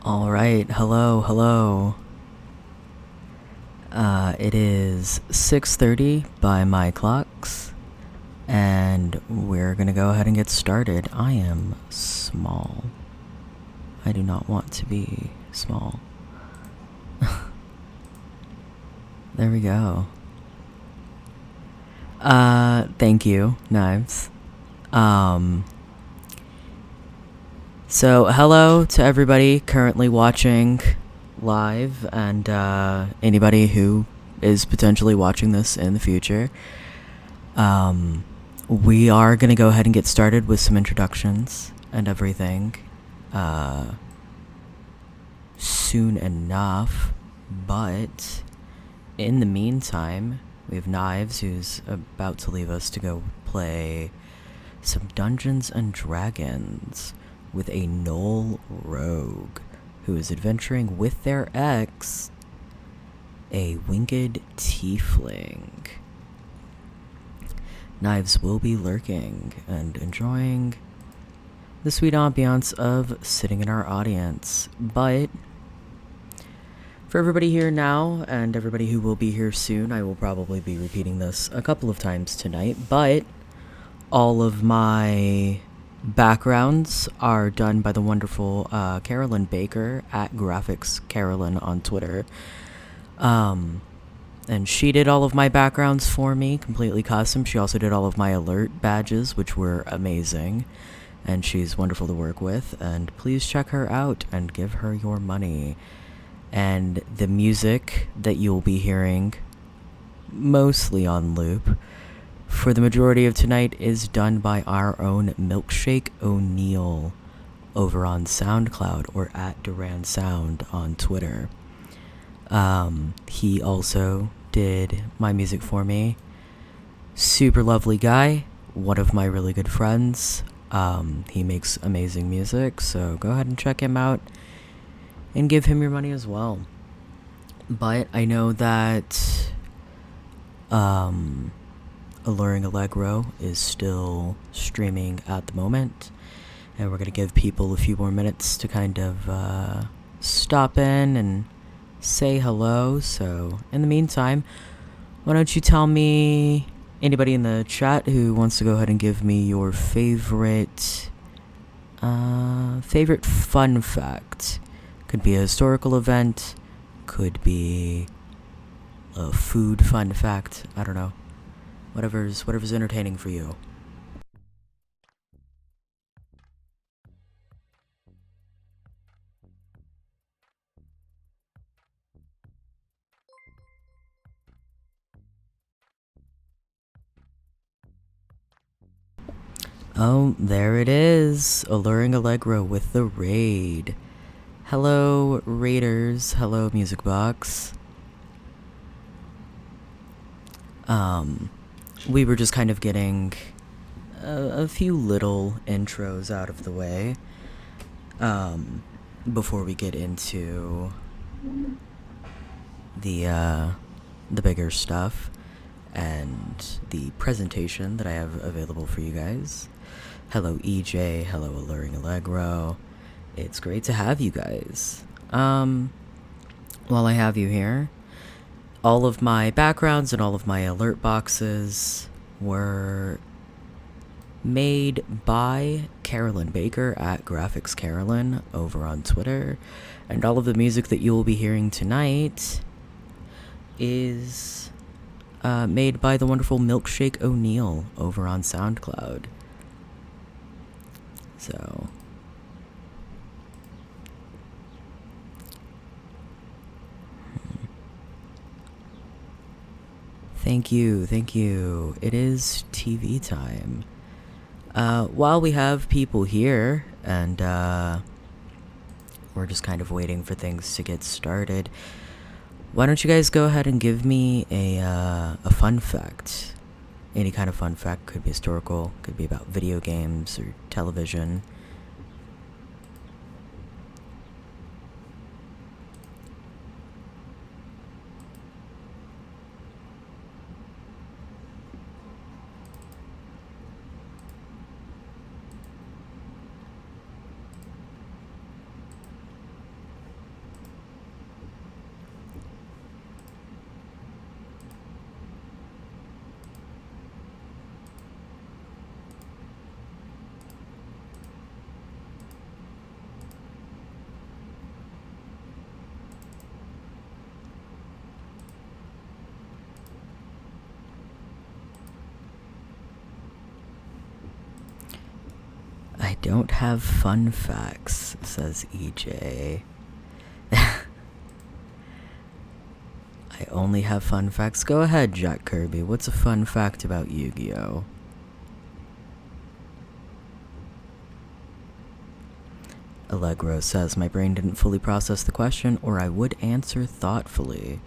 Alright, hello. It is 6:30 by my clocks, and we're gonna go ahead and get started. I am small. I do not want to be small. There we go. Thank you, Knives. So hello to everybody currently watching live and anybody who is potentially watching this in the future. We are going to go ahead and get started with some introductions and everything soon enough, but in the meantime, we have Knives, who's about to leave us to go play some Dungeons and Dragons with a Gnoll rogue who is adventuring with their ex, a winged tiefling. Knives will be lurking and enjoying the sweet ambiance of sitting in our audience, but for everybody here now and everybody who will be here soon, I will probably be repeating this a couple of times tonight, but all of my backgrounds are done by the wonderful Carolyn Baker at Graphics Carolyn on Twitter. And she did all of my backgrounds for me, completely custom. She also did all of my alert badges, which were amazing. And she's wonderful to work with. And please check her out and give her your money. And the music that you'll be hearing, mostly on loop, for the majority of tonight is done by our own Milkshake O'Neil over on SoundCloud or at Duran Sound on Twitter. He also did my music for me. Super lovely guy, one of my really good friends. He makes amazing music, so go ahead and check him out and give him your money as well. But I know that Alluring Allegro is still streaming at the moment, and we're going to give people a few more minutes to kind of stop in and say hello. So in the meantime, why don't you tell me, anybody in the chat who wants to go ahead and give me your favorite fun fact. Could be a historical event, could be a food fun fact, I don't know. Whatever's entertaining for you. Oh, there it is. Alluring Allegro with the raid. Hello, raiders. Hello, Music Box. We were just kind of getting a few little intros out of the way before we get into the bigger stuff and the presentation that I have available for you guys. Hello EJ, hello Alluring Allegro. It's great to have you guys. While I have you here, all of my backgrounds and all of my alert boxes were made by Carolyn Baker at Graphics Carolyn over on Twitter, and all of the music that you will be hearing tonight is made by the wonderful Milkshake O'Neil over on SoundCloud. So Thank you. It is TV time. While we have people here, and we're just kind of waiting for things to get started, why don't you guys go ahead and give me a fun fact? Any kind of fun fact. Could be historical, could be about video games or television. don't have fun facts, says EJ. I only have fun facts. Go ahead, Jack Kirby. What's a fun fact about Yu-Gi-Oh? Allegro says, my brain didn't fully process the question, or I would answer thoughtfully.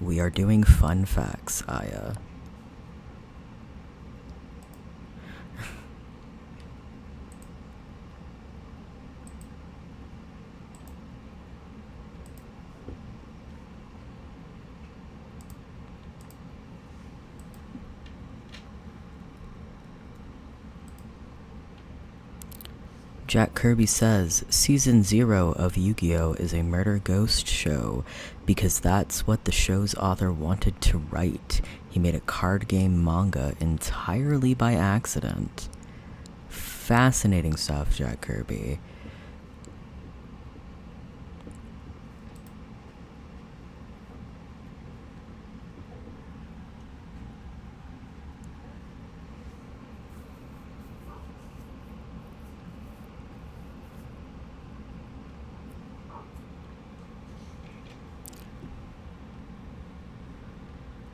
We are doing fun facts, Aya. Jack Kirby says, Season 0 of Yu-Gi-Oh! Is a murder ghost show because that's what the show's author wanted to write. He made a card game manga entirely by accident. Fascinating stuff, Jack Kirby.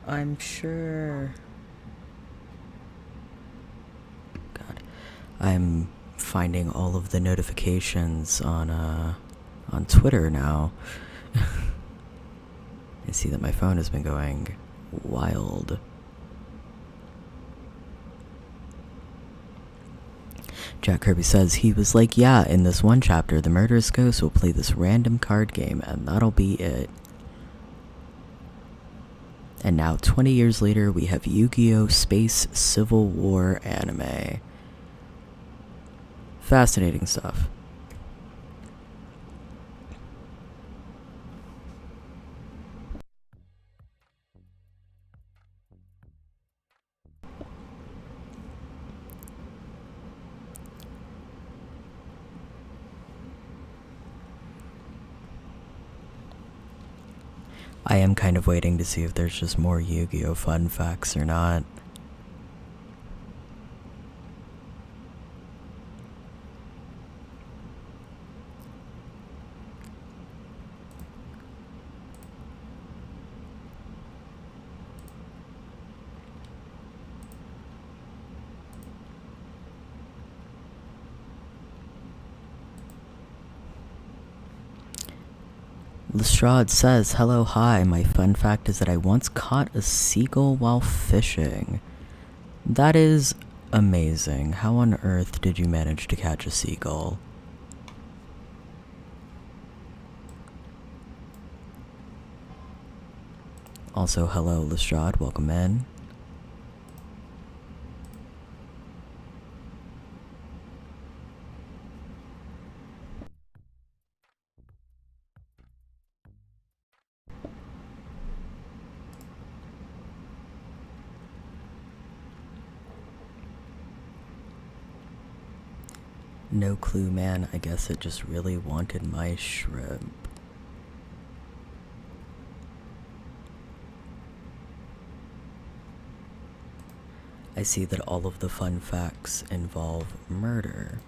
I'm sure. God, I'm finding all of the notifications on Twitter now. I see that my phone has been going wild. Jack Kirby says he was like, yeah, in this one chapter, the murderous ghost will play this random card game, and that'll be it. And now, 20 years later, we have Yu-Gi-Oh! Space Civil War anime. Fascinating stuff. I am kind of waiting to see if there's just more Yu-Gi-Oh! Fun facts or not. Lestrade says, hello, hi, my fun fact is that I once caught a seagull while fishing. That is amazing. How on earth did you manage to catch a seagull? Also, hello, Lestrade, welcome in. No clue, man. I guess it just really wanted my shrimp. I see that all of the fun facts involve murder.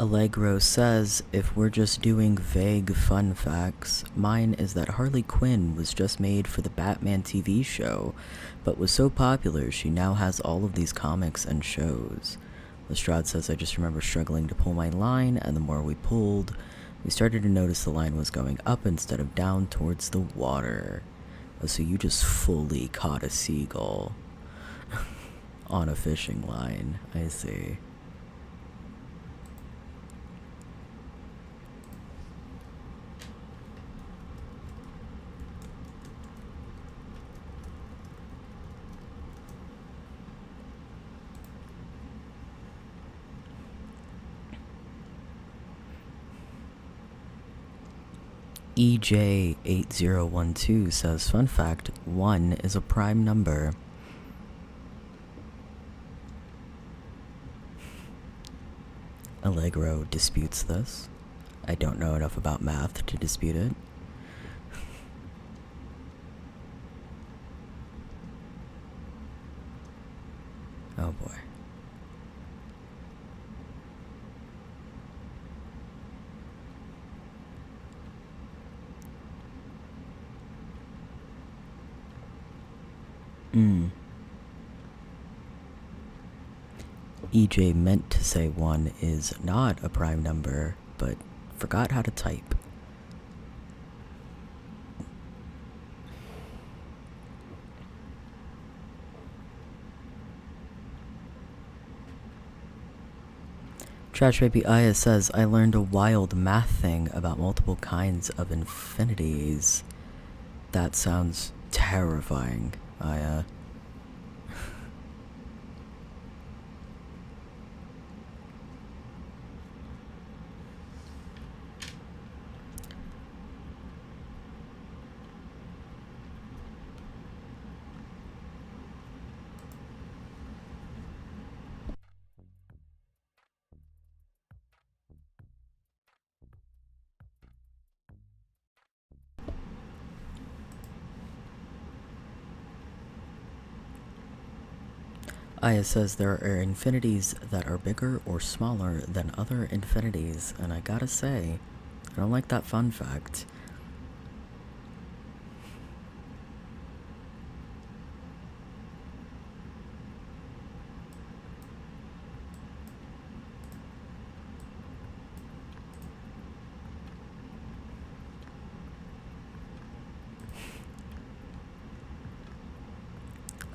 Allegro says, if we're just doing vague fun facts, mine is that Harley Quinn was just made for the Batman TV show, but was so popular she now has all of these comics and shows. Lestrade says, I just remember struggling to pull my line, and the more we pulled, we started to notice the line was going up instead of down towards the water. Oh, so you just fully caught a seagull on a fishing line. I see. EJ8012 says, fun fact, 1 is a prime number. Allegro disputes this. I don't know enough about math to dispute it. Oh boy. EJ meant to say 1 is not a prime number, but forgot how to type. Trash Baby Aya says, I learned a wild math thing about multiple kinds of infinities. That sounds terrifying, Aya. Aya says there are infinities that are bigger or smaller than other infinities, and I gotta say, I don't like that fun fact.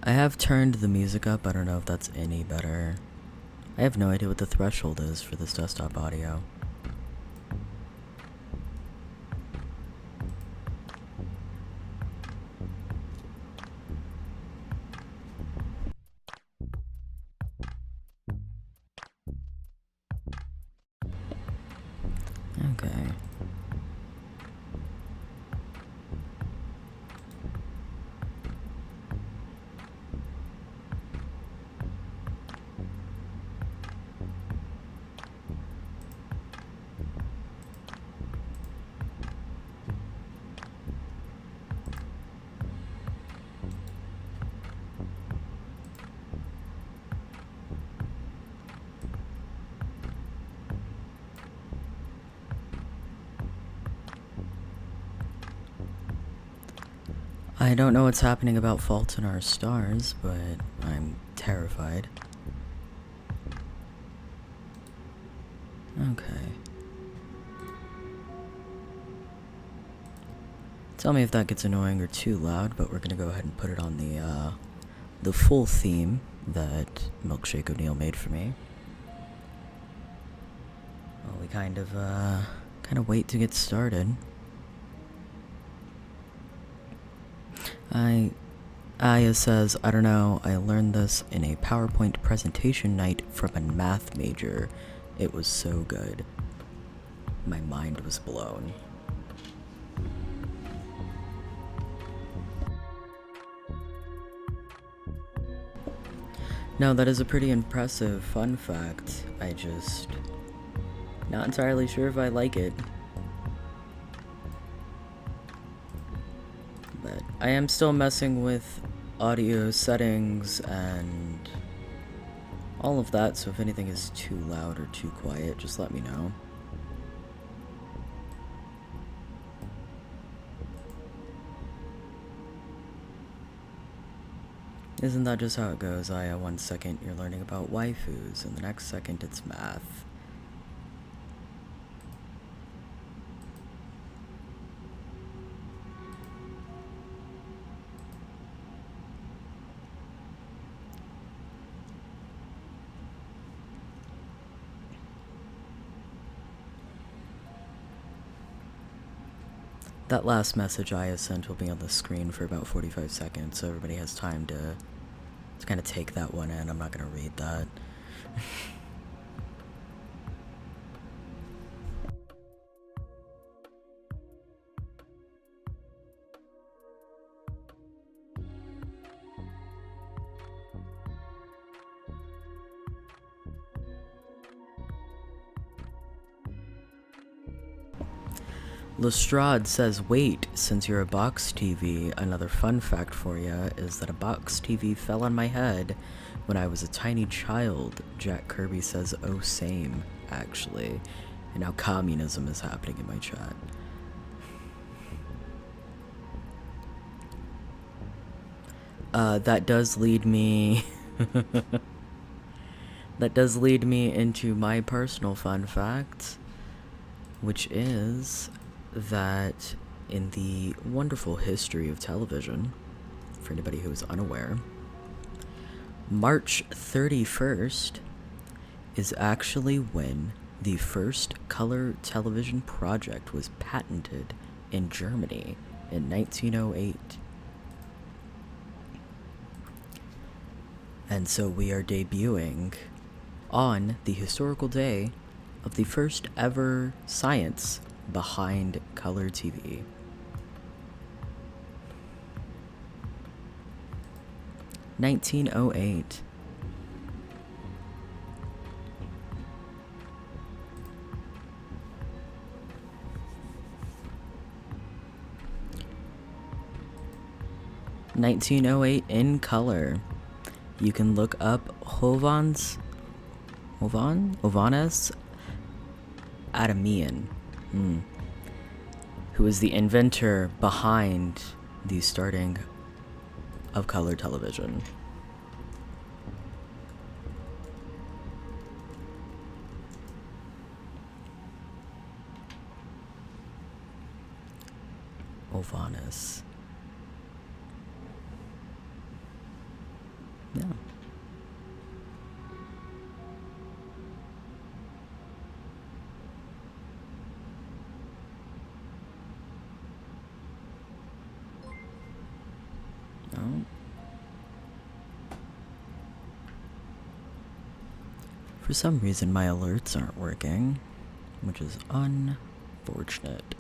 I have turned the music up, I don't know if that's any better. I have no idea what the threshold is for this desktop audio. Okay. I don't know what's happening about Fault in Our Stars, but I'm terrified. Okay. Tell me if that gets annoying or too loud, but we're gonna go ahead and put it on the full theme that Milkshake O'Neil made for me. Well, we kind of wait to get started. Aya says, I don't know, I learned this in a PowerPoint presentation night from a math major. It was so good. My mind was blown. No, that is a pretty impressive fun fact. I just not entirely sure if I like it. But I am still messing with audio settings and all of that, so if anything is too loud or too quiet, just let me know. Isn't that just how it goes, Aya? 1 second you're learning about waifus, and the next second it's math. That last message Aya sent will be on the screen for about 45 seconds, so everybody has time to kind of take that one in. I'm not going to read that. Lestrade says, wait, since you're a box TV, another fun fact for you is that a box TV fell on my head when I was a tiny child. Jack Kirby says, oh, same, actually. And now communism is happening in my chat. That does lead me... that does lead me into my personal fun fact, which is that in the wonderful history of television, for anybody who is unaware, March 31st is actually when the first color television project was patented in Germany in 1908. And so we are debuting on the historical day of the first ever science behind color TV. (1908). (1908) in color. You can look up Johannes Adamian, who is the inventor behind the starting of color television. Ovanes. Yeah. No. For some reason, my alerts aren't working, which is unfortunate.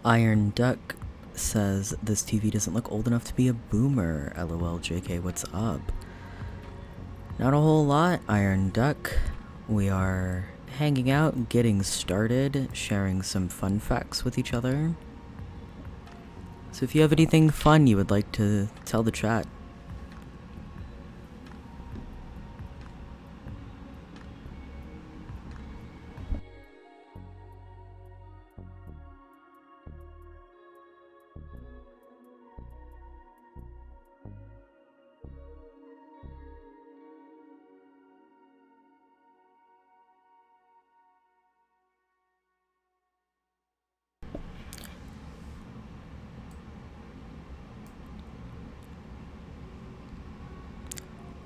Iron Duck says, this TV doesn't look old enough to be a boomer. LOL, JK, what's up? Not a whole lot, Iron Duck. We are hanging out, getting started, sharing some fun facts with each other. So if you have anything fun you would like to tell the chat,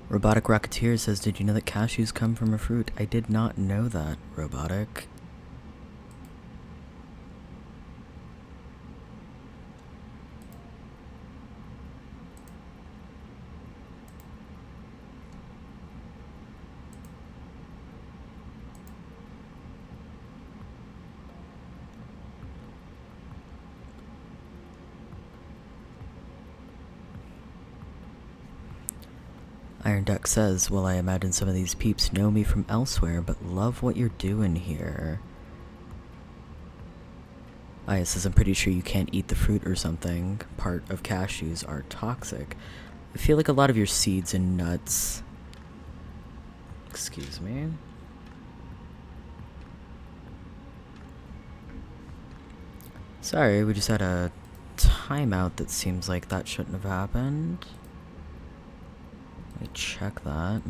Robotic Rocketeer says, did you know that cashews come from a fruit? I did not know that, Robotic. Iron Duck says, well, I imagine some of these peeps know me from elsewhere, but love what you're doing here. Aya says, I'm pretty sure you can't eat the fruit or something. Part of cashews are toxic. I feel like a lot of your seeds and nuts... Excuse me. Sorry, we just had a timeout that seems like that shouldn't have happened. Let me check that.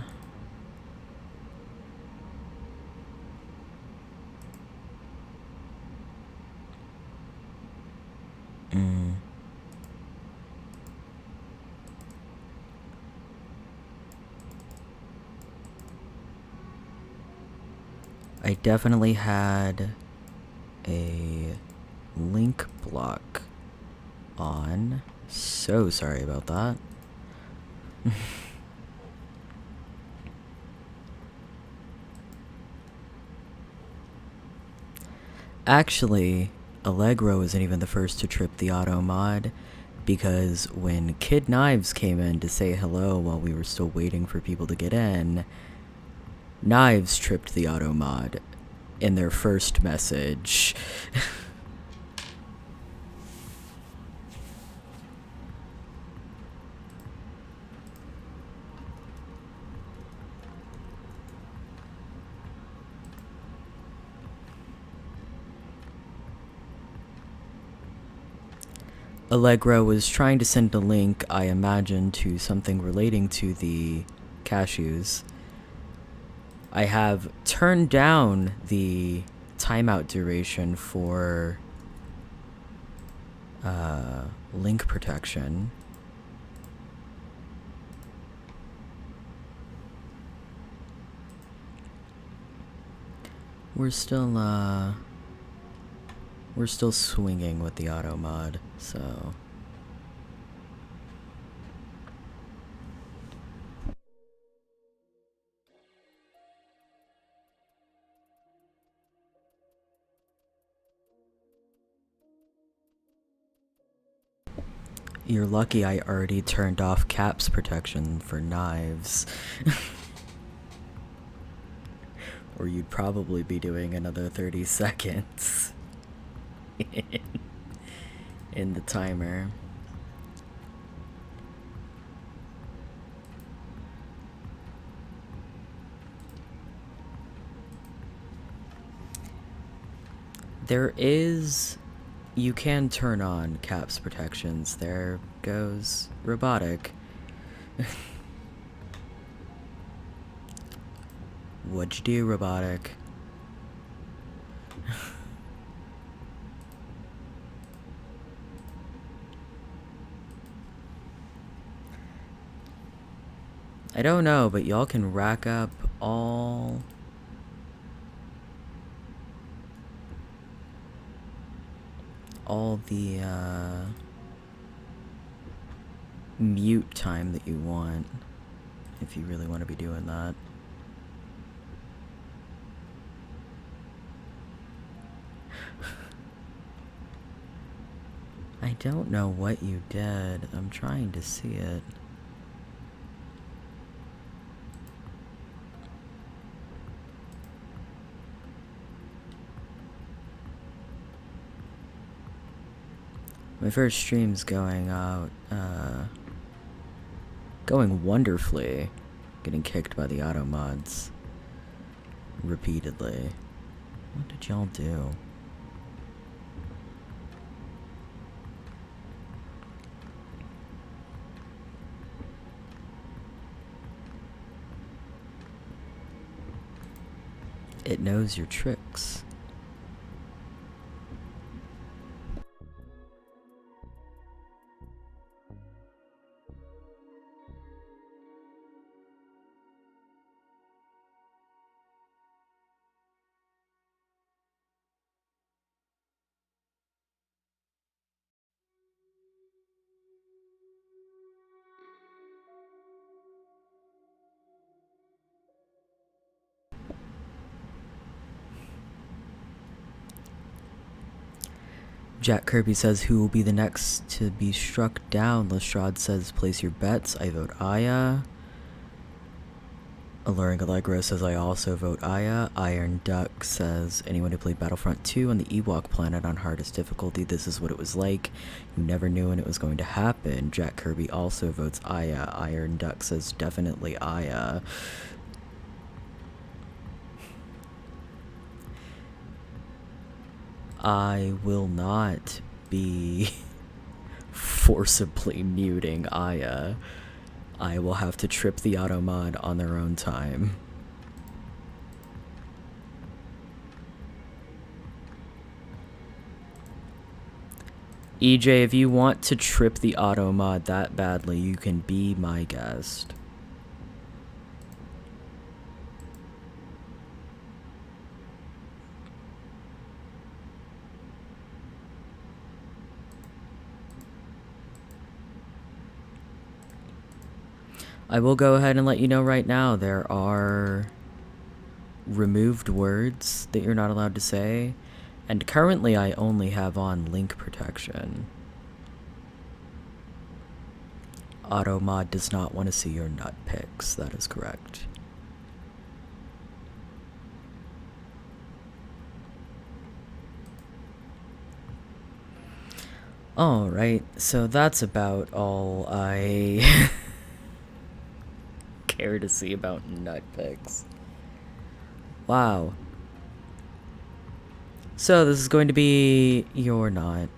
I definitely had a link block on. So sorry about that. Actually, Allegro isn't even the first to trip the auto mod, because when Kid Knives came in to say hello while we were still waiting for people to get in, Knives tripped the auto mod in their first message. Allegro was trying to send a link, I imagine, to something relating to the cashews. I have turned down the timeout duration for link protection. We're still swinging with the auto mod, so you're lucky I already turned off caps protection for knives. Or you'd probably be doing another 30 seconds in the timer. You can turn on caps protections. There goes robotic. What'd you do, robotic? I don't know, but y'all can rack up all the mute time that you want, if you really want to be doing that. I don't know what you did. I'm trying to see it. My first stream's going out, going wonderfully. Getting kicked by the auto mods repeatedly. What did y'all do? It knows your tricks. Jack Kirby says, who will be the next to be struck down? Lestrade says, place your bets. I vote Aya. Alluring Allegro says, I also vote Aya. Iron Duck says, anyone who played Battlefront 2 on the Ewok planet on hardest difficulty, this is what it was like. You never knew when it was going to happen. Jack Kirby also votes Aya. Iron Duck says, definitely Aya. I will not be forcibly muting Aya. I will have to trip the auto mod on their own time. EJ, if you want to trip the auto mod that badly, you can be my guest. I will go ahead and let you know right now, there are removed words that you're not allowed to say, and currently I only have on link protection. Automod does not want to see your nut pics, that is correct. Alright, so that's about all I care to see about nut pics. Wow. So this is going to be your knot.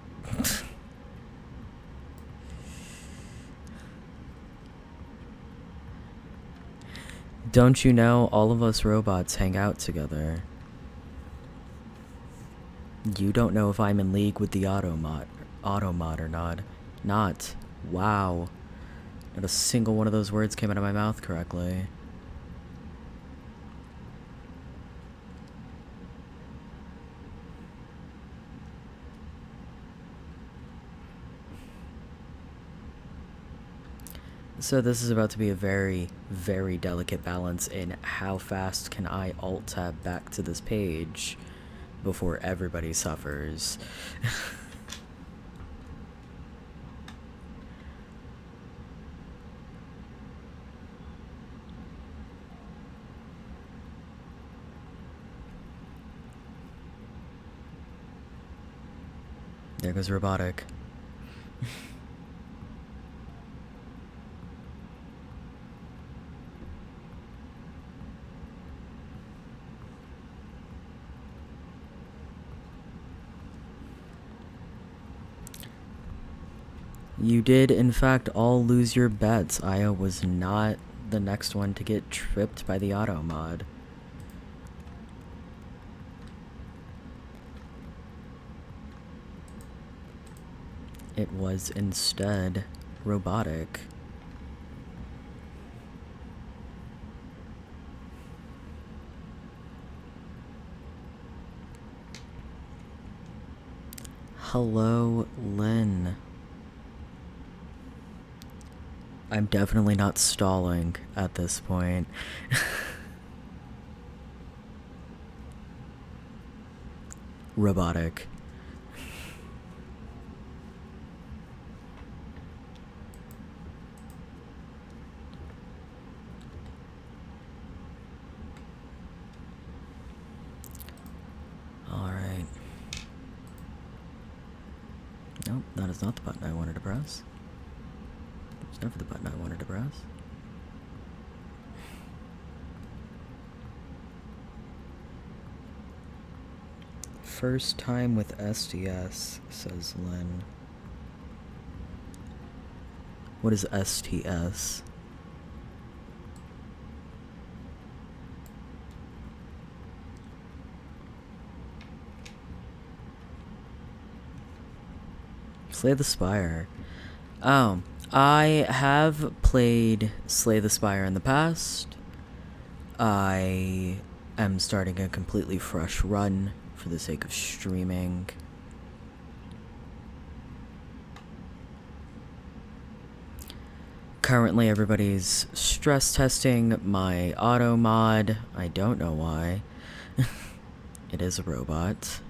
Don't you know all of us robots hang out together? You don't know if I'm in league with the automod or not. Not. Wow. Not a single one of those words came out of my mouth correctly. So this is about to be a very, very delicate balance in how fast can I alt-tab back to this page before everybody suffers. There goes robotic. You did, in fact, all lose your bets. Aya was not the next one to get tripped by the auto mod. It was instead robotic. Hello, Lynn. I'm definitely not stalling at this point. Robotic. Alright. Nope, that is not the button I wanted to press. It's never the button I wanted to press. First time with SDS, says Lynn. What is STS? Slay the Spire. Oh, I have played Slay the Spire in the past. I am starting a completely fresh run for the sake of streaming. Currently, everybody's stress testing my auto mod. I don't know why. It is a robot.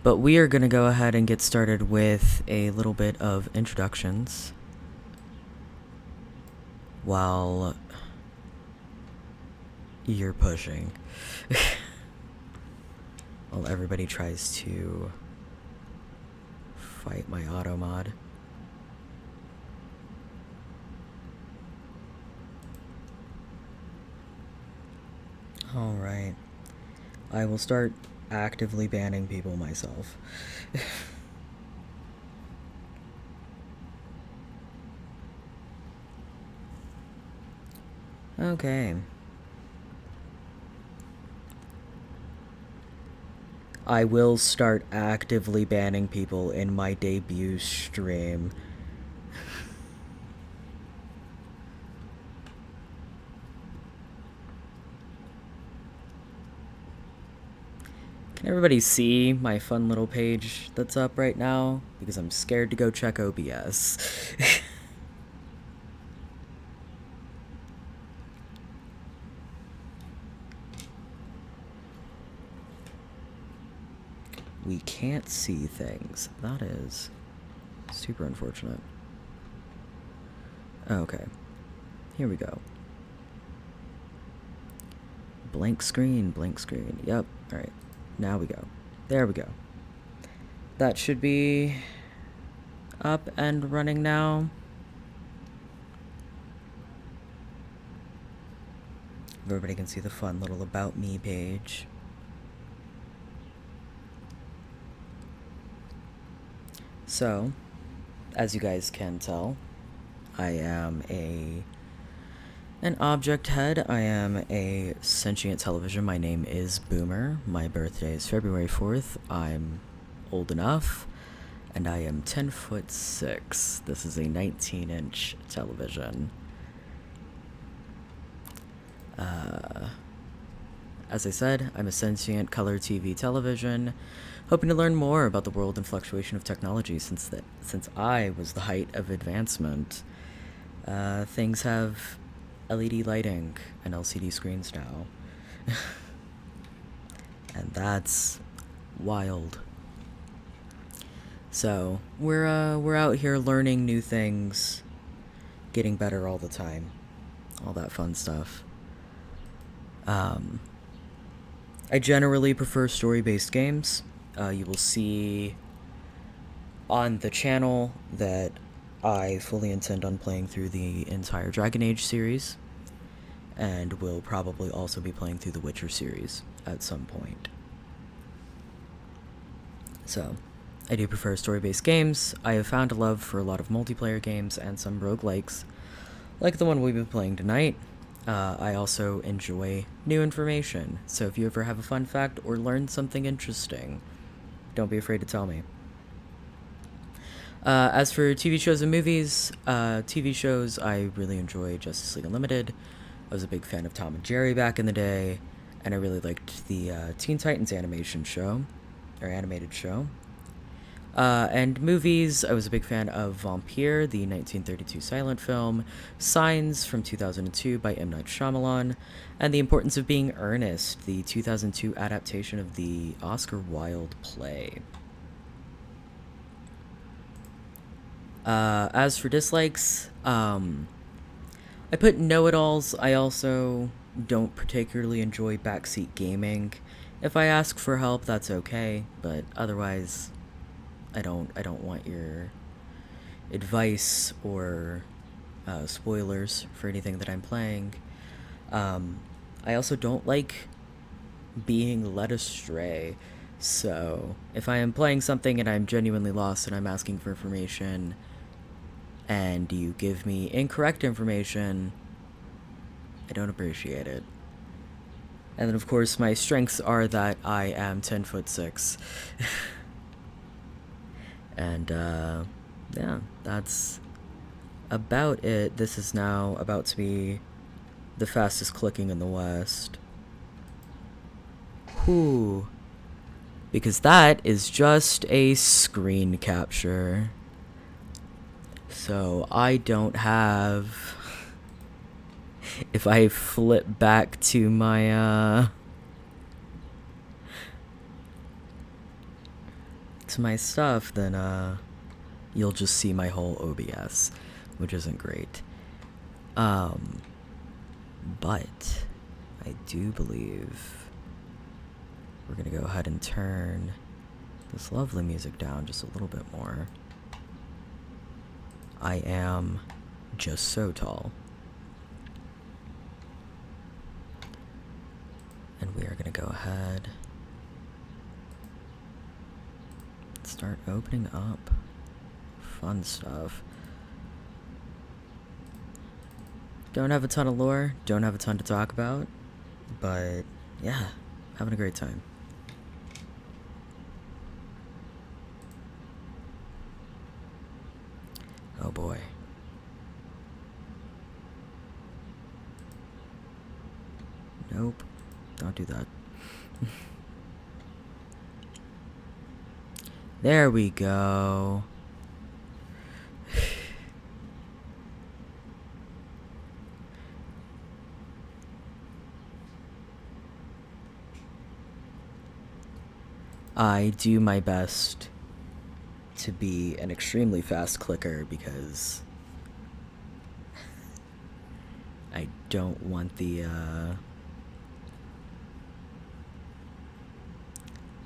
But we are going to go ahead and get started with a little bit of introductions while you're pushing. While everybody tries to fight my auto mod. Alright. I will start actively banning people myself. Okay. I will start actively banning people in my debut stream. Can everybody see my fun little page that's up right now? Because I'm scared to go check OBS. We can't see things. That is super unfortunate. Okay. Here we go. Blank screen, blank screen. Yep. Alright. Now we go. There we go. That should be up and running now. Everybody can see the fun little About Me page. So, as you guys can tell, I am an object head. I am a sentient television. My name is Boomer. My birthday is February 4th. I'm old enough, and I am 10'6". This is a 19-inch television. As I said, I'm a sentient color TV television, hoping to learn more about the world and fluctuation of technology since I was the height of advancement. Things have LED lighting and LCD screens now. And that's wild. So, we're out here learning new things, getting better all the time. All that fun stuff. I generally prefer story-based games. You will see on the channel that I fully intend on playing through the entire Dragon Age series, and will probably also be playing through the Witcher series at some point. So, I do prefer story-based games. I have found a love for a lot of multiplayer games and some roguelikes, like the one we've been playing tonight. I also enjoy new information, so if you ever have a fun fact or learn something interesting, don't be afraid to tell me. As for TV shows and movies, TV shows, I really enjoy Justice League Unlimited. I was a big fan of Tom and Jerry back in the day, and I really liked the Teen Titans animated show. And movies, I was a big fan of Vampire, the 1932 silent film, Signs from 2002 by M. Night Shyamalan, and The Importance of Being Earnest, the 2002 adaptation of the Oscar Wilde play. As for dislikes, I put know-it-alls. I also don't particularly enjoy backseat gaming. If I ask for help, that's okay, but otherwise, I don't want your advice or spoilers for anything that I'm playing. I also don't like being led astray. So, if I am playing something and I'm genuinely lost and I'm asking for information, and you give me incorrect information, I don't appreciate it. And then, of course, my strengths are that I am 10'6". And, yeah, that's about it. This is now about to be the fastest clicking in the West. Whew. Because that is just a screen capture. So, I don't have... If I flip back to my, to my stuff, then, you'll just see my whole OBS, which isn't great. But I do believe we're gonna go ahead and turn this lovely music down just a little bit more. I am just so tall. And we are gonna go ahead and start opening up fun stuff. Don't have a ton of lore, don't have a ton to talk about, but yeah, having a great time. Oh boy. Nope. Don't do that. There we go. I do my best to be an extremely fast clicker because I don't want the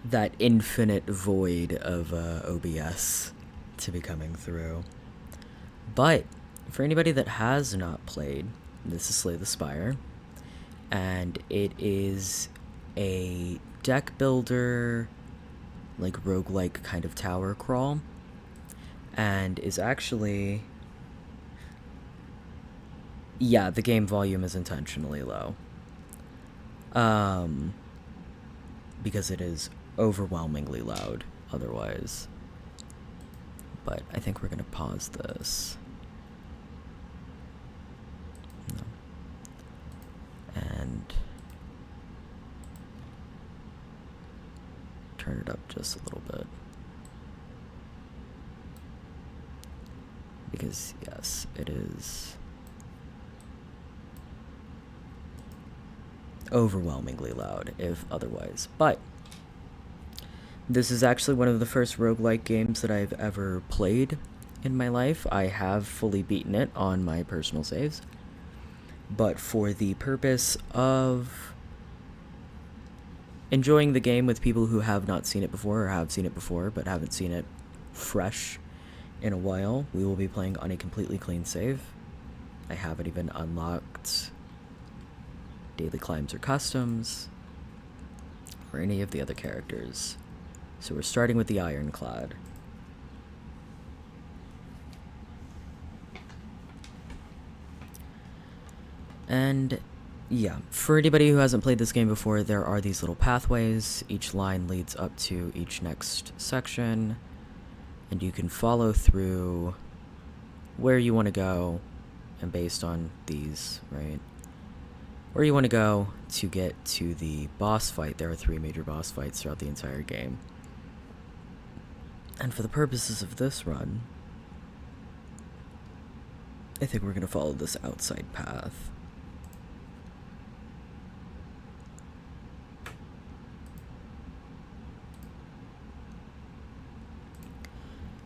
that infinite void of OBS to be coming through. But for anybody that has not played, this is Slay the Spire, and it is a deck builder, like roguelike kind of tower crawl, and is actually, yeah, the game volume is intentionally low, because it is overwhelmingly loud otherwise. But I think we're gonna pause this. No. And turn it up just a little bit. Because, yes, it is overwhelmingly loud, if otherwise. But this is actually one of the first roguelike games that I've ever played in my life. I have fully beaten it on my personal saves. But for the purpose of enjoying the game with people who have not seen it before, or have seen it before but haven't seen it fresh in a while, we will be playing on a completely clean save. I haven't even unlocked daily climbs or customs, or any of the other characters. So we're starting with the Ironclad. And yeah, for anybody who hasn't played this game before, there are these little pathways. Each line leads up to each next section, and you can follow through where you want to go, and based on these, right, where you want to go to get to the boss fight. There are 3 major boss fights throughout the entire game. And for the purposes of this run, I think we're going to follow this outside path.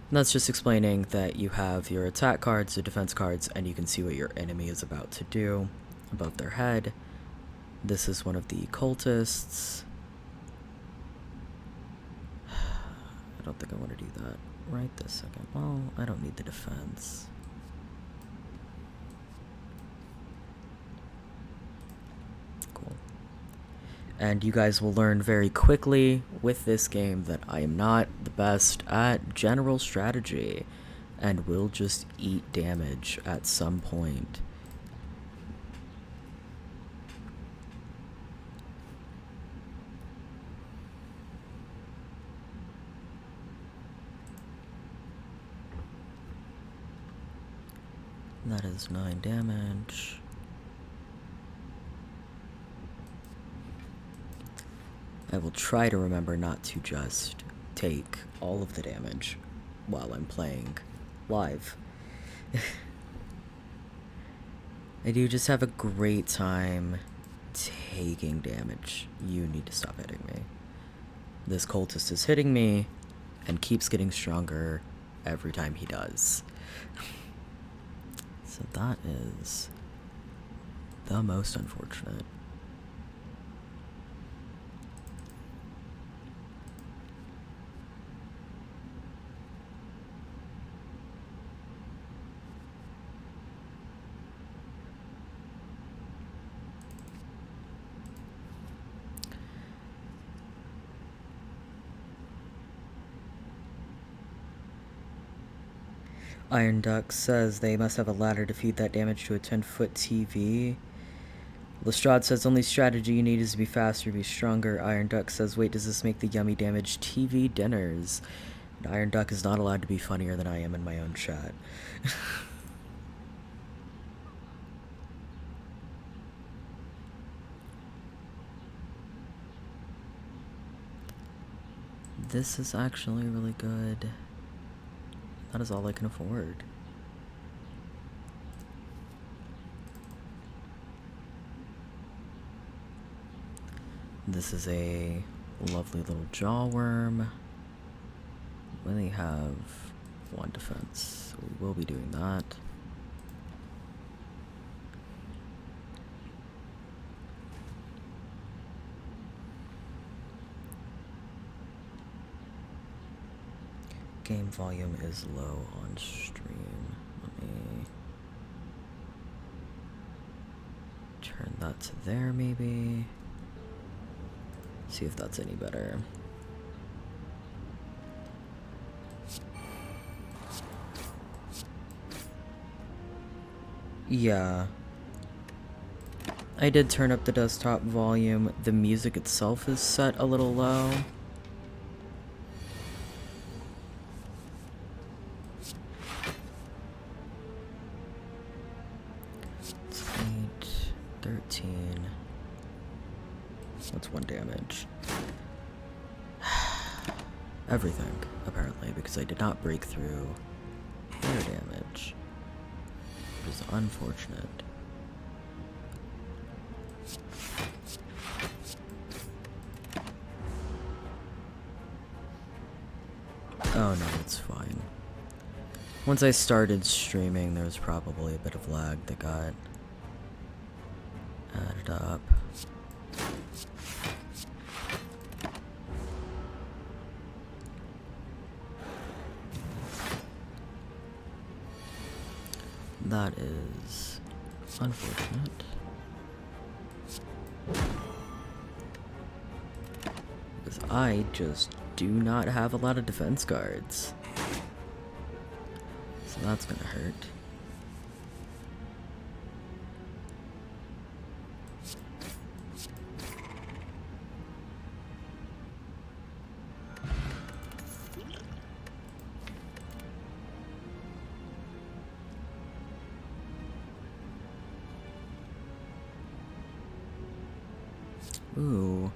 And that's just explaining that you have your attack cards, your defense cards, and you can see what your enemy is about to do above their head. This is one of the cultists. I don't think I want to do that right this second. Well, I don't need the defense. Cool. And you guys will learn very quickly with this game that I am not the best at general strategy and will just eat damage at some point. That is 9 damage. I will try to remember not to just take all of the damage while I'm playing live. I do just have a great time taking damage. You need to stop hitting me. This cultist is hitting me and keeps getting stronger every time he does. So that is the most unfortunate. Iron Duck says they must have a ladder to feed that damage to a 10-foot TV. Lestrade says only strategy you need is to be faster, be stronger. Iron Duck says, wait, does this make the yummy damage TV dinners? And Iron Duck is not allowed to be funnier than I am in my own chat. This is actually really good. That is all I can afford. This is a lovely little jawworm. We only have 1 defense, so we will be doing that. Game volume is low on stream. Let me turn that to there, maybe. See if that's any better. Yeah. I did turn up the desktop volume. The music itself is set a little low. It's 8, 13. What's 1 damage? Everything, apparently, because I did not break through hair damage. Which is unfortunate. Oh no, it's fine. Once I started streaming, there was probably a bit of lag that got added up. That is unfortunate. Because I just do not have a lot of defense guards. So that's gonna hurt. Ooh.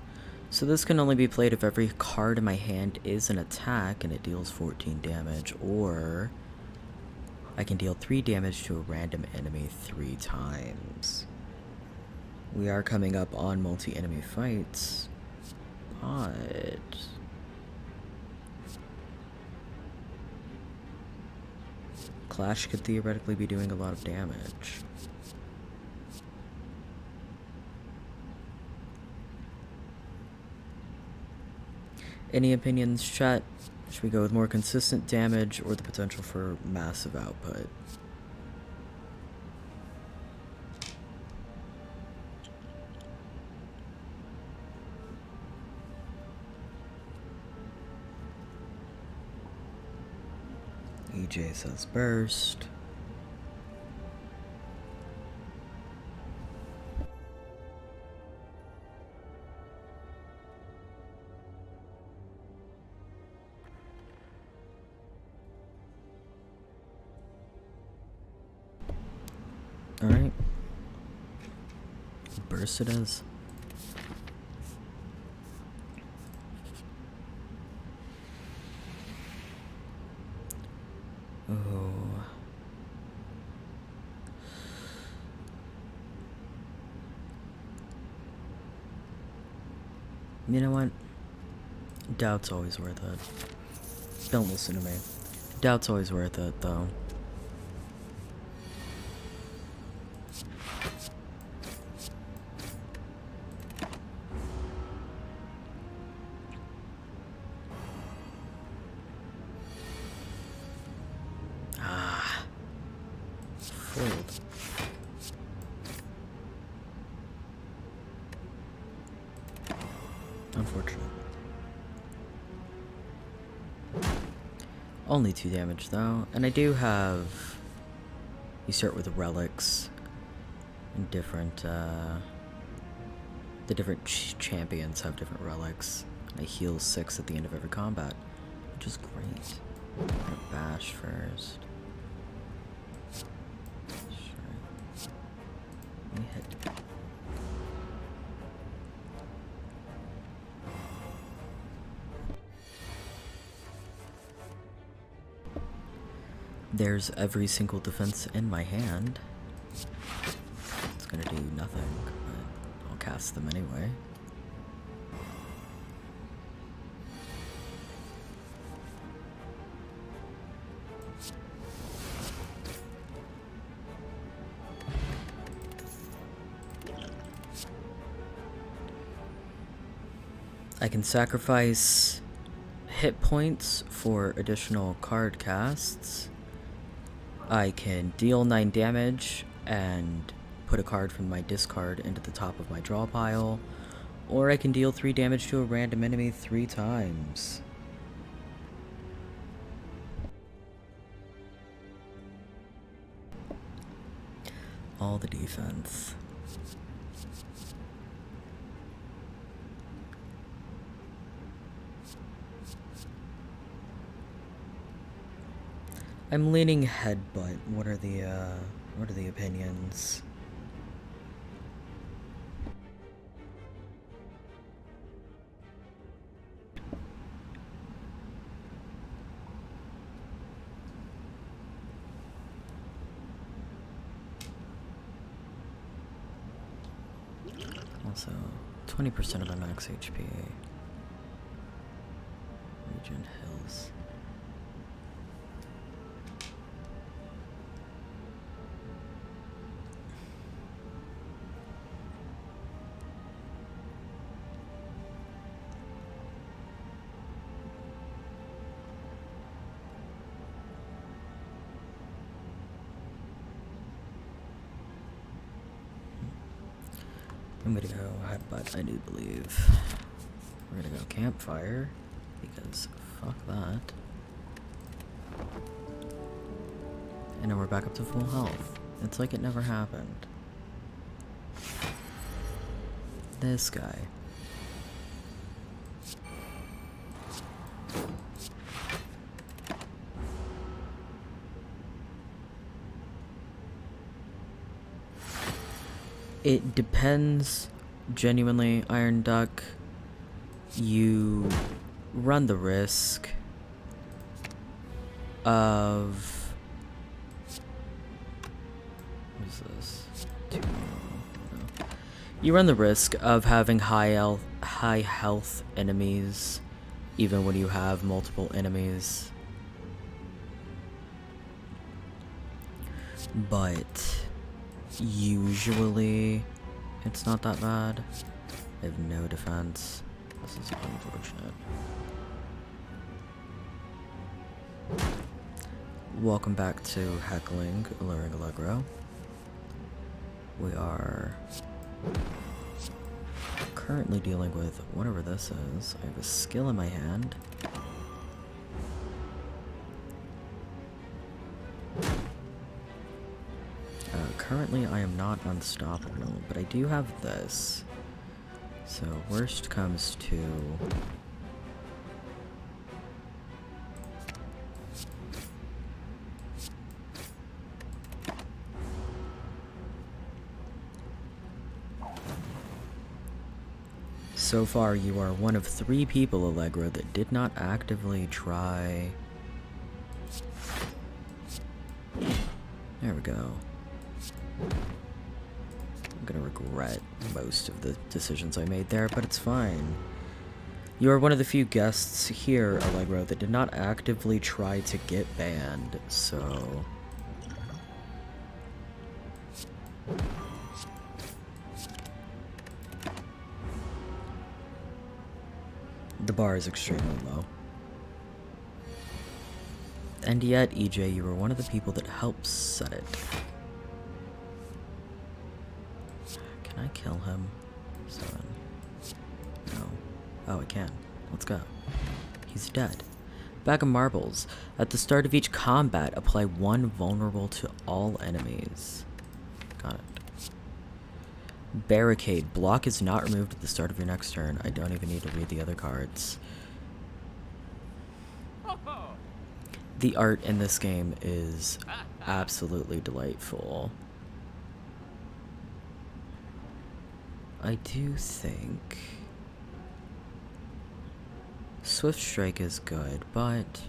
So this can only be played if every card in my hand is an attack and it deals 14 damage, or I can deal 3 damage to a random enemy 3 times. We are coming up on multi-enemy fights, but Clash could theoretically be doing a lot of damage. Any opinions, chat? Should we go with more consistent damage or the potential for massive output? EJ says burst. Alright. Burst it is. Oh. You know what? Doubt's always worth it. Don't listen to me. Doubt's always worth it, though. Foiled. Unfortunate. Only 2 damage though, and I do have. You start with relics, and different. The different champions have different relics. I heal 6 at the end of every combat, which is great. I'm gonna bash first. Let me hit. There's every single defense in my hand. It's gonna do nothing, but I'll cast them anyway. I can sacrifice hit points for additional card casts. I can deal 9 damage and put a card from my discard into the top of my draw pile, or I can deal 3 damage to a random enemy 3 times. All the defense. I'm leaning headbutt. What are the opinions? Also, 20% of my max HP. Region Hills. I'm gonna go headbutt, I do believe. We're gonna go campfire, because fuck that. And now we're back up to full health. It's like it never happened. This guy. It depends, genuinely, Iron Duck. You run the risk of... What is this? You run the risk of having high health enemies, even when you have multiple enemies. But usually it's not that bad. I have no defense. This is unfortunate. Welcome back to Heckling Alluring Allegro. We are currently dealing with whatever this is. I have a skill in my hand. Currently, I am not unstoppable, but I do have this. So, worst comes to... So far, you are one of 3 people, Allegro, that did not actively try... There we go. I'm gonna regret most of the decisions I made there, but it's fine. You are one of the few guests here, Allegro, that did not actively try to get banned, so... The bar is extremely low. And yet, EJ, you were one of the people that helped set it. Can I kill him? 7. No. Oh, I can. Let's go. He's dead. Bag of marbles. At the start of each combat, apply 1 vulnerable to all enemies. Got it. Barricade. Block is not removed at the start of your next turn. I don't even need to read the other cards. The art in this game is absolutely delightful. I do think Swift Strike is good, but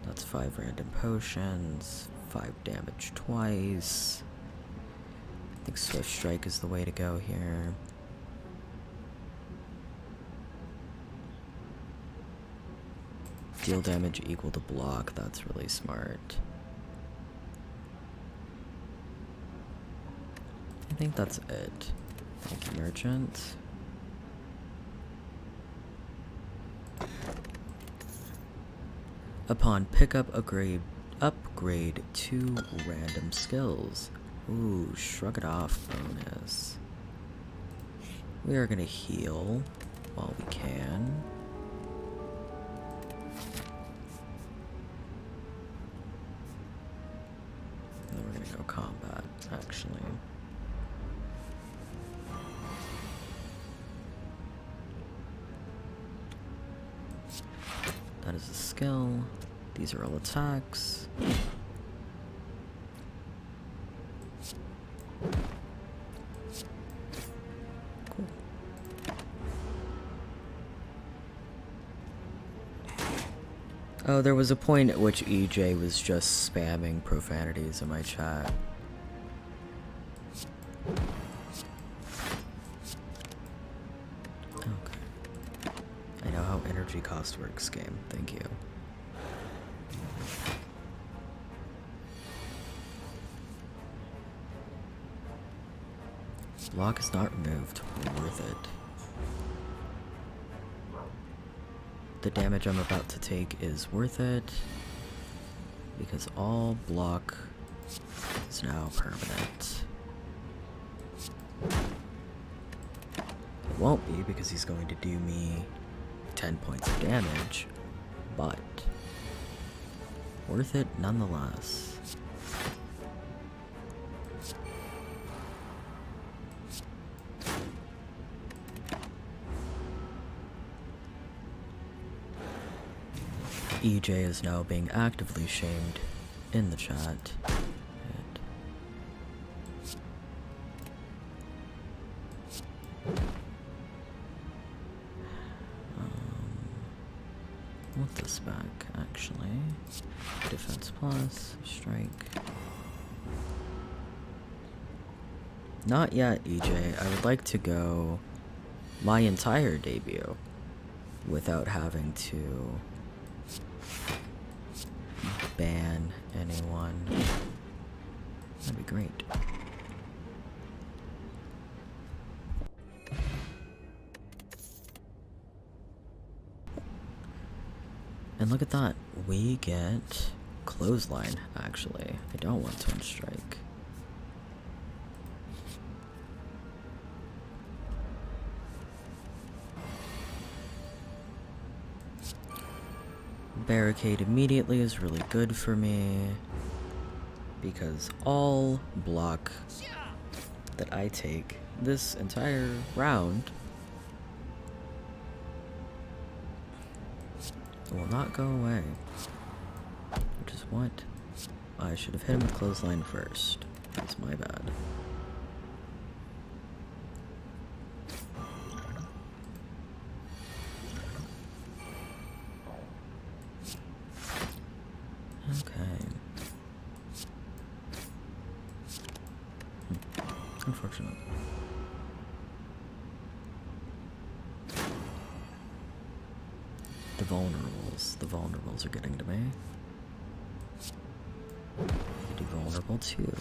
that's 5 random potions, 5 damage twice. I think Swift Strike is the way to go here. Deal damage equal to block, that's really smart. I think that's it. Thank you, Merchant. Upon pickup upgrade 2 random skills. Ooh, shrug it off bonus. We are gonna heal while we can. And then we're gonna go combat, actually. That is a skill. These are all attacks. Cool. Oh, there was a point at which EJ was just spamming profanities in my chat. Okay. I know how energy cost works, game. Thank you. Block is not removed. Worth it. The damage I'm about to take is worth it because all block is now permanent. It won't be because he's going to do me 10 points of damage, but worth it nonetheless. EJ is now being actively shamed in the chat. Want this back, actually. Defense plus, strike. Not yet, EJ. I would like to go my entire debut without having to ban anyone. That'd be great. And look at that. We get clothesline, actually. I don't want twin strike. Barricade immediately is really good for me because all block that I take this entire round will not go away, which is what I should have hit him with clothesline first. That's my bad. Okay. Unfortunate. The vulnerables are getting to me. I do vulnerable too.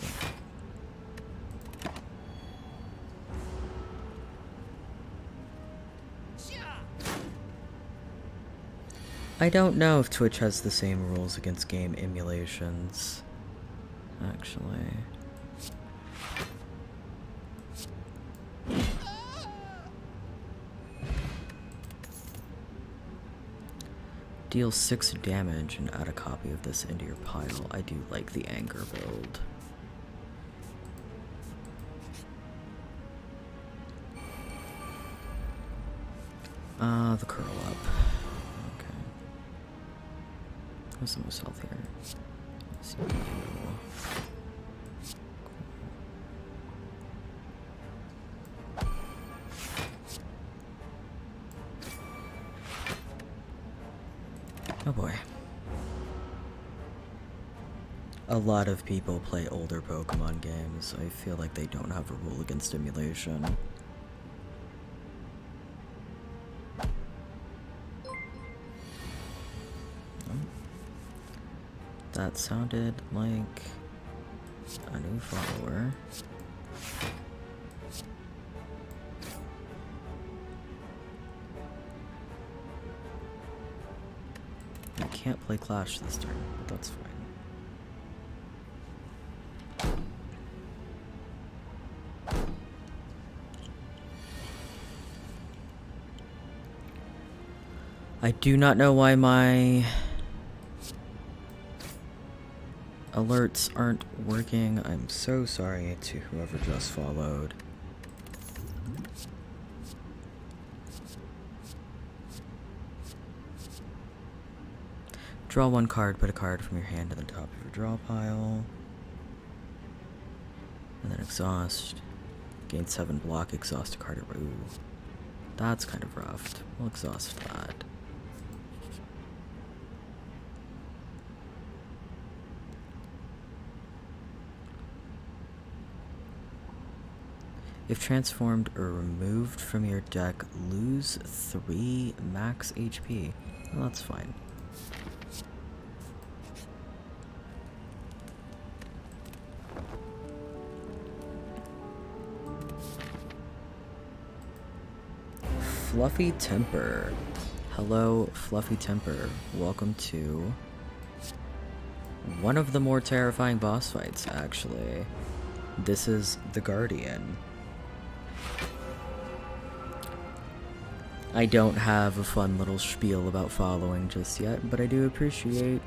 I don't know if Twitch has the same rules against game emulations, actually. Deal 6 damage and add a copy of this into your pile. I do like the anger build. The curl up. Okay. What's the most health here? Let's see. Oh boy. A lot of people play older Pokemon games. I feel like they don't have a rule against emulation. That sounded like a new follower. Yeah. I can't play Clash this turn, but that's fine. I do not know why my alerts aren't working. I'm so sorry to whoever just followed. Draw one card, put a card from your hand to the top of your draw pile. And then exhaust. Gain 7 block, exhaust a card. Ooh. That's kind of rough. We'll exhaust that. If transformed or removed from your deck, lose 3 max HP. Well, that's fine. Fluffy Temper. Hello, Fluffy Temper. Welcome to one of the more terrifying boss fights, actually. This is the Guardian. I don't have a fun little spiel about following just yet, but I do appreciate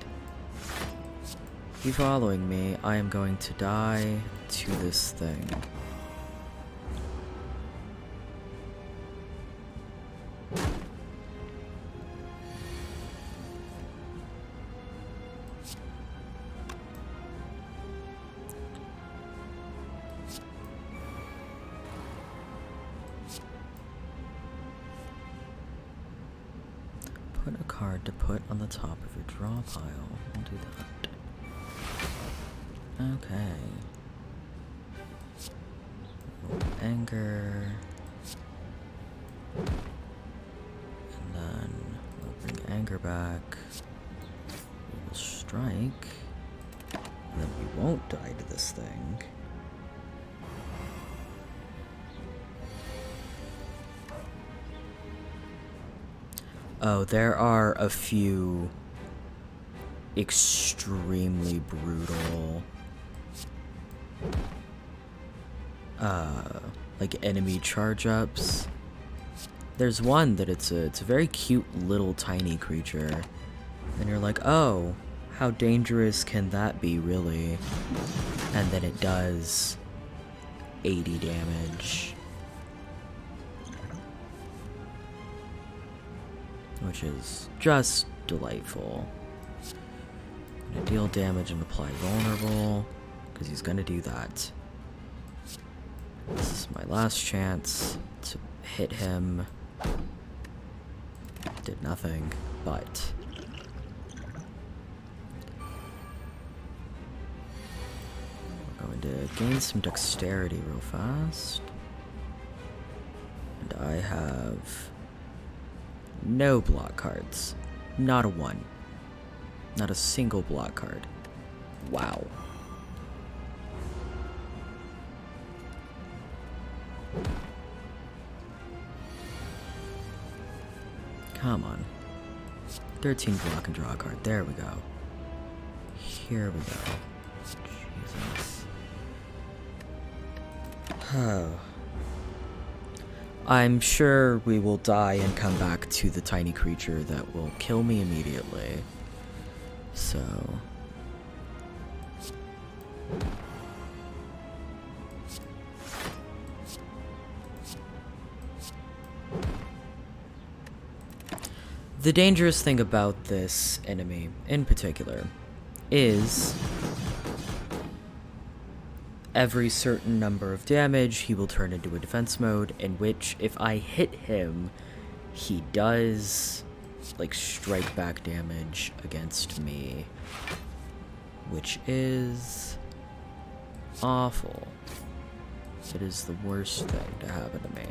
you following me. I am going to die to this thing. Put a card to put on the top of your draw pile. I'll do that. Okay. Anger. And then we'll bring anger back. We will strike. And then we won't die to this thing. Oh, there are a few extremely brutal like enemy charge ups. There's one that it's a very cute little tiny creature. And you're like, "Oh, how dangerous can that be, really?" And then it does 80 damage. Which is just delightful. Gonna deal damage and apply vulnerable, because he's gonna do that. This is my last chance to hit him. Did nothing, but we're going to gain some dexterity real fast. And I have no block cards. Not a one. Not a single block card. Wow. Come on. 13 block and draw a card. There we go. Here we go. Jesus. Oh. I'm sure we will die and come back to the tiny creature that will kill me immediately. So the dangerous thing about this enemy in particular is every certain number of damage, he will turn into a defense mode, in which, if I hit him, he does, like, strike back damage against me. Which is awful. It is the worst thing to happen to me.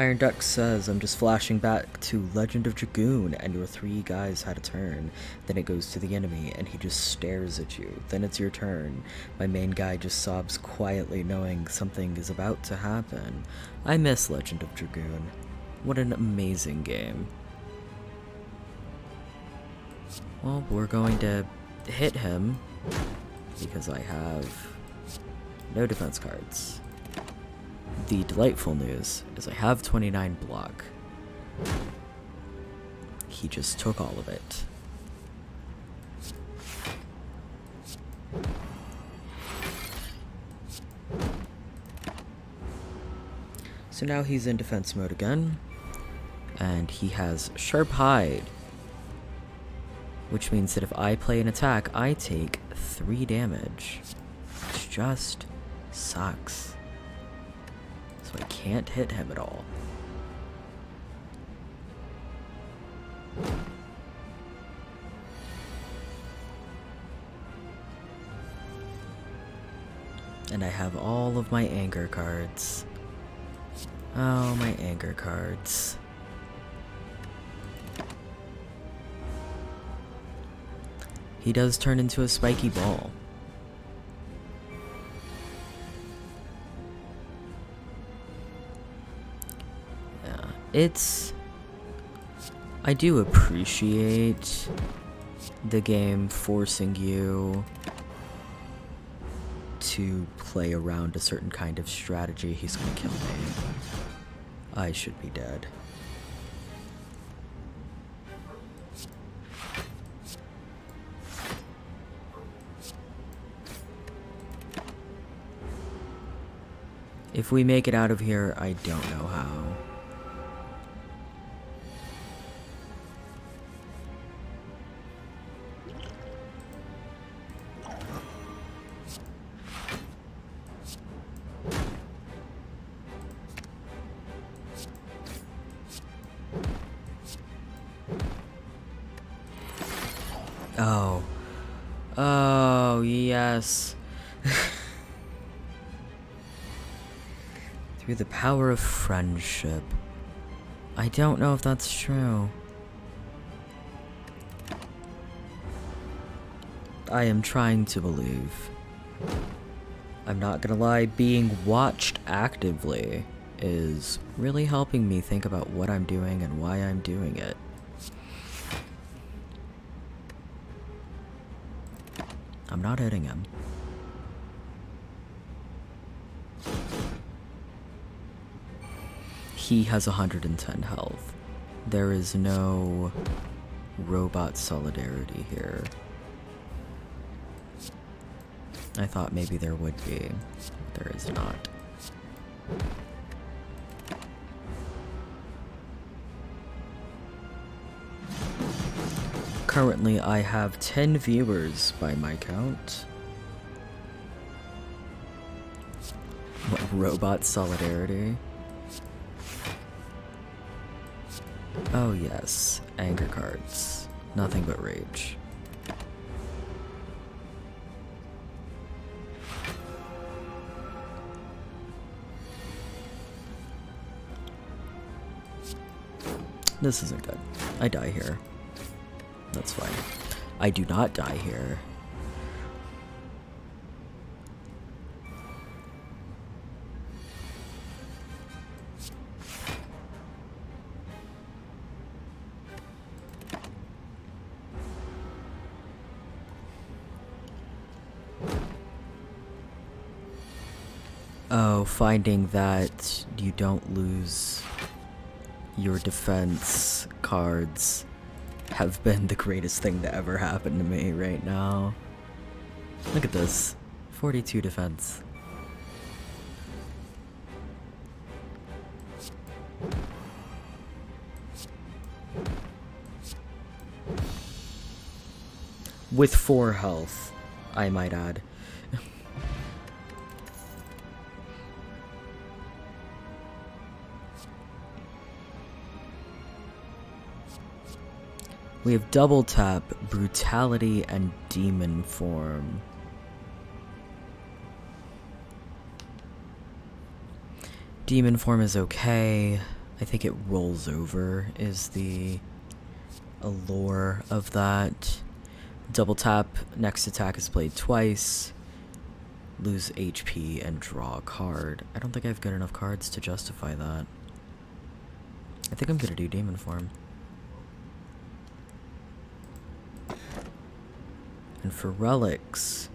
Iron Duck says, I'm just flashing back to Legend of Dragoon, and your 3 guys had a turn. Then it goes to the enemy, and he just stares at you. Then it's your turn. My main guy just sobs quietly, knowing something is about to happen. I miss Legend of Dragoon. What an amazing game. Well, we're going to hit him, because I have no defense cards. The delightful news is I have 29 block. He just took all of it. So now he's in defense mode again, and he has Sharp Hide, which means that if I play an attack, I take 3 damage, which just sucks. So I can't hit him at all. And I have all of my anger cards. Oh, my anger cards. He does turn into a spiky ball. I do appreciate the game forcing you to play around a certain kind of strategy. He's gonna kill me. I should be dead. If we make it out of here, I don't know how. Oh. Oh, yes. Through the power of friendship. I don't know if that's true. I am trying to believe. I'm not gonna lie, being watched actively is really helping me think about what I'm doing and why I'm doing it. I'm not hitting him. He has 110 health. There is no robot solidarity here. I thought maybe there would be. There is not. Currently, I have 10 viewers by my count. What, robot solidarity? Oh yes, anger cards. Nothing but rage. This isn't good. I die here. That's fine. I do not die here. Oh, finding that you don't lose your defense cards have been the greatest thing that ever happened to me right now. Look at this. 42 defense. With 4 health, I might add. We have double tap, brutality, and demon form. Demon form is okay. I think it rolls over is the allure of that. Double tap, next attack is played twice, lose HP, and draw a card. I don't think I have good enough cards to justify that. I think I'm gonna do Demon Form. And for relics,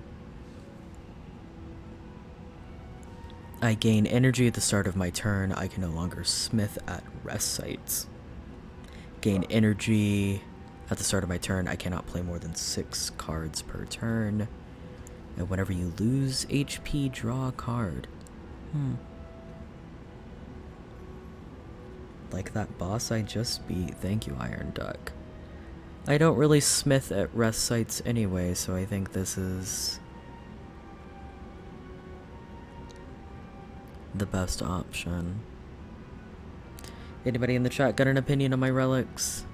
I gain energy at the start of my turn. I can no longer smith at rest sites. Gain energy at the start of my turn. I cannot play more than 6 cards per turn. And whenever you lose HP, draw a card. Like that boss I just beat. Thank you, Iron Duck. I don't really smith at rest sites anyway, so I think this is the best option. Anybody in the chat got an opinion on my relics?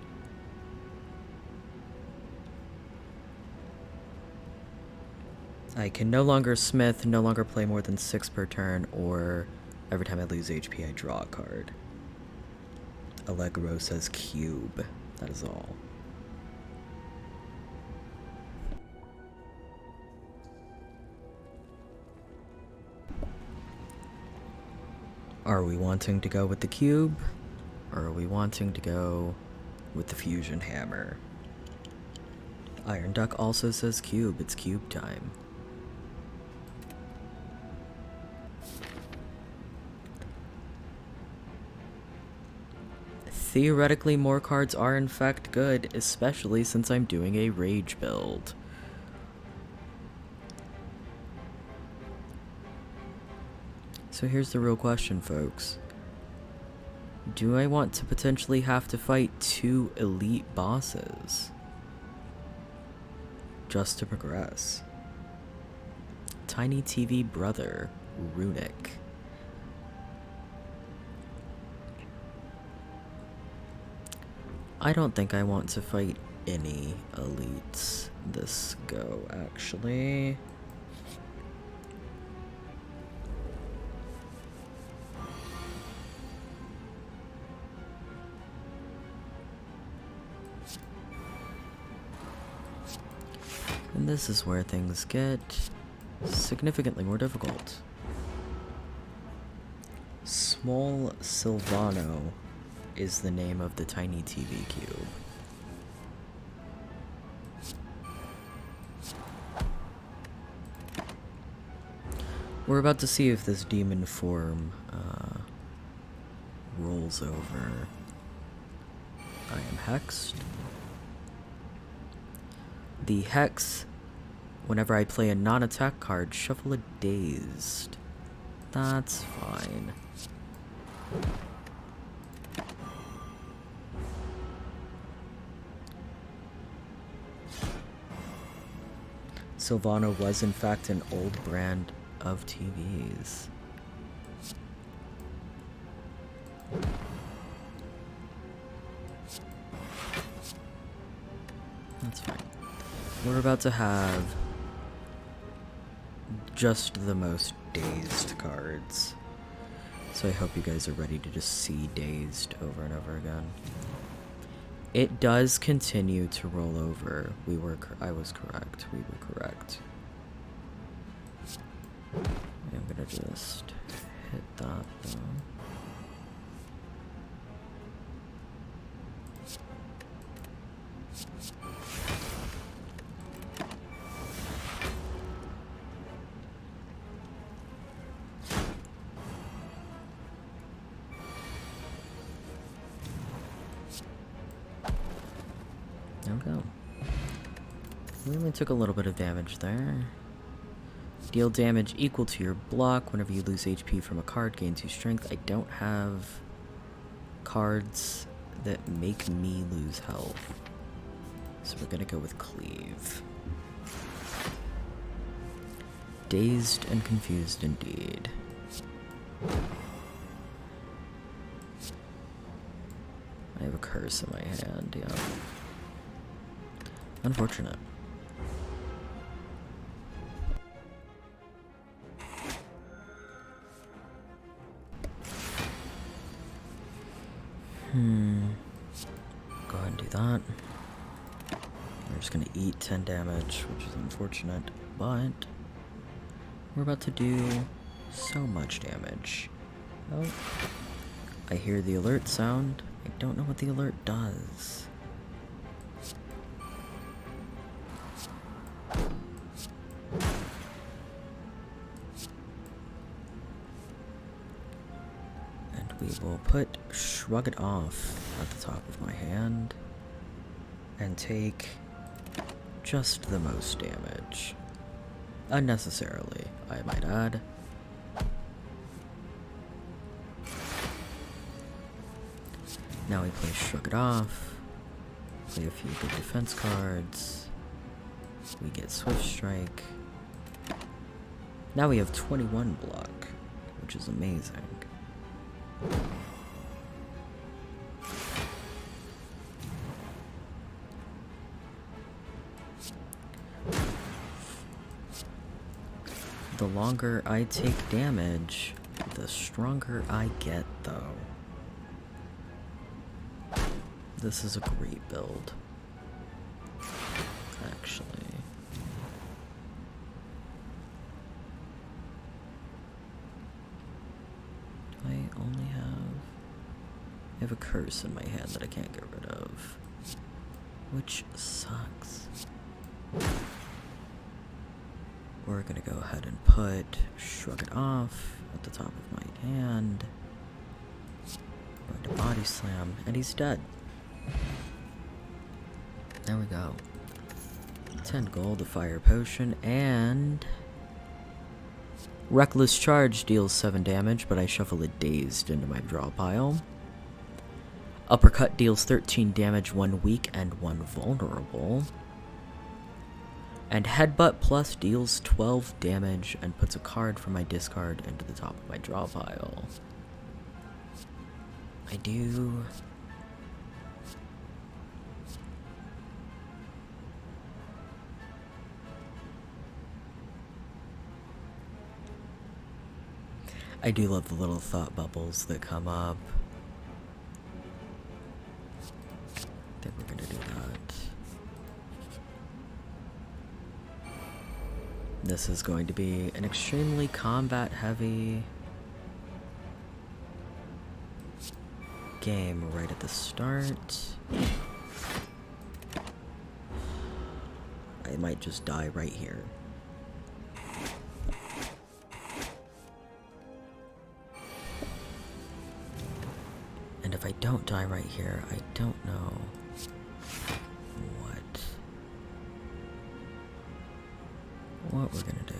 I can no longer smith, no longer play more than 6 per turn, or every time I lose HP I draw a card. Allegro says cube. That is all. Are we wanting to go with the cube, or are we wanting to go with the fusion hammer? Iron Duck also says cube. It's cube time. Theoretically, more cards are in fact good, especially since I'm doing a rage build. So here's the real question, folks. Do I want to potentially have to fight 2 elite bosses just to progress? Tiny TV Brother, Runic. I don't think I want to fight any elites this go, actually. And this is where things get significantly more difficult. Small Silvano is the name of the tiny TV cube. We're about to see if this demon form rolls over. I am hexed. The hex, whenever I play a non-attack card, shuffle a dazed. That's fine. Silvano was in fact an old brand of TVs. That's fine. We're about to have just the most dazed cards. So I hope you guys are ready to just see dazed over and over again. It does continue to roll over. I was correct. We were correct. I'm gonna just hit that though. Okay. We only took a little bit of damage there. Deal damage equal to your block. Whenever you lose HP from a card, gain 2 strength. I don't have cards that make me lose health. So we're gonna go with Cleave. Dazed and confused indeed. I have a curse in my hand, yeah. Unfortunate. that. We're just gonna eat 10 damage, which is unfortunate, but we're about to do so much damage. Oh, I hear the alert sound. I don't know what the alert does. And we will put Shrug It Off at the top of my hand and take just the most damage. Unnecessarily, I might add. Now we play Shrug It Off, play a few good defense cards, we get Swift Strike. Now we have 21 block, which is amazing. The longer I take damage, the stronger I get, though. This is a great build, actually. Do I only have... I have a curse in my hand that I can't get rid of, which sucks. We're gonna go ahead and put Shrug It Off at the top of my hand. Going to Body Slam, and he's dead. There we go. 10 gold, a fire potion, and... Reckless Charge deals 7 damage, but I shuffle it dazed into my draw pile. Uppercut deals 13 damage, 1 weak and 1 vulnerable. And Headbutt Plus deals 12 damage and puts a card from my discard into the top of my draw pile. I do love the little thought bubbles that come up. I think we're gonna do that. This is going to be an extremely combat-heavy game right at the start. I might just die right here. And if I don't die right here, I don't know what we're gonna do.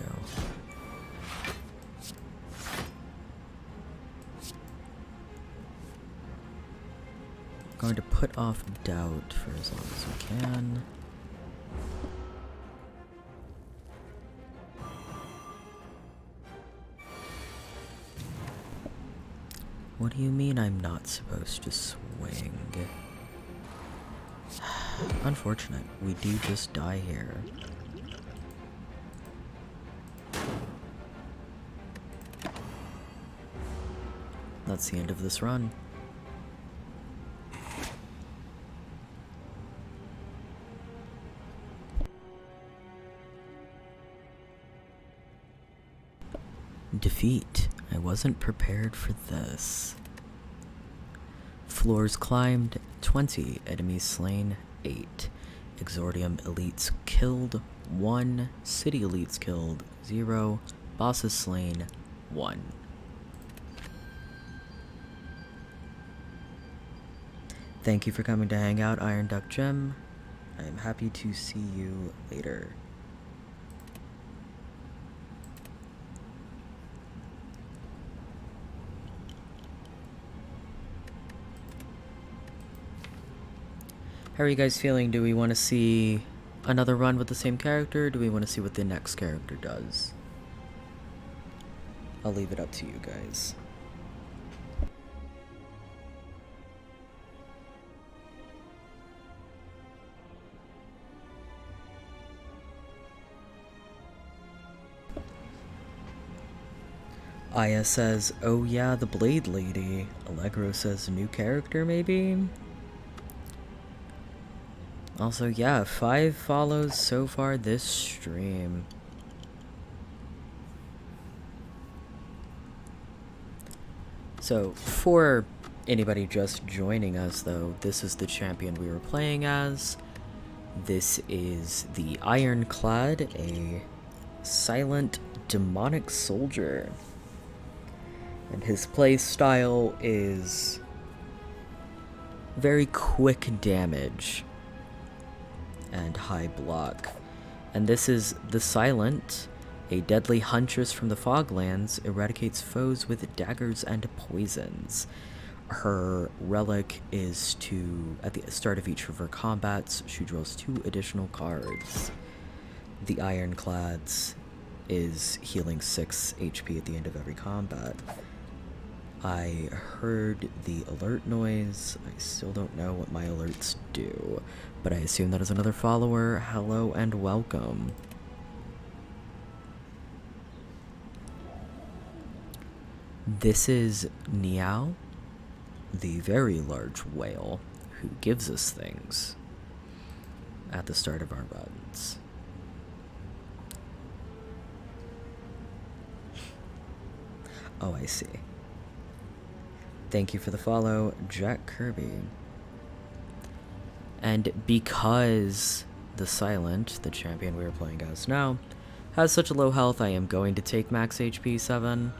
I'm going to put off Doubt for as long as we can. What do you mean I'm not supposed to swing? Unfortunate. We do just die here. That's the end of this run. Defeat. I wasn't prepared for this. Floors climbed 20, enemies slain 8. Exordium elites killed 1, city elites killed 0, bosses slain 1. Thank you for coming to hang out, Iron Duck Gem. I am happy to see you later. How are you guys feeling? Do we want to see another run with the same character? Or do we want to see what the next character does? I'll leave it up to you guys. Aya says, oh yeah, the Blade Lady. Allegro says, new character maybe? Also, yeah, 5 follows so far this stream. So, for anybody just joining us, though, this is the champion we were playing as. This is the Ironclad, a silent demonic soldier. And his play style is very quick damage and high block. And this is the Silent, a deadly huntress from the Foglands, eradicates foes with daggers and poisons. Her relic is to, at the start of each of her combats, she draws 2 additional cards. The Ironclad's is healing 6 HP at the end of every combat. I heard the alert noise. I still don't know what my alerts do, but I assume that is another follower. Hello and welcome. This is Niao, the very large whale who gives us things at the start of our runs. Oh, I see. Thank you for the follow, Jack Kirby. And because the Silent, the champion we are playing as now, has such a low health, I am going to take max HP 7.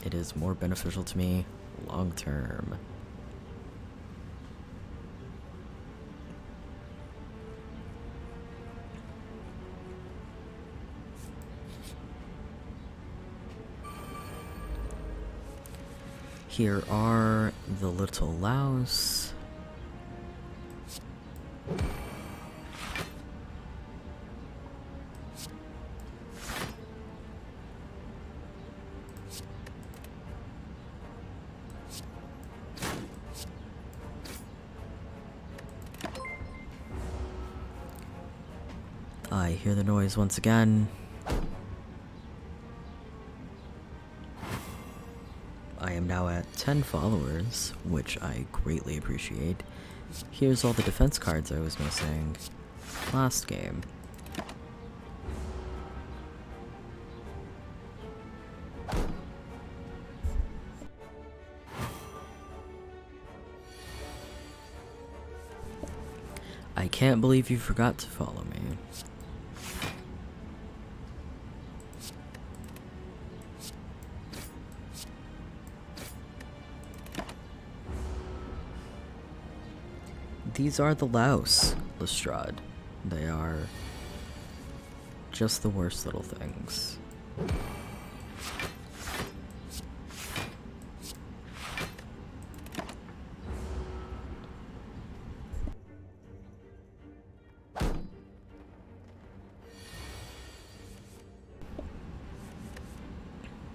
It is more beneficial to me long term. Here are the little louse. I hear the noise once again. I am now at 10 followers, which I greatly appreciate. Here's all the defense cards I was missing last game. I can't believe you forgot to follow me. These are the louse, Lestrade. They are just the worst little things.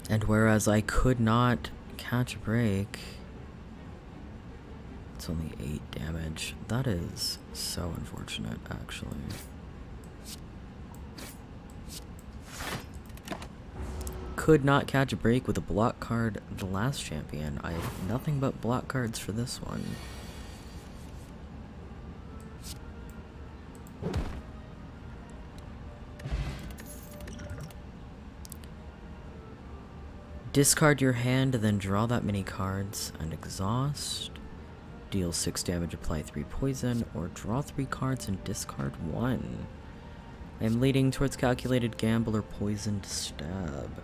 And whereas I could not catch a break, it's only 8 damage. That is so unfortunate, actually. Could not catch a break with a block card the last champion. I have nothing but block cards for this one. Discard your hand, then draw that many cards and exhaust. Deal 6 damage, apply 3 poison, or draw 3 cards and discard 1. I am leading towards calculated gamble or poisoned stab.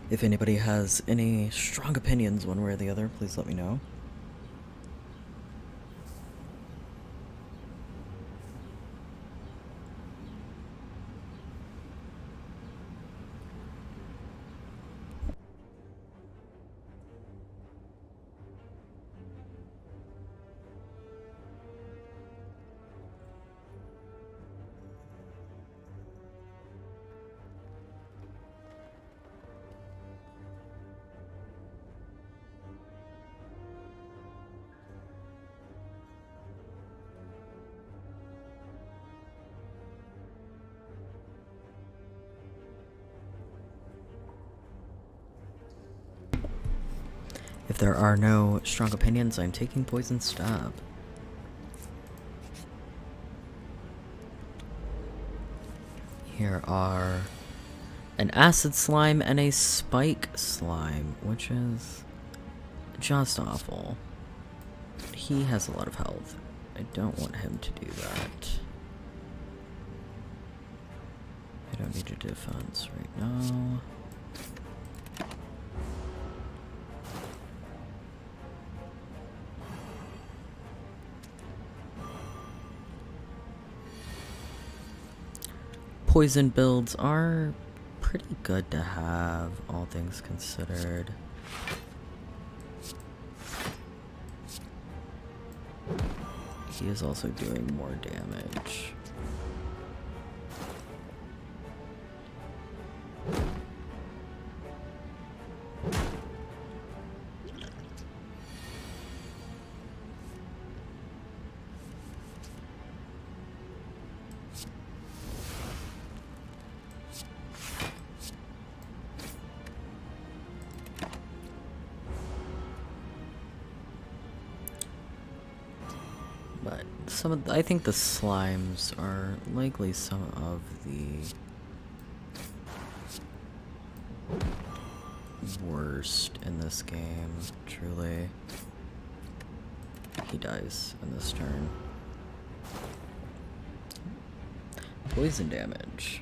If anybody has any strong opinions one way or the other, please let me know. If there are no strong opinions, I'm taking Poison Stab. Here are an Acid Slime and a Spike Slime, which is just awful. He has a lot of health. I don't want him to do that. I don't need a defense right now. Poison builds are pretty good to have, all things considered. He is also doing more damage. But I think the slimes are likely some of the worst in this game, truly. He dies in this turn. Poison damage.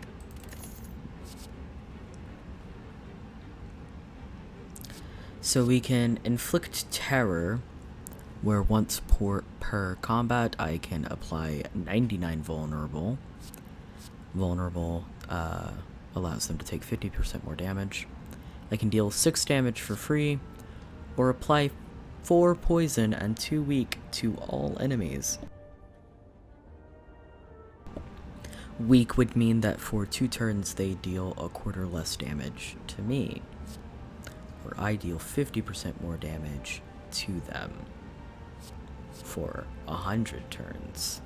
So we can inflict terror, where once per combat I can apply 99 vulnerable. Vulnerable allows them to take 50% more damage. I can deal 6 damage for free, or apply 4 poison and 2 weak to all enemies. Weak would mean that for 2 turns they deal a quarter less damage to me, or I deal 50% more damage to them for 100 turns.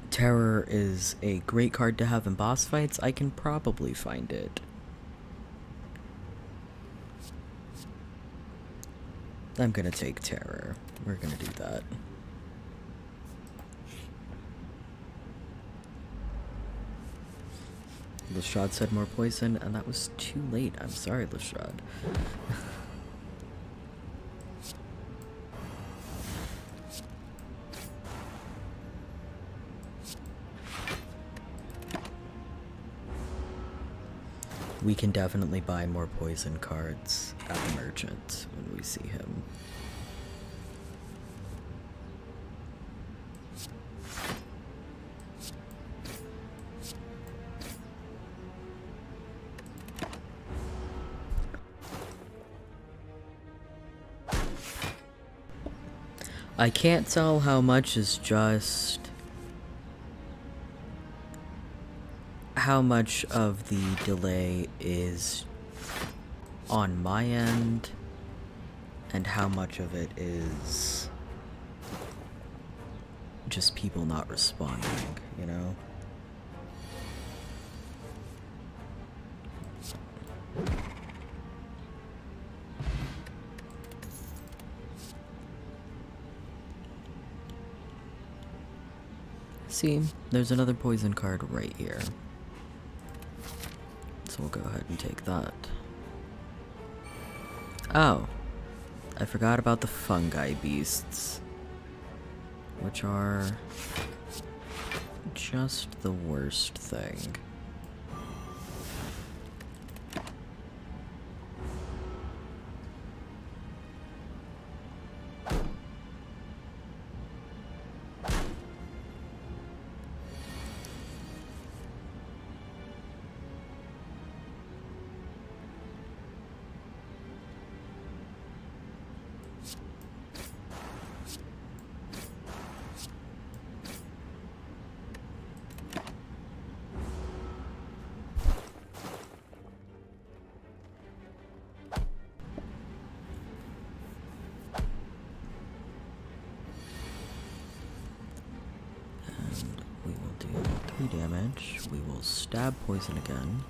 Terror is a great card to have in boss fights. I can probably find it. I'm gonna take Terror. We're gonna do that. Leshad said more poison, and that was too late. I'm sorry, Leshad. We can definitely buy more poison cards at the merchant when we see him. I can't tell how much is just how much of the delay is on my end and how much of it is just people not responding, you know? See, there's another poison card right here. So we'll go ahead and take that. Oh, I forgot about the fungi beasts, which are just the worst thing. 3 damage. We will stab poison again.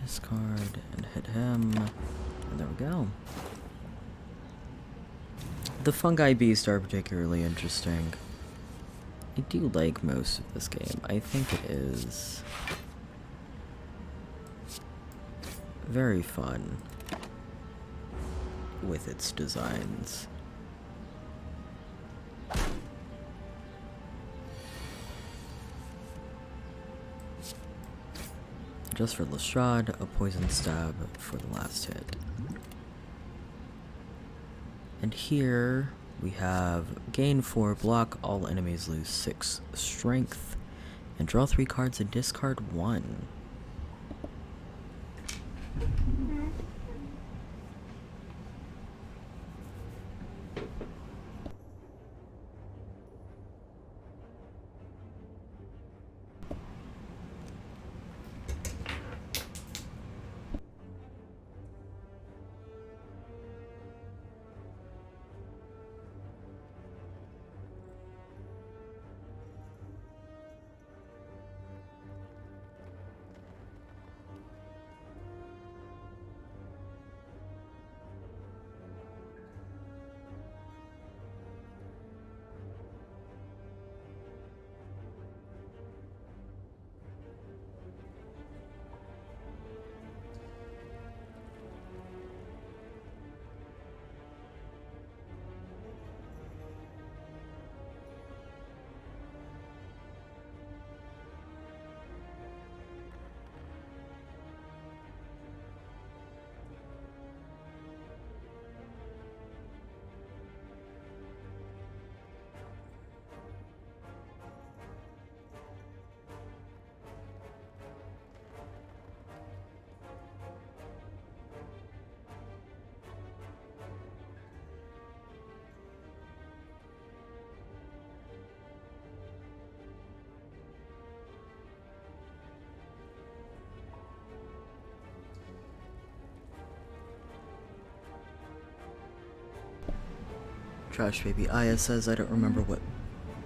Discard and hit him. And there we go. The fungi beasts are particularly interesting. I do like most of this game. I think it is very fun with its designs. Just for Lestrade, a poison stab for the last hit. And here we have gain 4, block, all enemies lose 6 strength, and draw 3 cards and discard 1. Trash Baby Aya says, I don't remember what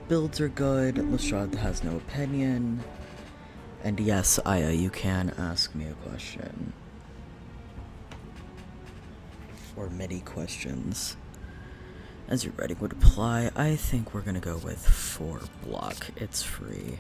builds are good. Lestrade has no opinion. And yes, Aya, you can ask me a question. Or many questions. As your writing would apply, I think we're gonna go with 4 block. It's free.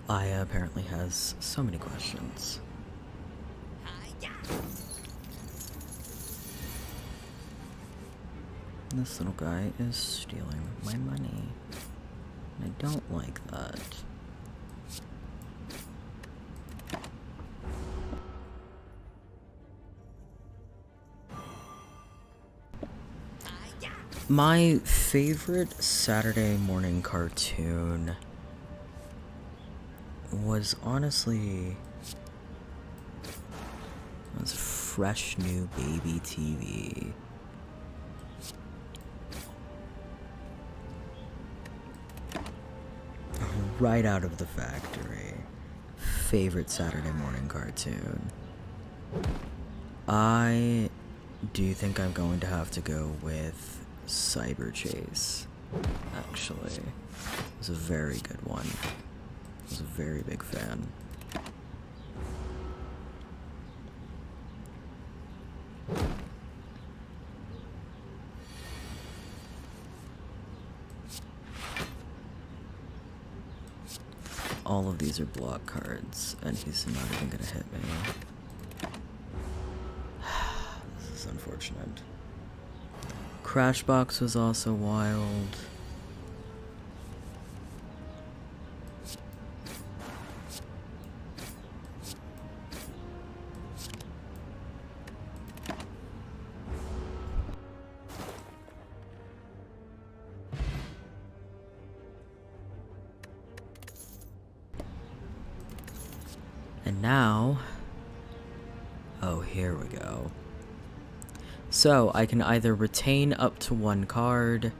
Aya apparently has so many questions. This little guy is stealing my money. And I don't like that. My favorite Saturday morning cartoon was honestly Fresh New Baby TV. Right out of the factory. Favorite Saturday morning cartoon. I do think I'm going to have to go with Cyber Chase, actually. It was a very good one. I was a very big fan. All of these are block cards, and he's not even gonna hit me. This is unfortunate. Crashbox was also wild. And now, Oh, here we go. So, I can either retain up to 1 card,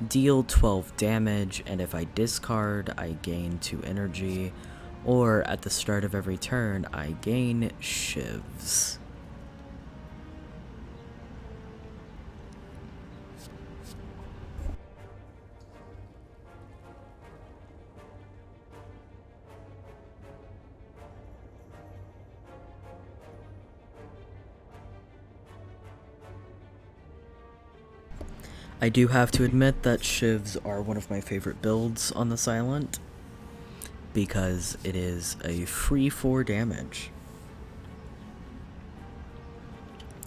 deal 12 damage, and if I discard, I gain 2 energy, or at the start of every turn, I gain shivs. I do have to admit that shivs are one of my favorite builds on the Silent, because it is a free 4 damage.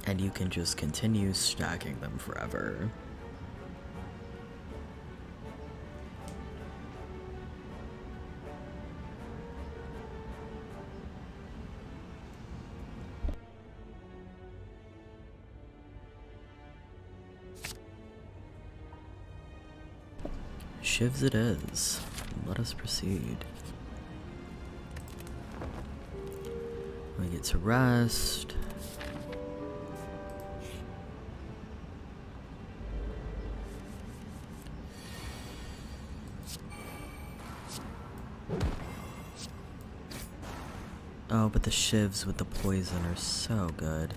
And you can just continue stacking them forever. Shivs it is. Let us proceed. We get to rest. Oh, but the shivs with the poison are so good.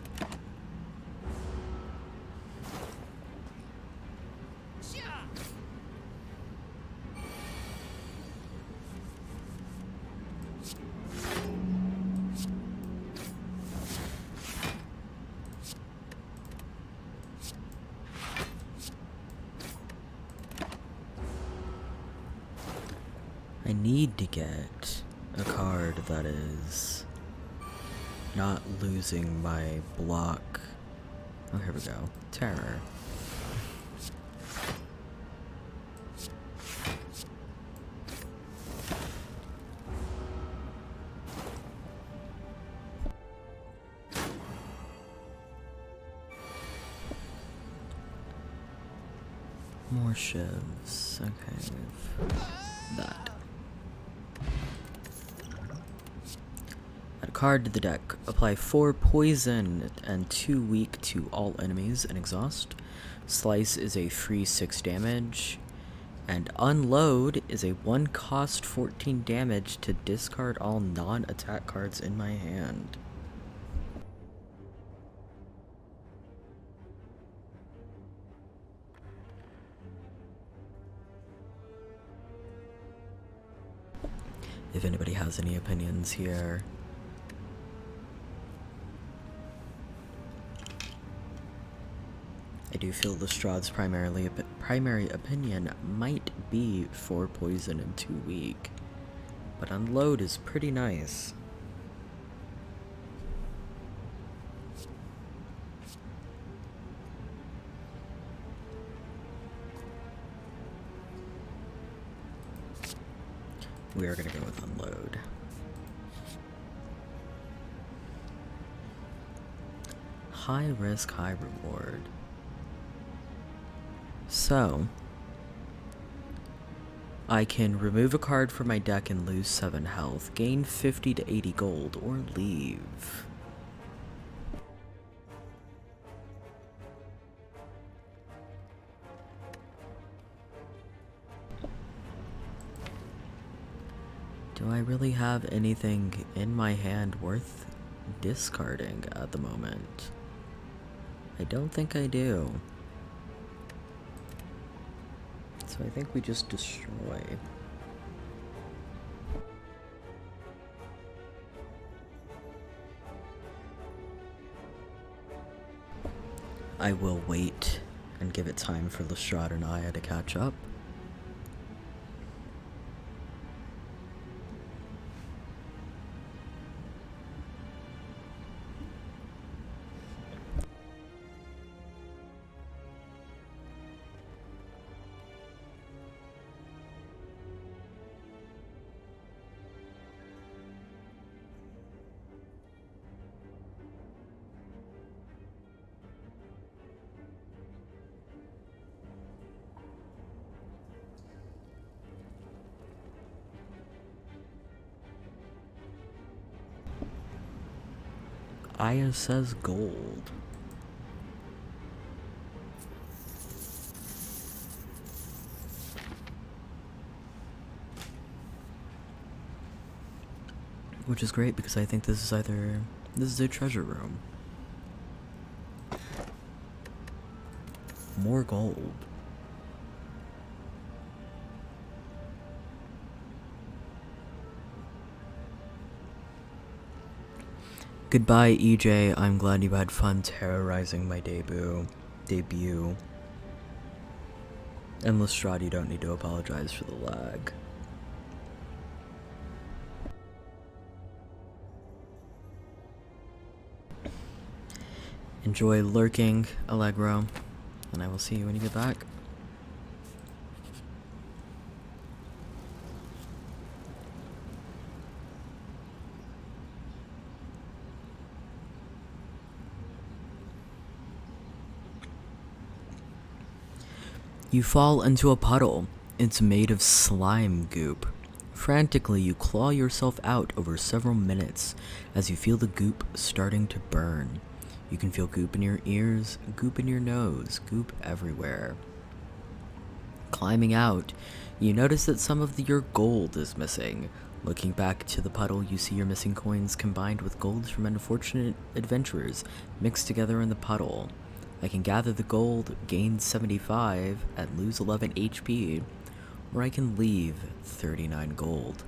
I need to get a card that is not losing my block. Oh, here we go. Terror. More shivs. Okay, we've that. Add a card to the deck. Apply 4 poison and 2 weak to all enemies and exhaust. Slice is a free 6 damage. And unload is a 1 cost 14 damage to discard all non-attack cards in my hand. If anybody has any opinions here. I do feel Lestrad's primary opinion might be 4 poison and 2 weak, but unload is pretty nice. We are gonna go with unload. High risk, high reward. So, I can remove a card from my deck and lose 7 health, gain 50 to 80 gold, or leave. Do I really have anything in my hand worth discarding at the moment? I don't think I do. So I think we just destroy. I will wait and give it time for Lestrade and Aya to catch up. Aya says gold. Which is great because I think this is a treasure room. More gold. Goodbye, EJ. I'm glad you had fun terrorizing my debut. And Lestrade, you don't need to apologize for the lag. Enjoy lurking, Allegro, and I will see you when you get back. You fall into a puddle. It's made of slime goop. Frantically, you claw yourself out over several minutes as you feel the goop starting to burn. You can feel goop in your ears, goop in your nose, goop everywhere. Climbing out, you notice that some of your gold is missing. Looking back to the puddle, you see your missing coins combined with gold from unfortunate adventurers mixed together in the puddle. I can gather the gold, gain 75, and lose 11 HP, or I can leave 39 gold.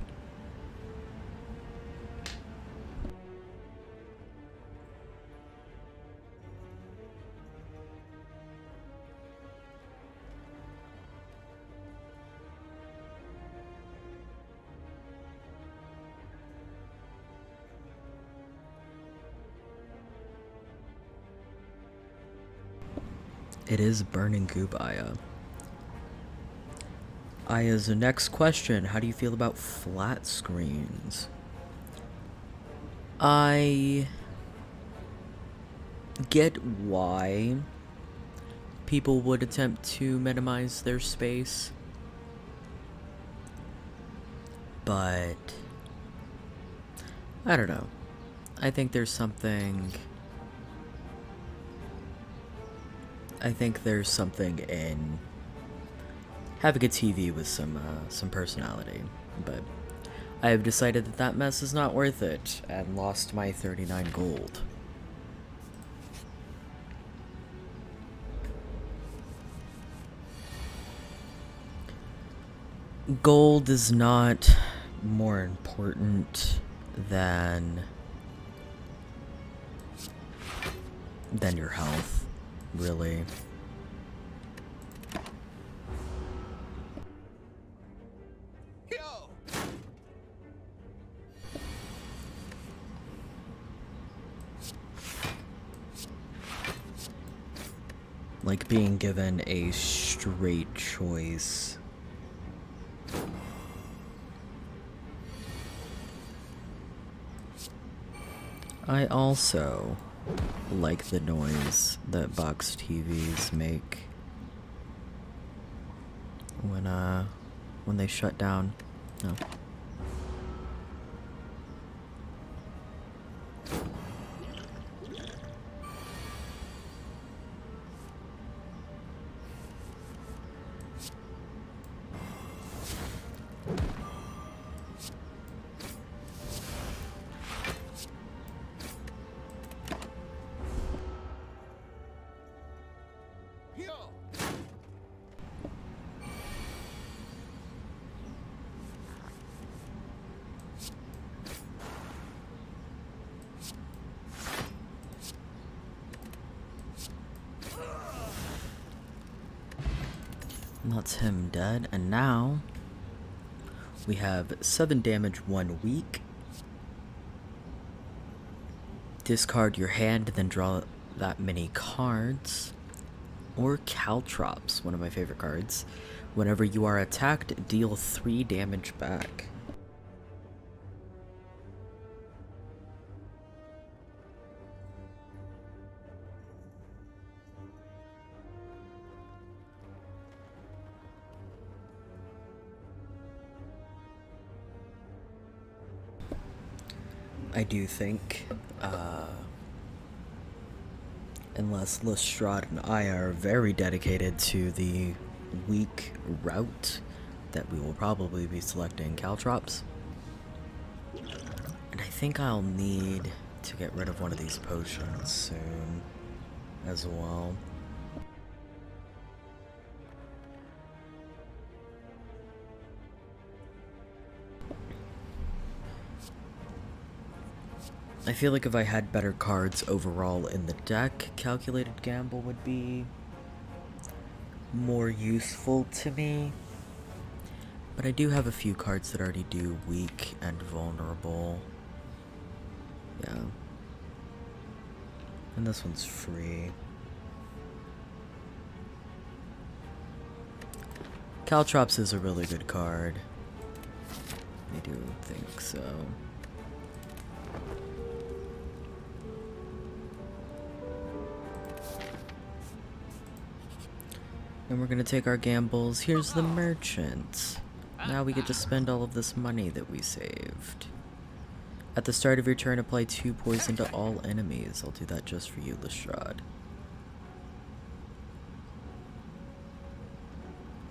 It is burning goop, Aya. Aya's next question, how do you feel about flat screens? I get why people would attempt to minimize their space, but I don't know. I think there's something in having a TV with some personality, but I have decided that that mess is not worth it and lost my 39 gold. Gold is not more important than your health, really. Like being given a straight choice. I also like the noise that box TVs make when they shut down. No. And that's him dead, and now we have 7 damage 1 week. Discard your hand, then draw that many cards. Or Caltrops, one of my favorite cards. Whenever you are attacked, deal 3 damage back. I do think Unless Lestrade and I are very dedicated to the weak route that we will probably be selecting Caltrops. And I think I'll need to get rid of one of these potions soon as well. I feel like if I had better cards overall in the deck, Calculated Gamble would be more useful to me. But I do have a few cards that already do weak and vulnerable. Yeah. And this one's free. Caltrops is a really good card. I do think so. And we're gonna take our gambles. Here's the merchant. Now we get to spend all of this money that we saved. At the start of your turn, apply 2 poison to all enemies. I'll do that just for you, Lestrade.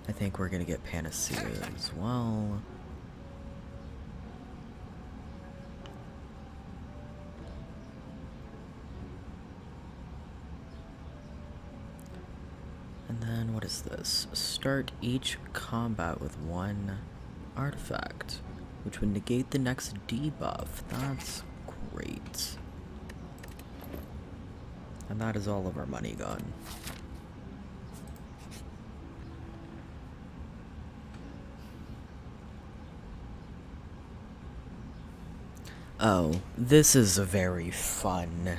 I think we're gonna get Panacea as well. And then, what is this? Start each combat with 1 artifact, which would negate the next debuff. That's great. And that is all of our money gone. Oh, this is a very fun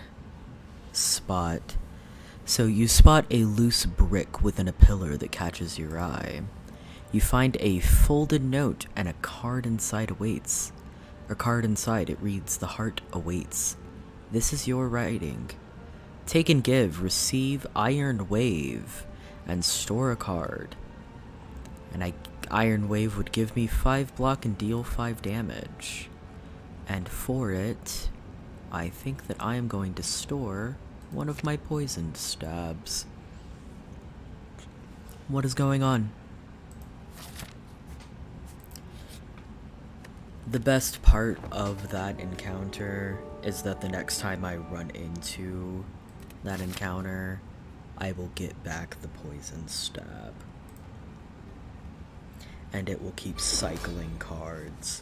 spot. So you spot a loose brick within a pillar that catches your eye. You find a folded note and a card inside awaits. A card inside, it reads, "The heart awaits. This is your writing. Take and give, receive Iron Wave, and store a card." And Iron Wave would give me 5 block and deal 5 damage. And for it, I think that I am going to store one of my poisoned stabs. What is going on? The best part of that encounter is that the next time I run into that encounter, I will get back the poison stab. And it will keep cycling cards.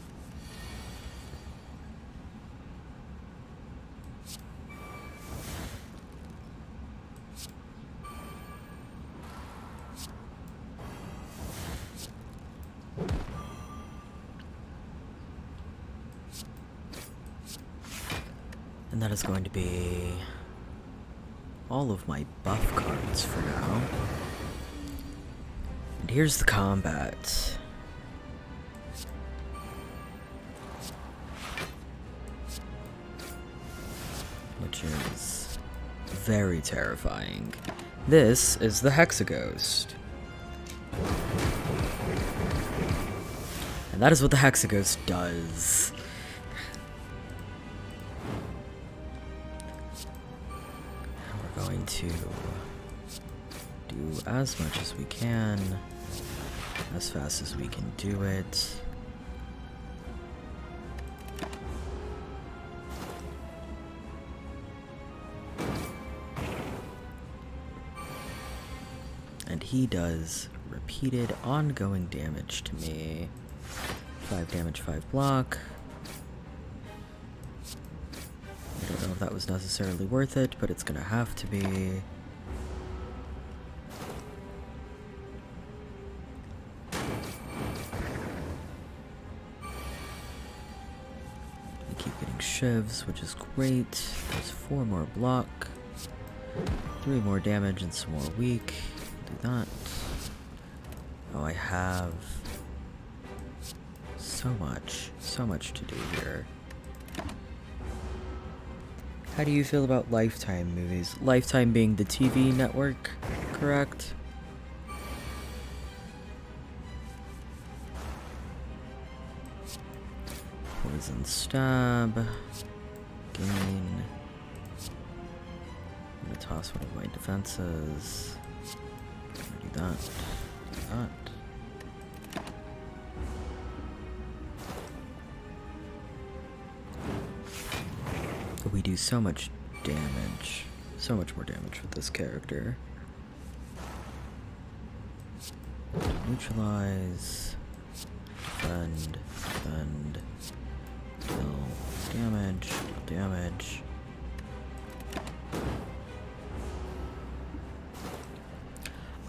And that is going to be all of my buff cards for now. And here's the combat. Which is very terrifying. This is the Hexaghost. And that is what the Hexaghost does. Going to do as much as we can, as fast as we can do it. And he does repeated ongoing damage to me. 5 damage, 5 block. I don't know if that was necessarily worth it, but it's gonna have to be. We keep getting shivs, which is great. There's 4 more block, 3 more damage, and some more weak. Do that. Oh, I have so much to do here. How do you feel about Lifetime movies? Lifetime being the TV network, correct? Poison stab. Gain I'm gonna toss one of my defenses. Do that. Do that. We do so much damage. So much more damage with this character. Neutralize. Defend. Defend. Deal damage. Deal damage.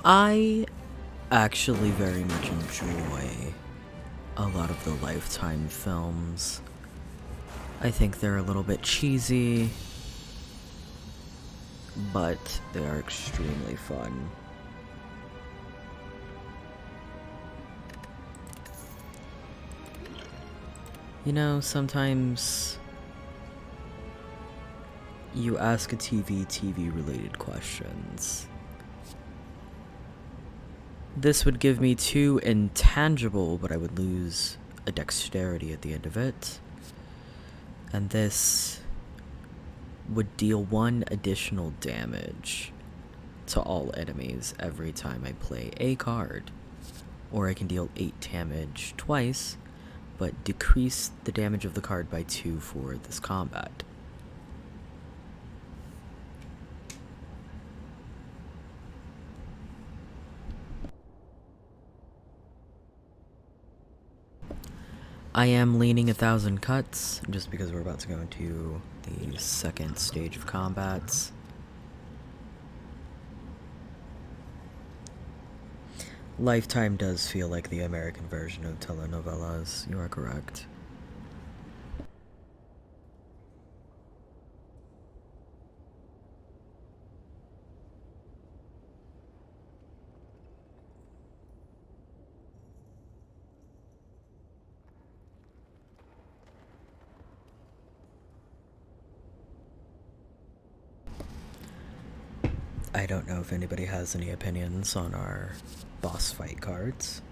I actually very much enjoy a lot of the Lifetime films. I think they're a little bit cheesy, but they are extremely fun. You know, sometimes you ask a TV related questions. This would give me 2 intangible, but I would lose a dexterity at the end of it. And this would deal 1 additional damage to all enemies every time I play a card. Or I can deal 8 damage twice, but decrease the damage of the card by 2 for this combat. I am leaning 1,000 cuts, just because we're about to go into the second stage of combats. Lifetime does feel like the American version of telenovelas, you are correct. I don't know if anybody has any opinions on our boss fight cards.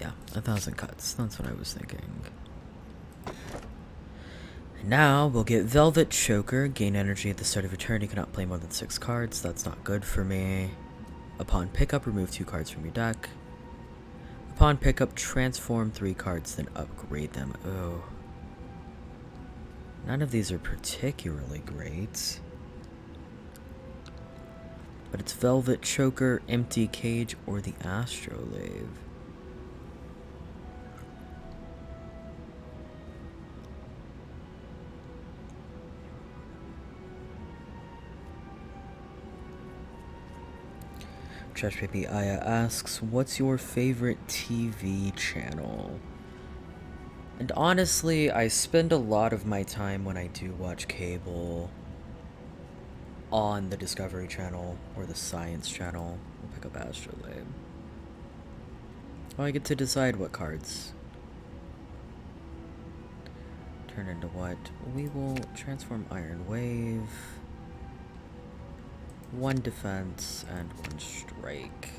Yeah, 1,000 cuts. That's what I was thinking. And now we'll get Velvet Choker. Gain energy at the start of your turn. You cannot play more than 6 cards. That's not good for me. Upon pickup, remove 2 cards from your deck. Upon pickup, transform 3 cards, then upgrade them. Oh. None of these are particularly great. But it's Velvet Choker, Empty Cage, or the Astrolabe. Trash Baby Aya asks, what's your favorite TV channel? And honestly, I spend a lot of my time when I do watch cable on the Discovery Channel or the Science Channel. We'll pick up Astrolabe. Oh, I get to decide what cards turn into what. We will transform Iron Wave. 1 defense and 1 strike.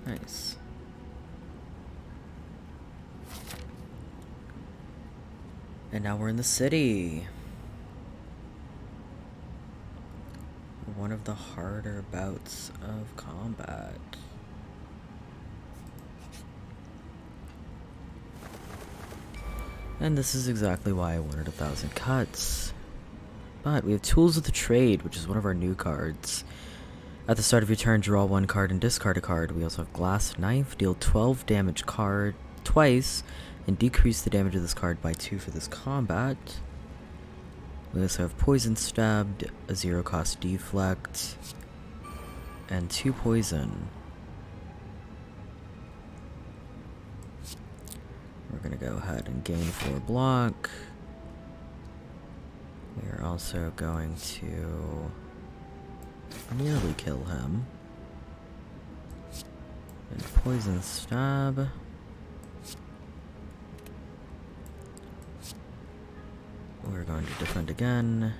Nice. And now we're in the city. One of the harder bouts of combat. And this is exactly why I wanted 1,000 cuts. But we have Tools of the Trade, which is one of our new cards. At the start of your turn, draw 1 card and discard a card. We also have Glass Knife, deal 12 damage card twice, and decrease the damage of this card by 2 for this combat. We also have Poison Stabbed, a 0-cost Deflect, and 2 poison. We're gonna go ahead and gain 4 block. We are also going to nearly kill him. And Poison Stab. We're going to defend again.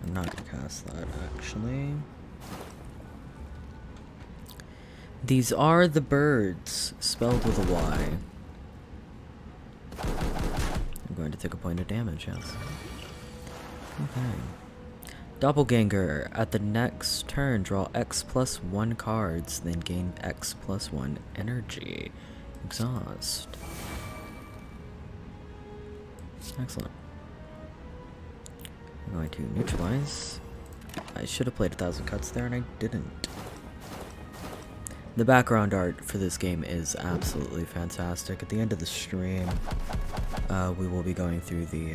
I'm not going to cast that, actually. These are the birds, spelled with a Y. I'm going to take a point of damage, yes. Okay. Doppelganger. At the next turn, draw X+1 cards, then gain X+1 energy. Exhaust. Excellent. I'm going to neutralize. I should have played 1,000 cuts there, and I didn't. The background art for this game is absolutely fantastic. At the end of the stream, we will be going through the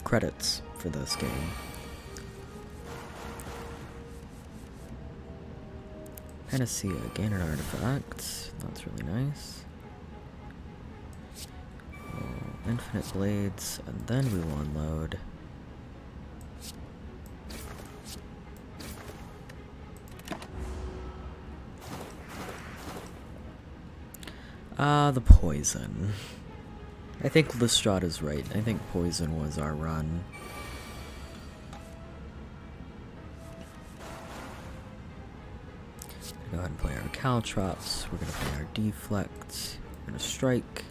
credits for this game. Panacea, gain an artifact. That's really nice. Infinite blades, and then we will unload. The poison. I think Lestrada's right. I think poison was our run. Go ahead and play our caltrops. We're gonna play our deflect. We're gonna strike.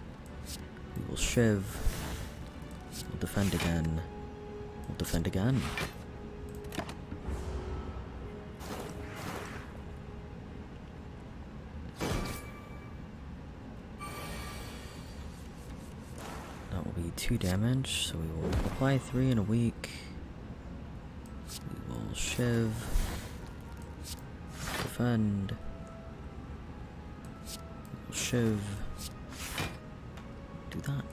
We will shiv. We'll defend again. We'll defend again. That will be 2 damage, so we will apply 3 in a week. We will shiv. Defend. We will shiv. Do that.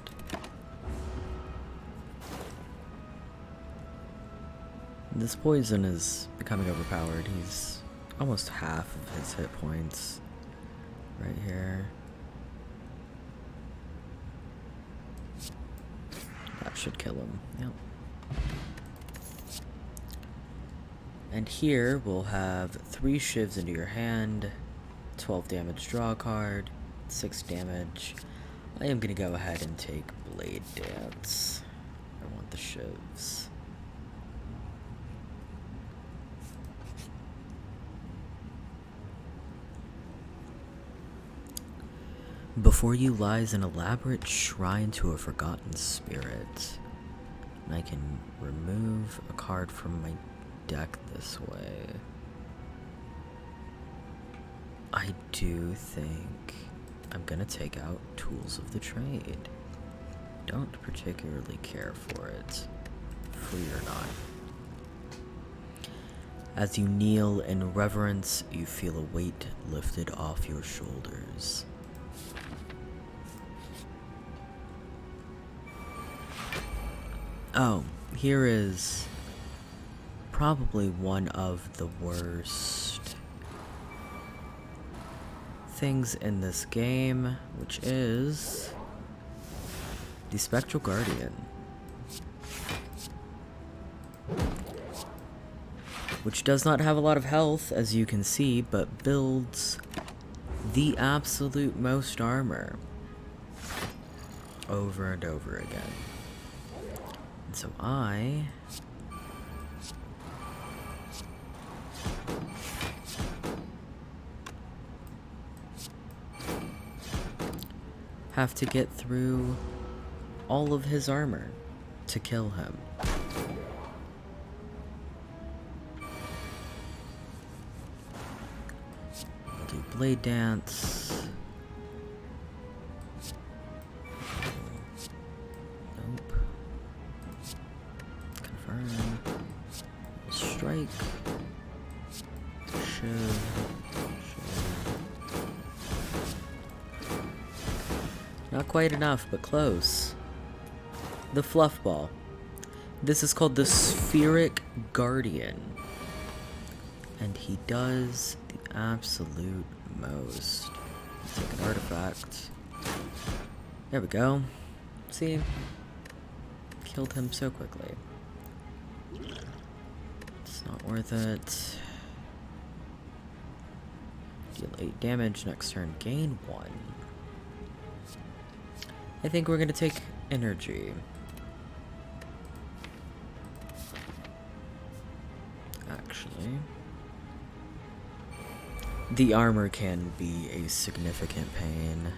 This poison is becoming overpowered. He's almost half of his hit points right here. That should kill him. Yep. And here we'll have 3 shivs into your hand, 12 damage, draw a card, 6 damage. I am gonna go ahead and take Blade Dance. I want the shivs. Before you lies an elaborate shrine to a forgotten spirit. And I can remove a card from my deck this way. I do think I'm gonna take out Tools of the Trade. Don't particularly care for it, free or not. As you kneel in reverence, you feel a weight lifted off your shoulders. Oh, here is probably one of the worst things in this game, which is the Spectral Guardian, which does not have a lot of health, as you can see, but builds the absolute most armor over and over again. And so I have to get through all of his armor to kill him. I'll do Blade Dance. Nope. Confirm. Strike. Shiv. Not quite enough, but close. The Fluff Ball. This is called the Spheric Guardian. And he does the absolute most. Let's take an artifact. There we go. See? Killed him so quickly. It's not worth it. Deal 8 damage. Next turn, gain 1. I think we're gonna take energy. Actually. The armor can be a significant pain.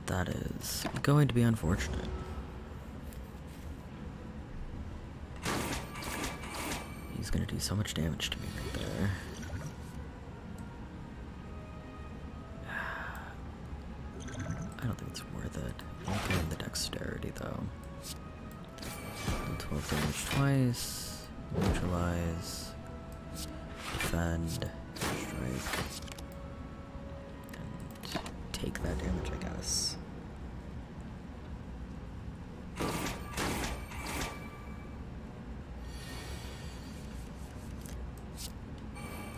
That is going to be unfortunate. He's gonna do so much damage to me right there. I don't think it's worth it. I'll gain the dexterity though. 12 damage twice. Neutralize. Defend. Strike. And take that damage, I guess.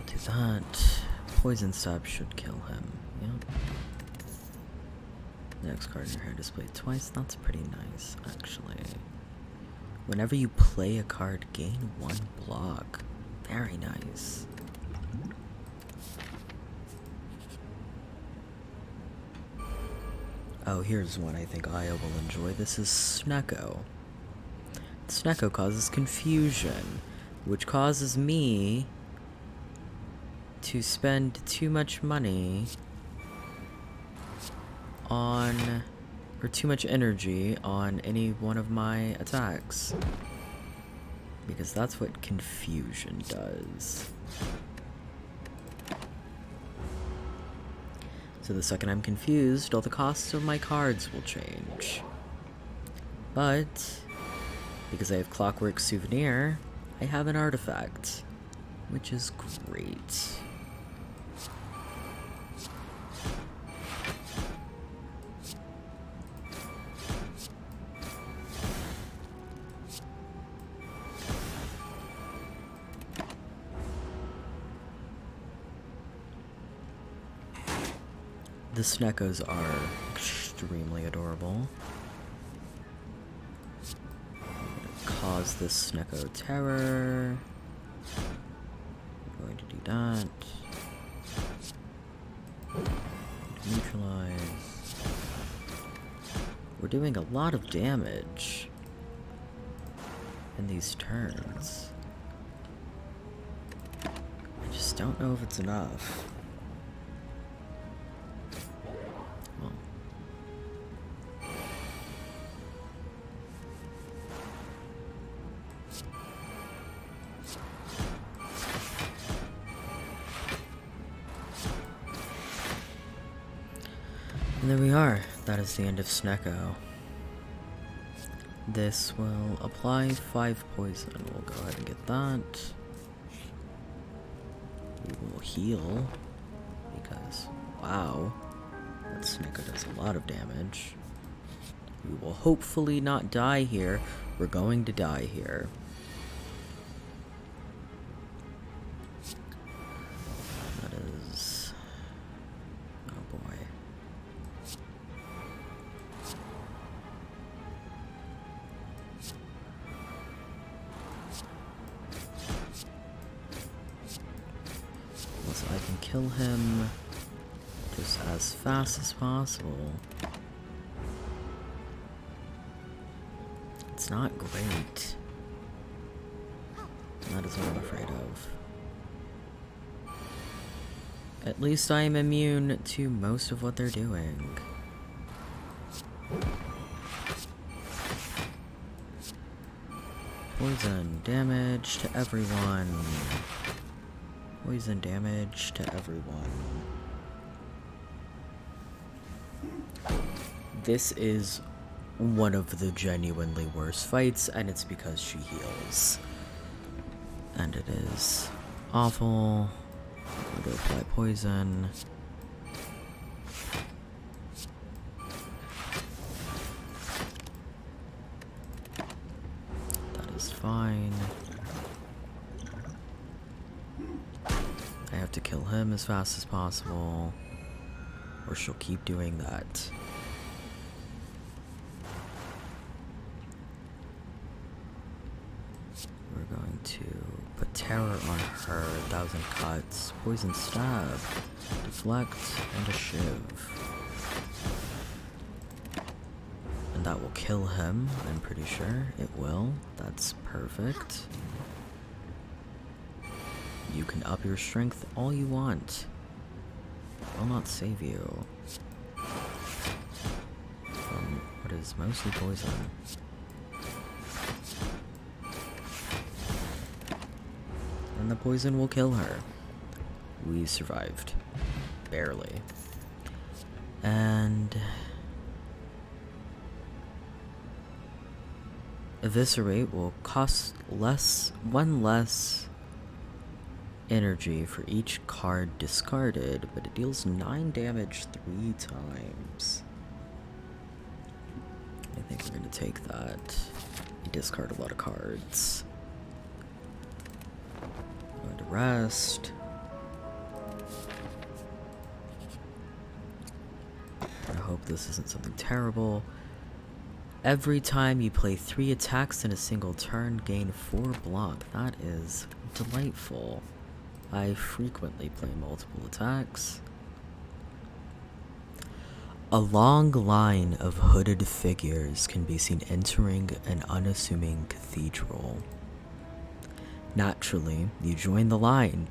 Do that. Poison stab should kill him. Yep. Next card in your hand displayed twice. That's pretty nice, actually. Whenever you play a card, gain 1 block. Very nice. Oh, here's one I think Aya will enjoy. This is Snecko. Snecko causes confusion, which causes me to spend too much money on, or too much energy on any one of my attacks. Because that's what confusion does. So the second I'm confused, all the costs of my cards will change. But, because I have Clockwork Souvenir, I have an artifact, which is great. The Sneckos are extremely adorable. I'm gonna cause this Snecko terror. I'm going to do that. Neutralize. We're doing a lot of damage in these turns. I just don't know if it's enough. And there we are. That is the end of Snecko. This will apply 5 poison. We'll go ahead and get that. We will heal. Because, wow, that Snecko does a lot of damage. We will hopefully not die here. We're going to die here. That is... oh boy. So I can kill him just as fast as possible. It's not great. That is what I'm afraid of. At least I am immune to most of what they're doing. Poison damage to everyone. Poison damage to everyone. This is one of the genuinely worst fights, and it's because she heals. And it is awful. I'm gonna apply poison. That is fine. I have to kill him as fast as possible, or she'll keep doing that. We're going to put terror on her, 1,000 cuts, poison stab, deflect, and a shiv. That will kill him, I'm pretty sure. It will. That's perfect. You can up your strength all you want. It will not save you. From what is mostly poison. And the poison will kill her. We survived. Barely. And Eviscerate will cost one less energy for each card discarded, but it deals 9 damage 3 times. I think we're gonna take that. You discard a lot of cards. Going to rest. I hope this isn't something terrible. Every time you play 3 attacks in a single turn, gain 4 block. That is delightful. I frequently play multiple attacks. A long line of hooded figures can be seen entering an unassuming cathedral. Naturally, you join the line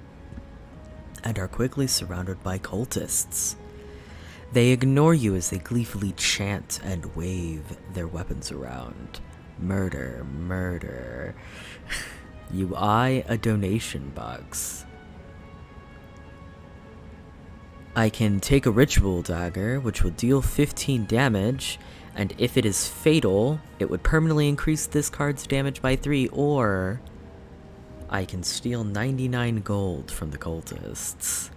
and are quickly surrounded by cultists. They ignore you as they gleefully chant and wave their weapons around. Murder, murder. You eye a donation box. I can take a ritual dagger, which will deal 15 damage, and if it is fatal, it would permanently increase this card's damage by 3, or I can steal 99 gold from the cultists.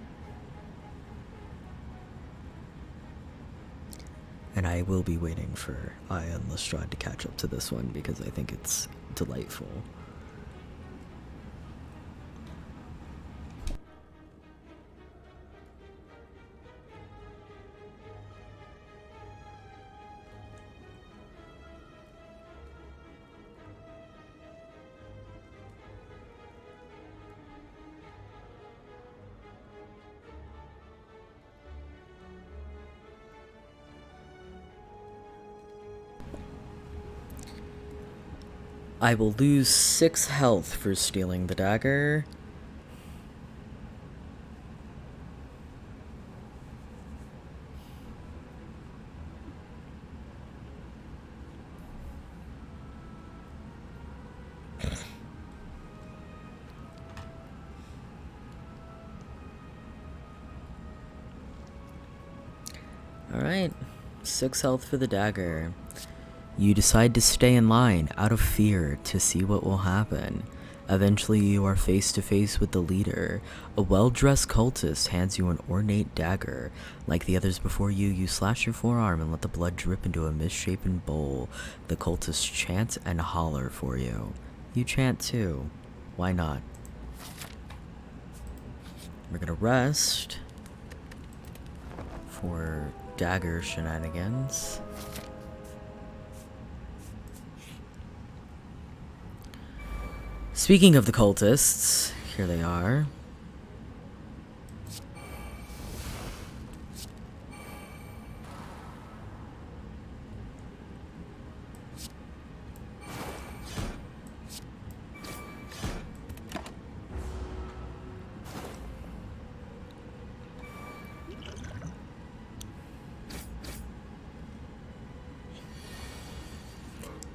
And I will be waiting for Aya and Lestrade to catch up to this one because I think it's delightful. I will lose 6 health for stealing the dagger. Alright, 6 health for the dagger. You decide to stay in line out of fear to see what will happen. Eventually you are face to face with the leader. A well-dressed cultist hands you an ornate dagger. Like the others before you, you slash your forearm and let the blood drip into a misshapen bowl. The cultists chant and holler for you. You chant too. Why not? We're gonna rest for dagger shenanigans. Speaking of the cultists, here they are.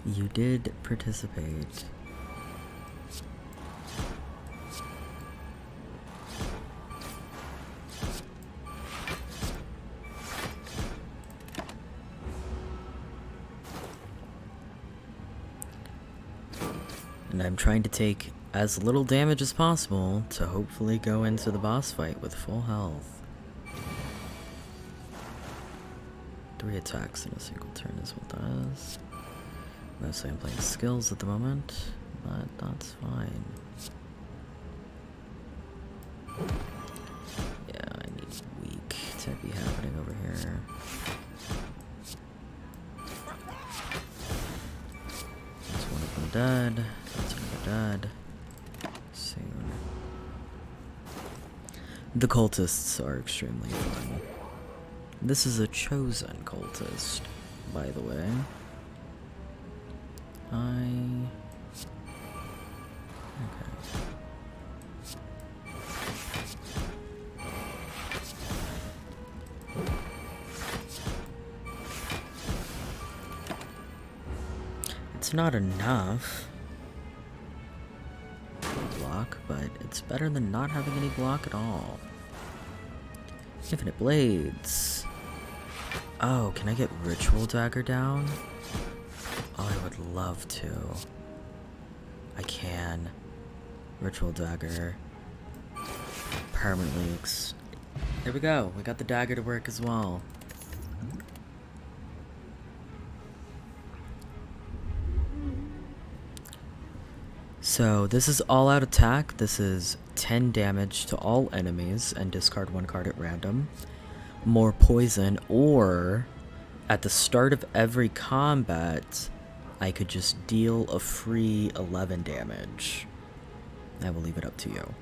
You did participate. And I'm trying to take as little damage as possible to hopefully go into the boss fight with full health. 3 attacks in a single turn is what that is. Mostly I'm playing skills at the moment, but that's fine. Yeah, I need weak to be happening over here. That's one of them dead. That's another dead. Soon. The cultists are extremely fun. This is a chosen cultist, by the way. I... Okay. It's not enough block, but it's better than not having any block at all. Infinite Blades. Oh, can I get Ritual Dagger down? Oh, I would love to. I can. Ritual Dagger. Permanently there we go. We got the dagger to work as well. So this is all out attack. This is 10 damage to all enemies and discard 1 card at random. More poison, or at the start of every combat, I could just deal a free 11 damage. I will leave it up to you.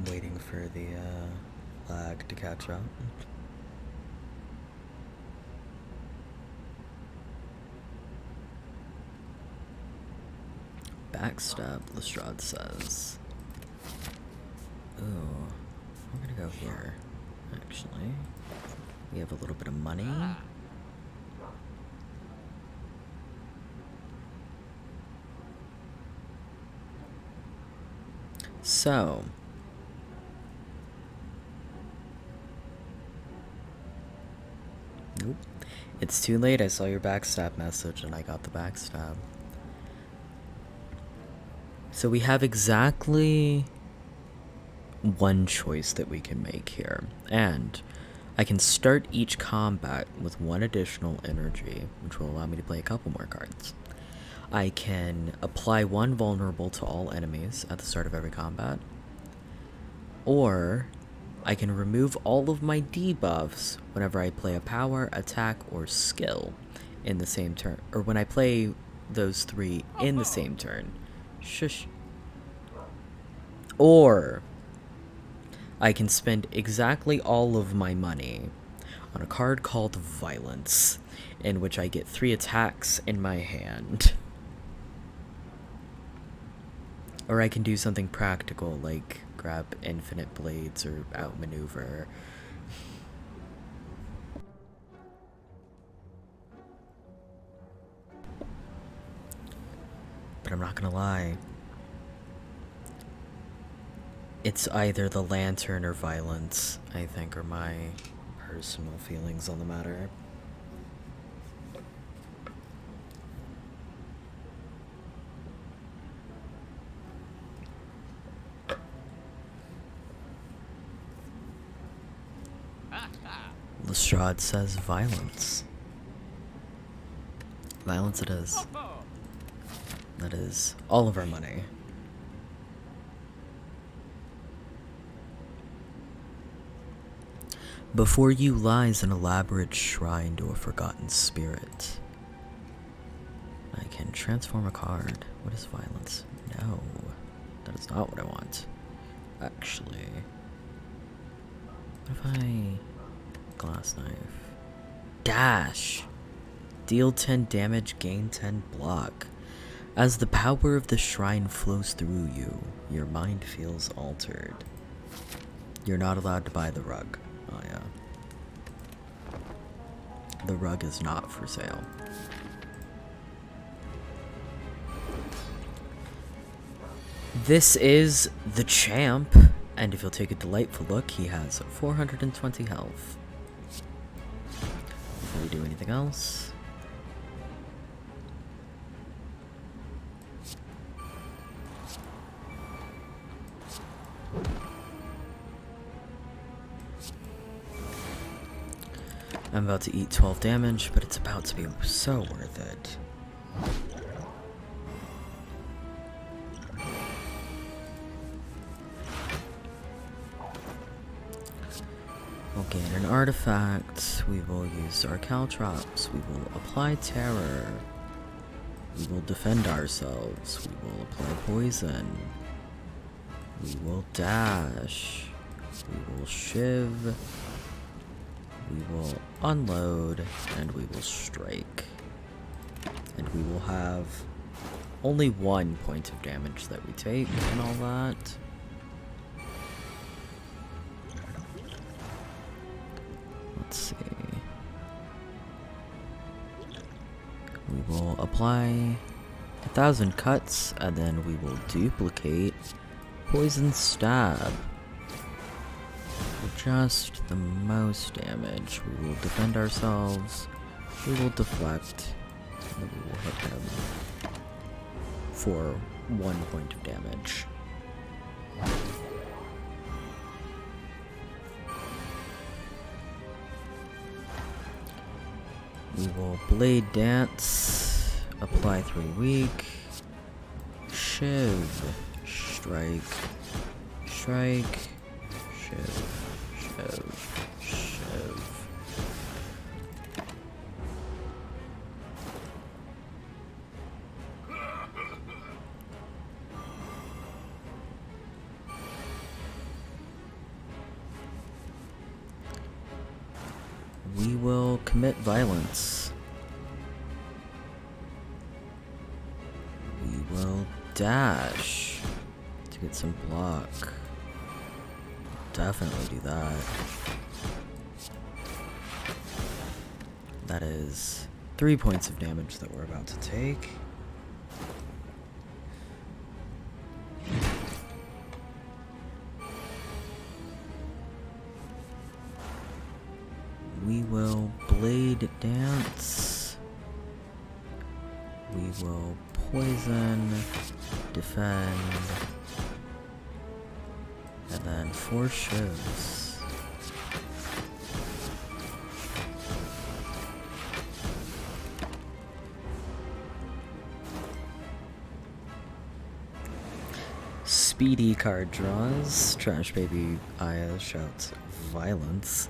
Waiting for the lag to catch up. Backstab, Lestrade says. Ooh, we're gonna go here, actually. We have a little bit of money. So, nope. It's too late. I saw your backstab message and I got the backstab. So we have exactly one choice that we can make here. And I can start each combat with 1 additional energy, which will allow me to play a couple more cards. I can apply 1 vulnerable to all enemies at the start of every combat. Or I can remove all of my debuffs whenever I play a power, attack, or skill in the same turn. Or when I play those 3 in the same turn. Shush. Or I can spend exactly all of my money on a card called Violence, in which I get 3 attacks in my hand. Or I can do something practical like grab Infinite Blades or outmaneuver. But I'm not gonna lie. It's either the Lantern or Violence, I think, are my personal feelings on the matter. Lestrade says Violence. Violence it is. That is all of our money. Before you lies an elaborate shrine to a forgotten spirit. I can transform a card. What is Violence? No, that is not what I want. Actually, what if I... Glass Knife. Dash! Deal 10 damage, gain 10 block. As the power of the shrine flows through you, your mind feels altered. You're not allowed to buy the rug. Oh yeah. The rug is not for sale. This is the champ, and if you'll take a delightful look, he has 420 health. Before we do anything else, I'm about to eat 12 damage, but it's about to be so worth it. We'll gain an artifact, we will use our caltrops, we will apply terror, we will defend ourselves, we will apply poison, we will dash, we will shiv, we will unload, and we will strike. And we will have only 1 point of damage that we take and all that. Let's see. We will apply 1,000 cuts, and then we will duplicate poison stab. For just the most damage, we will defend ourselves, we will deflect, and then we will hit him for 1 point of damage. We will Blade Dance, apply 3 weak, shiv, strike, strike, shiv, shiv, shiv. We will commit violence. We will dash to get some block. Definitely do that. That is 3 points of damage that we're about to take. We will Blade Dance. We will poison, defend, and then 4 shivs. Speedy card draws. Trash Baby Aya shouts violence.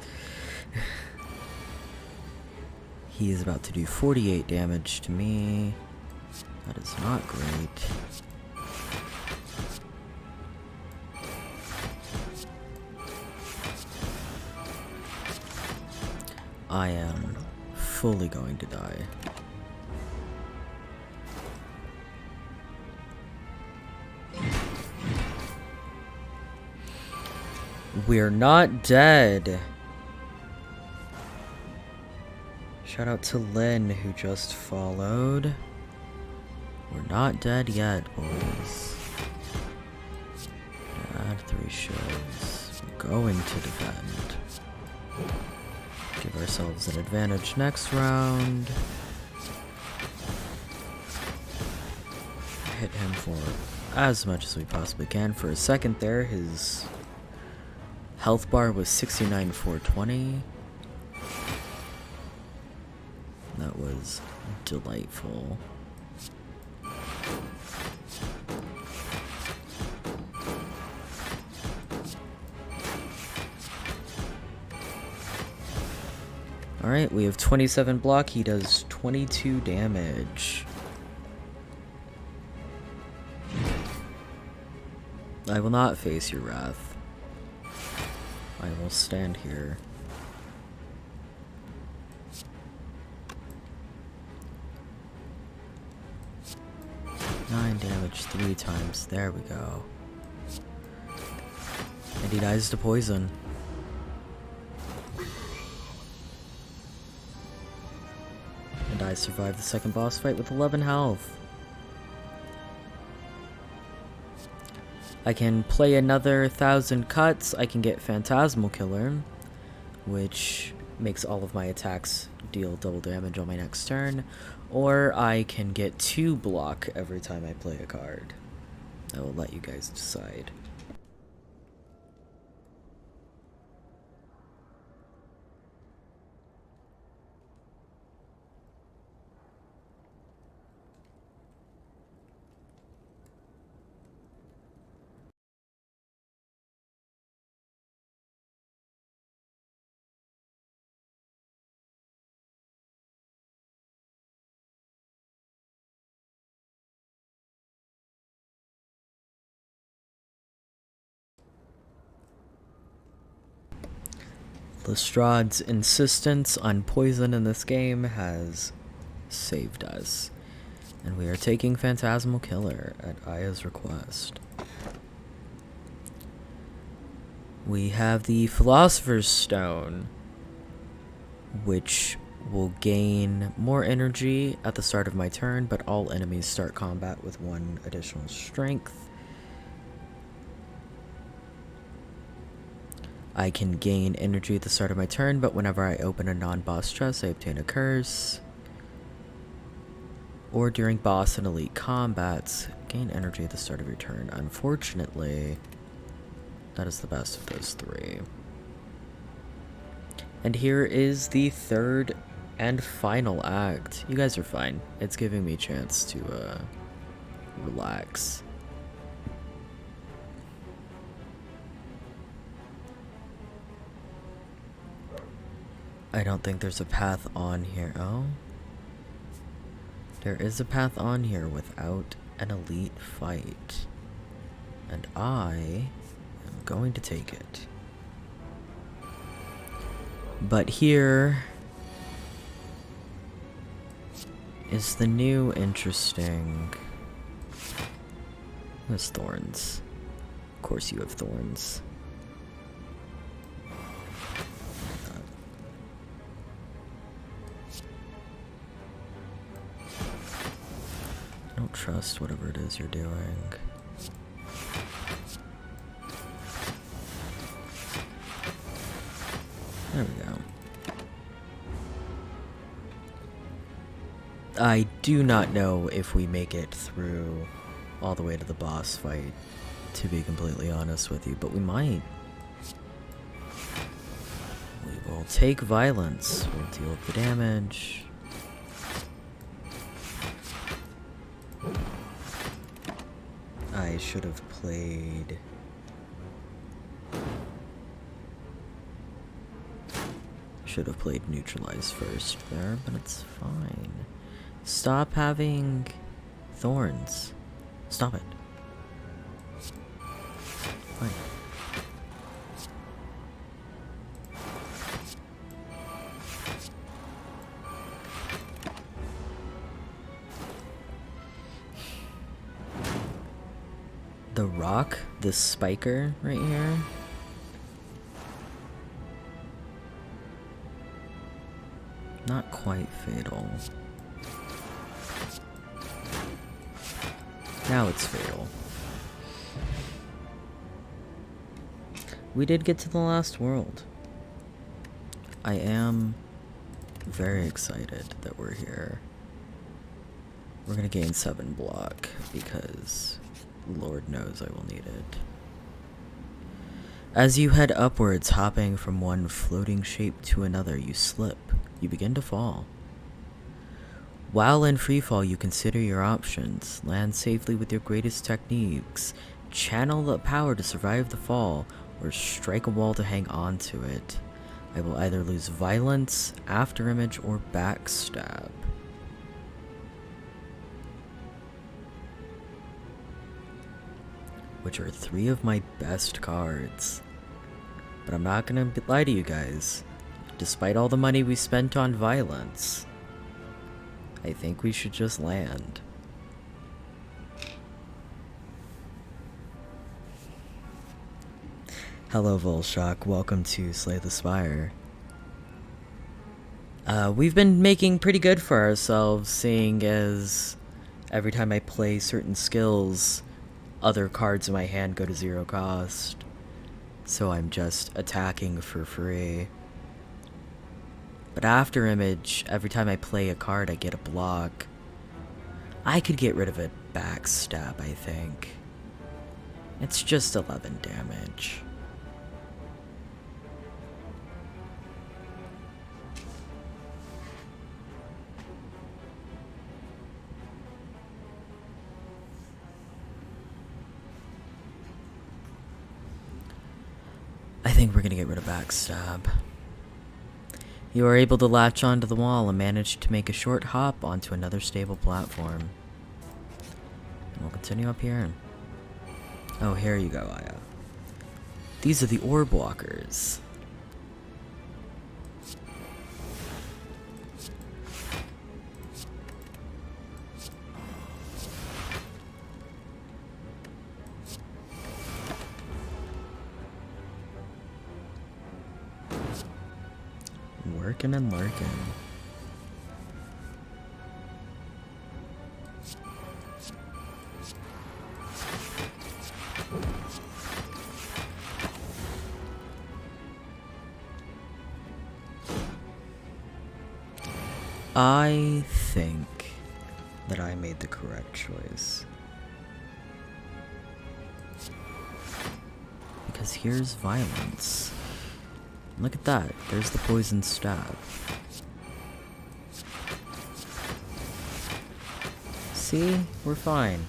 He is about to do 48 damage to me. That is not great. I am fully going to die. We're not dead. Shout out to Lynn, who just followed. We're not dead yet, boys. Add 3 shows. We're going to defend. Give ourselves an advantage next round. Hit him for as much as we possibly can. For a second there, his health bar was 69,420. That was delightful. Alright, we have 27 block. He does 22 damage. I will not face your wrath. I will stand here. Damage 3 times. There we go. And he dies to poison. And I survived the second boss fight with 11 health. I can play another 1,000 cuts. I can get Phantasmal Killer, which makes all of my attacks deal double damage on my next turn. Or I can get 2 block every time I play a card. I will let you guys decide. Lestrad's insistence on poison in this game has saved us. And we are taking Phantasmal Killer at Aya's request. We have the Philosopher's Stone, which will gain more energy at the start of my turn, but all enemies start combat with 1 additional strength. I can gain energy at the start of my turn, but whenever I open a non-boss chest, I obtain a curse. Or during boss and elite combats, gain energy at the start of your turn. Unfortunately, that is the best of those 3. And here is the 3rd and final act. You guys are fine. It's giving me a chance to relax. I don't think there's a path on here. Oh. There is a path on here without an elite fight. And I am going to take it. But here is the new interesting... There's thorns. Of course you have thorns. I don't trust whatever it is you're doing. There we go. I do not know if we make it through all the way to the boss fight, to be completely honest with you, but we might. We will take violence. We'll deal the damage. I should have played... Should have played Neutralize first there, but it's fine. Stop having thorns. Stop it. Fine. The rock, this spiker right here. Not quite fatal. Now it's fatal. We did get to the last world. I am very excited that we're here. We're gonna gain 7 block because Lord knows I will need it. As you head upwards, hopping from one floating shape to another, you slip. You begin to fall. While in freefall, you consider your options. Land safely with your greatest techniques, channel the power to survive the fall, or strike a wall to hang on to it. I will either lose violence, after image, or backstab. Which are 3 of my best cards. But I'm not gonna lie to you guys. Despite all the money we spent on violence, I think we should just land. Hello Volshock, welcome to Slay the Spire. We've been making pretty good for ourselves, seeing as every time I play certain skills, other cards in my hand go to 0 cost. So I'm just attacking for free. But after image, every time I play a card, I get a block. I could get rid of a backstab, I think. It's just 11 damage. I think we're gonna get rid of backstab. You are able to latch onto the wall and manage to make a short hop onto another stable platform. And we'll continue up here. Oh, here you go, Aya. These are the orb walkers. Working and lurking. I think that I made the correct choice. Because here's violence. Look at that. There's the poison stab. See? We're fine.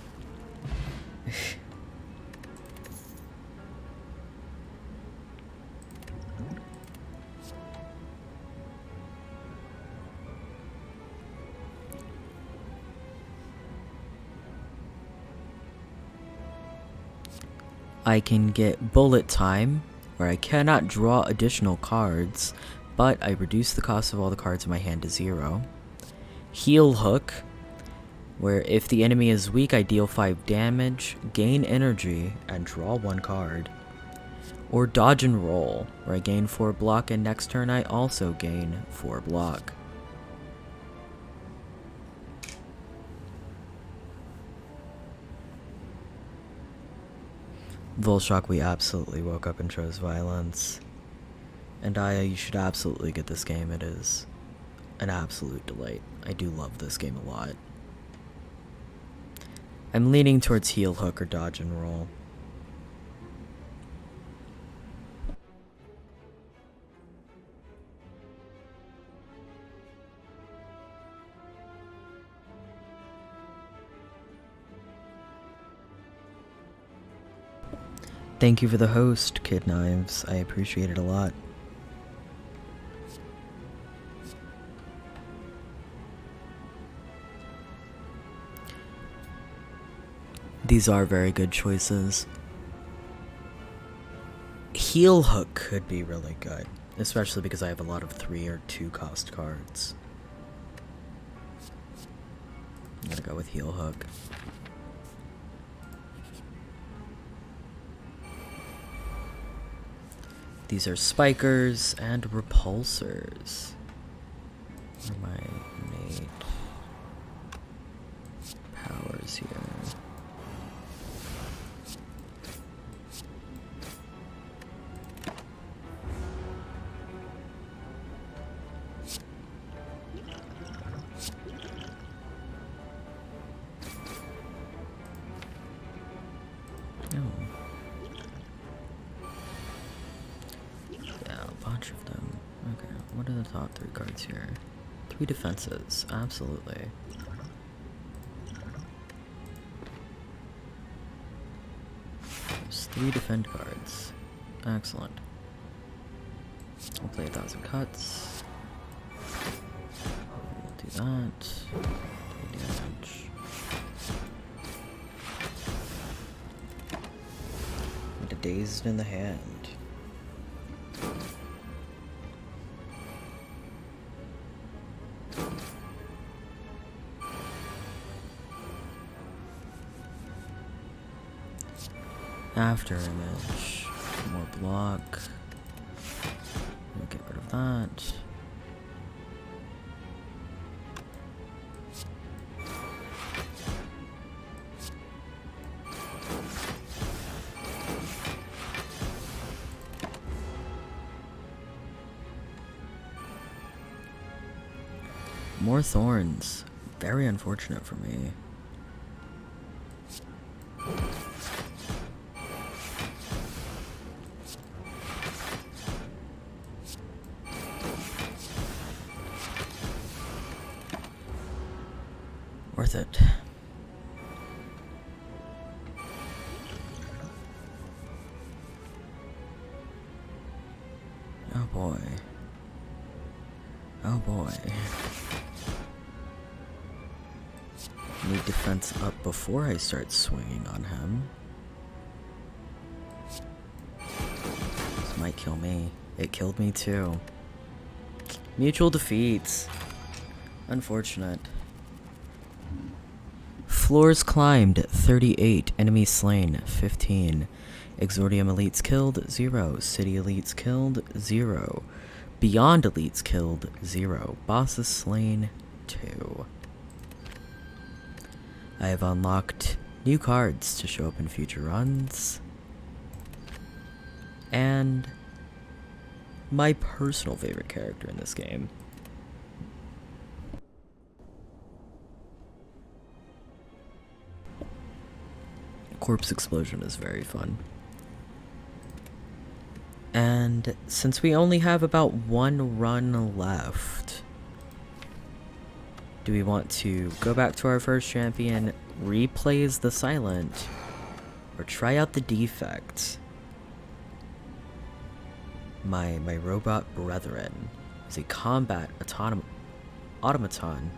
I can get bullet time, where I cannot draw additional cards, but I reduce the cost of all the cards in my hand to 0. Heal hook, where if the enemy is weak, I deal 5 damage, gain energy, and draw 1 card. Or dodge and roll, where I gain 4 block, and next turn I also gain 4 block. Volshock, we absolutely woke up and chose violence. And Aya, you should absolutely get this game. It is an absolute delight. I do love this game a lot. I'm leaning towards heal hook or dodge and roll. Thank you for the host, Kid Knives. I appreciate it a lot. These are very good choices. Heal hook could be really good, especially because I have a lot of 3 or 2 cost cards. I'm gonna go with heal hook. These are spikers and repulsors. What are my innate powers here? Of them. Okay, what are the top 3 cards here? 3 defenses, absolutely. There's 3 defend cards. Excellent. We'll play 1,000 cuts. We'll do that. Do damage. And a dazed in the hand. After image, more block. We'll get rid of that. More thorns. Very unfortunate for me. Worth it. Oh boy. Oh boy. Need defense up before I start swinging on him. This might kill me. It killed me too. Mutual defeats. Unfortunate. Floors climbed, 38. Enemies slain, 15. Exordium elites killed, 0. City elites killed, 0. Beyond elites killed, 0. Bosses slain, 2. I have unlocked new cards to show up in future runs. And my personal favorite character in this game. Corpse Explosion is very fun. And since we only have about 1 run left, do we want to go back to our first champion, replay as the Silent, or try out the Defect? My robot brethren is a combat automaton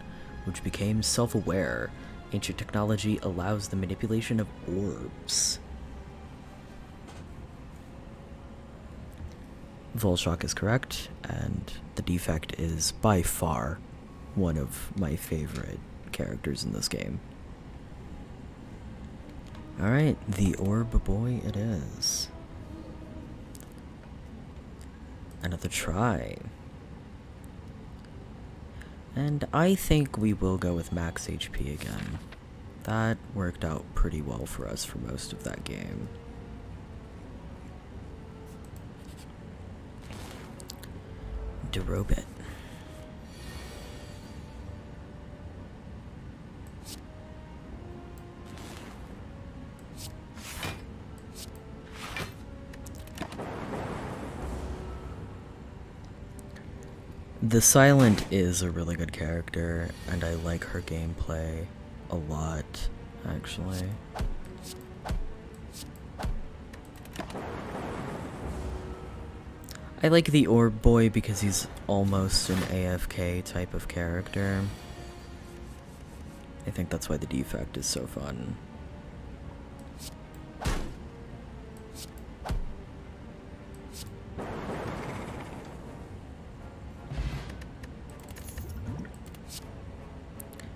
which became self-aware. Ancient technology allows the manipulation of orbs. Volshock is correct, and the Defect is by far one of my favorite characters in this game. Alright, the Orb Boy it is. Another try. And I think we will go with max HP again. That worked out pretty well for us for most of that game. Derobit. The Silent is a really good character, and I like her gameplay a lot, actually. I like the Orb Boy because he's almost an AFK type of character. I think that's why the Defect is so fun.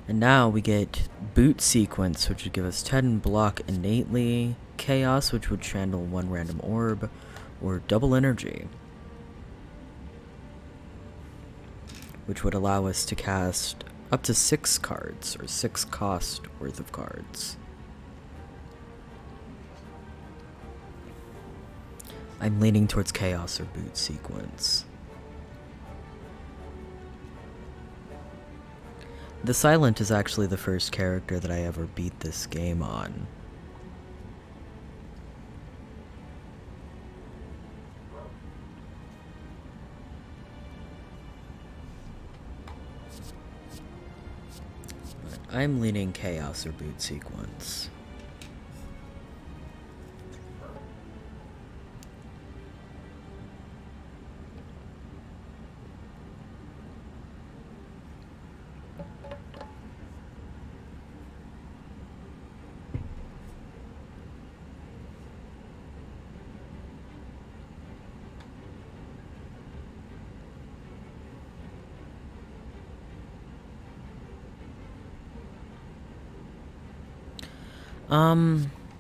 And now we get Boot Sequence, which would give us 10 block innately, Chaos, which would channel 1 random orb, or Double Energy, which would allow us to cast up to 6 cards, or 6 cost worth of cards. I'm leaning towards Chaos or Boot Sequence. The Silent is actually the first character that I ever beat this game on. But I'm leaning Chaos or Boot Sequence.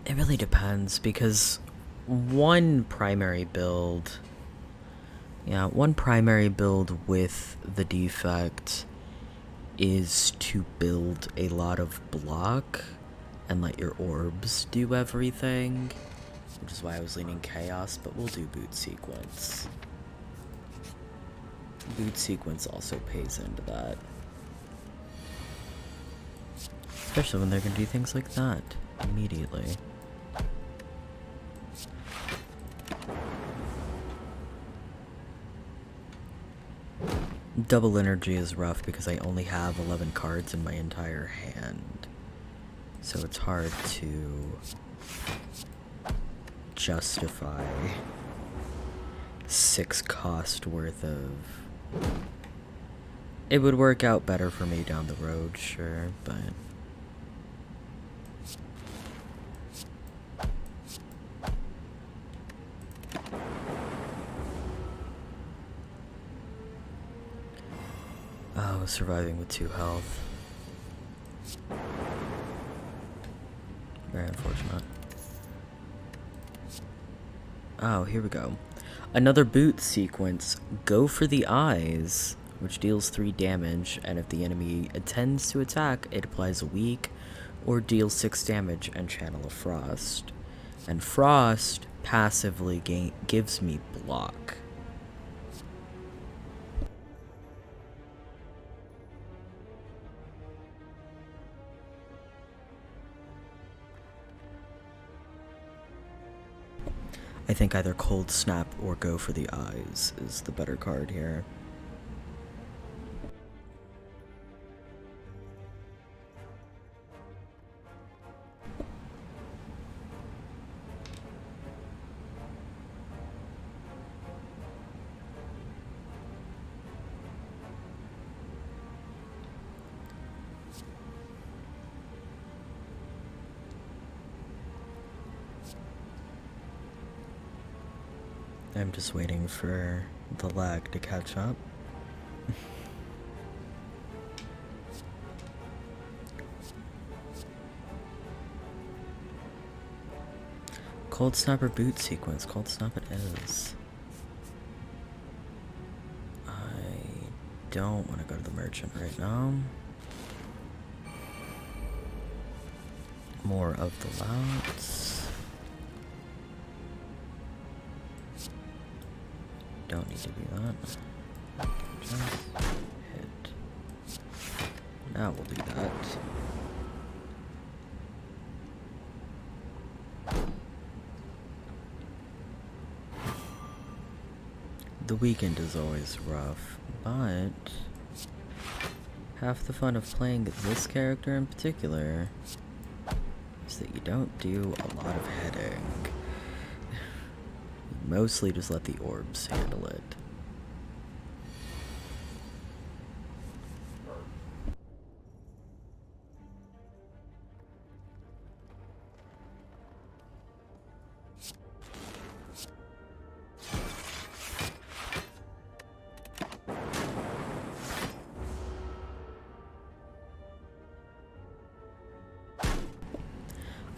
It really depends, because one primary build with the Defect is to build a lot of block and let your orbs do everything, which is why I was leaning Chaos, but we'll do Boot Sequence. Boot Sequence also pays into that. Especially when they're gonna do things like that immediately. Double Energy is rough because I only have 11 cards in my entire hand, so it's hard to justify 6 cost worth of... It would work out better for me down the road, sure, but... Oh, surviving with 2 health. Very unfortunate. Oh, here we go. Another boot sequence, Go for the Eyes, which deals 3 damage, and if the enemy intends to attack, it applies a weak or deals 6 damage and channel a Frost. And Frost passively gives me block. I think either Cold Snap or Go for the Eyes is the better card here. I'm just waiting for the lag to catch up. Cold Snap or boot sequence? Cold Snap it is. I don't want to go to the merchant right now. More of the louts. Don't need to do that. Just hit. Now we'll do that. The weekend is always rough, but half the fun of playing this character in particular is that you don't do a lot of hitting. You mostly just let the orbs handle it.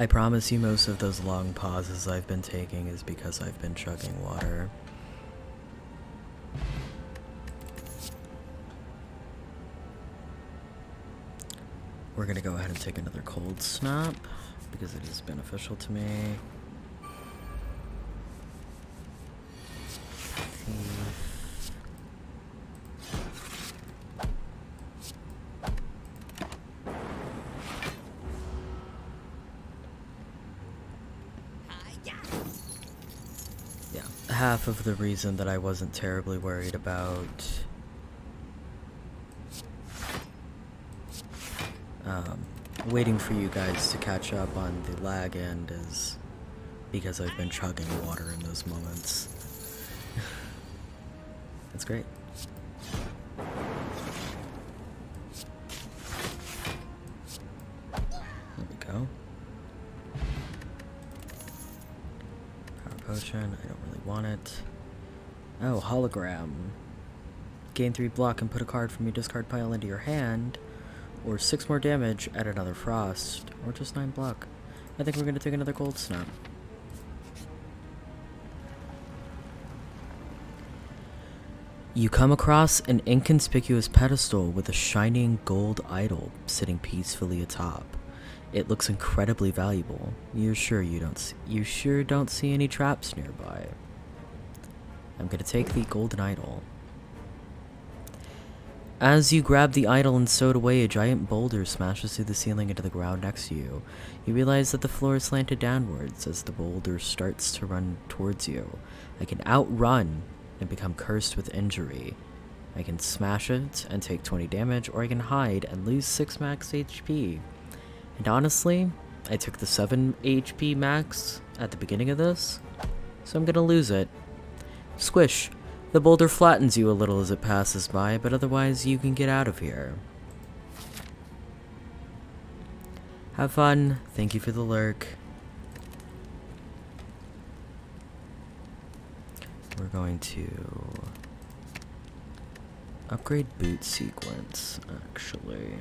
I promise you most of those long pauses I've been taking is because I've been chugging water. We're gonna go ahead and take another cold snap because it is beneficial to me. Half of the reason that I wasn't terribly worried about waiting for you guys to catch up on the lag end is because I've been chugging water in those moments. That's great. There we go. Power potion, I don't really want it. Oh, hologram. Gain 3 block and put a card from your discard pile into your hand, or 6 more damage at another frost, or just 9 block. I think we're gonna take another cold snap. You come across an inconspicuous pedestal with a shining gold idol sitting peacefully atop. It looks incredibly valuable. You sure don't see any traps nearby. I'm gonna take the golden idol. As you grab the idol and stow it away, a giant boulder smashes through the ceiling into the ground next to you. You realize that the floor is slanted downwards as the boulder starts to run towards you. I can outrun and become cursed with injury. I can smash it and take 20 damage, or I can hide and lose 6 max HP. And honestly, I took the 7 HP max at the beginning of this, so I'm gonna lose it. Squish! The boulder flattens you a little as it passes by, but otherwise you can get out of here. Have fun. Thank you for the lurk. We're going to upgrade boot sequence, actually.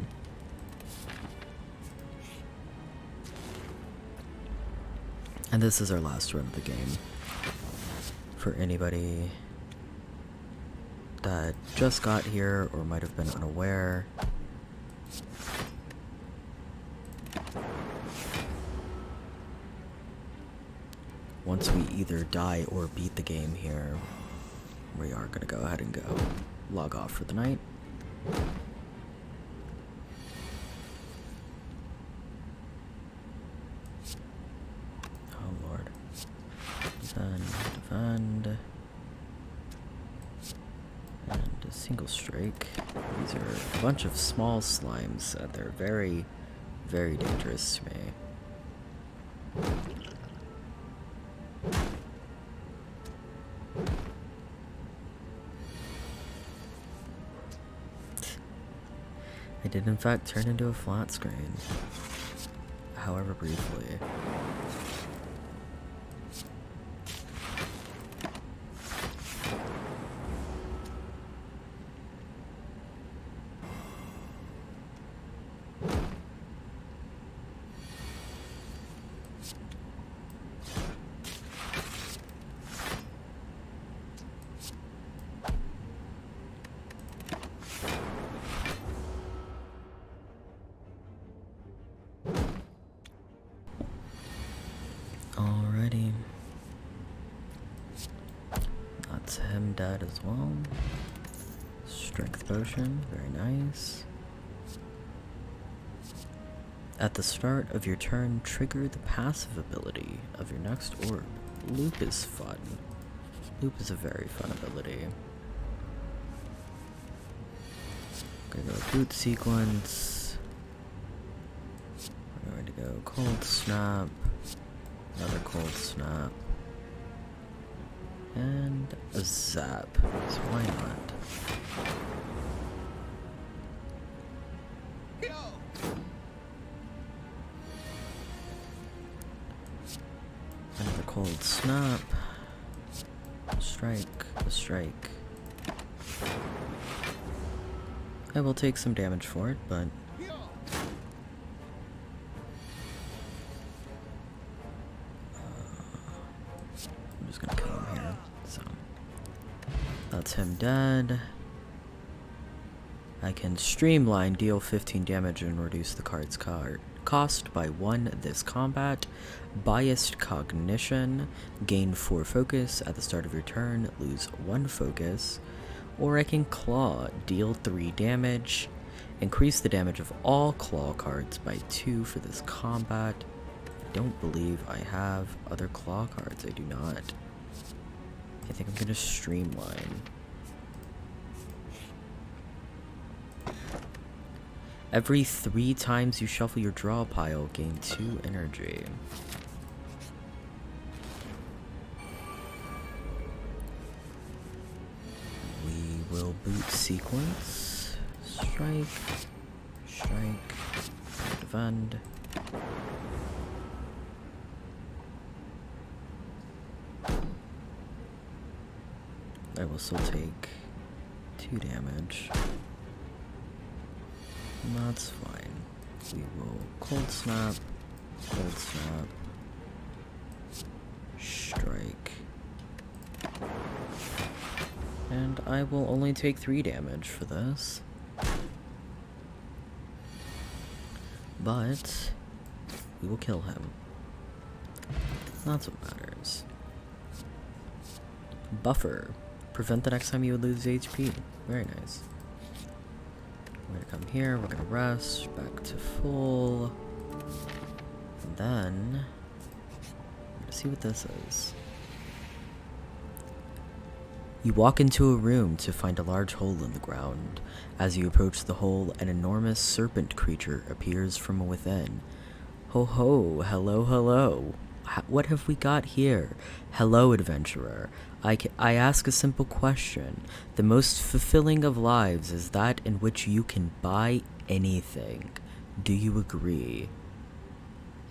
And this is our last run of the game. For anybody that just got here or might have been unaware, once we either die or beat the game here, we are gonna go ahead and go log off for the night. Oh lord. Defend. And a single strike. These are a bunch of small slimes. They're very, very dangerous to me. I did in fact turn into a flat screen, however briefly. Alrighty. That's him dead as well. Strength potion, very nice. At the start of your turn, trigger the passive ability of your next orb. Loop is fun. Loop is a very fun ability. Gonna go boot sequence. We're going to go cold snap. Another cold snap. And a zap. So why not? Another cold snap. Strike. A strike. I will take some damage for it, but I'm just gonna kill him here. So that's him dead. I can streamline, deal 15 damage, and reduce the card's cost by 1 this combat. Biased cognition, gain 4 focus at the start of your turn, lose 1 focus. Or I can claw, deal 3 damage, increase the damage of all claw cards by 2 for this combat. I don't believe I have other claw cards, I do not. I think I'm gonna streamline. Every 3 times you shuffle your draw pile, gain 2 energy. We will boot sequence. Strike. Strike. Defend. I will still take 2 damage. That's fine. We will cold snap, strike. And I will only take 3 damage for this. But we will kill him. That's what matters. Buffer. Prevent the next time you would lose HP. Very nice. We're gonna come here, we're gonna rest, back to full. And then I'm gonna see what this is. You walk into a room to find a large hole in the ground. As you approach the hole, an enormous serpent creature appears from within. Ho ho, hello, hello. What have we got here? Hello, adventurer. I ask a simple question. The most fulfilling of lives is that in which you can buy anything. Do you agree?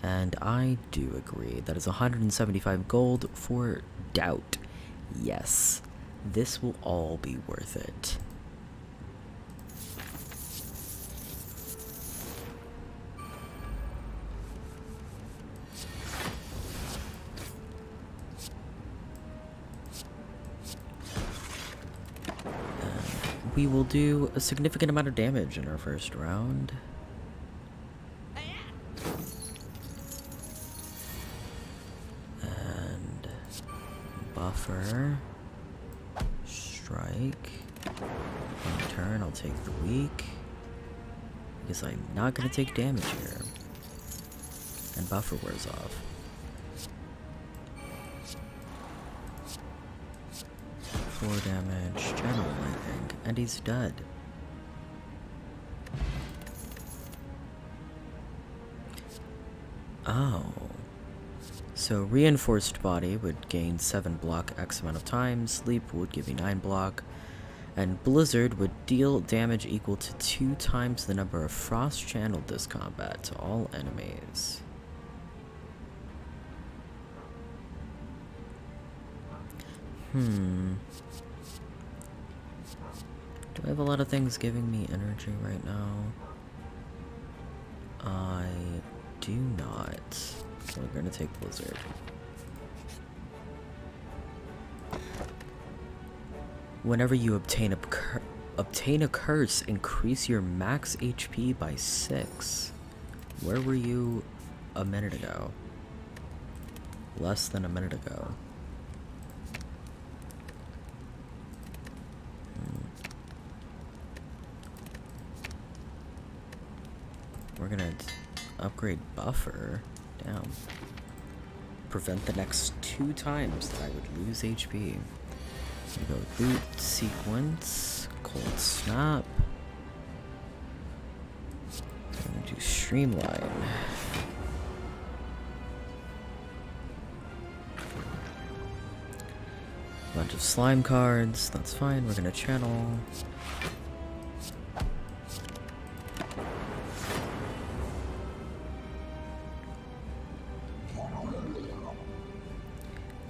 And I do agree. That is 175 gold for doubt. Yes, this will all be worth it. we will do a significant amount of damage in our first round. And buffer, strike. On turn, I'll take the weak, because I'm not going to take damage here. And buffer wears off. 4 damage, channel lightning, and he's dead. Oh. So reinforced body would gain 7 block X amount of time, sleep would give you 9 block, and blizzard would deal damage equal to 2 times the number of frost channeled this combat to all enemies. Do I have a lot of things giving me energy right now? I do not. So we're gonna take blizzard. Whenever you obtain a curse, increase your max HP by 6. Where were you a minute ago? Less than a minute ago. We're gonna upgrade buffer. Down. Prevent the next 2 times that I would lose HP. We go boot, sequence, cold snap. I'm gonna do streamline. Bunch of slime cards, that's fine, we're gonna channel.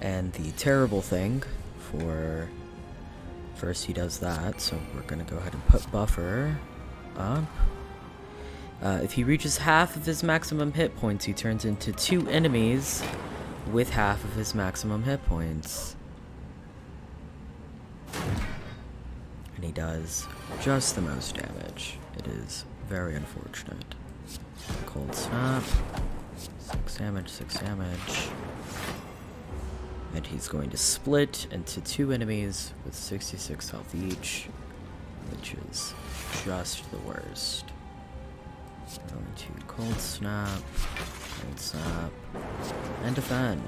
And the terrible thing for first he does that, so we're gonna go ahead and put buffer up. If he reaches half of his maximum hit points, he turns into 2 enemies with half of his maximum hit points. And he does just the most damage. It is very unfortunate. Cold snap. 6 damage, 6 damage. And he's going to split into 2 enemies with 66 health each, which is just the worst. We're going to cold snap, and defend.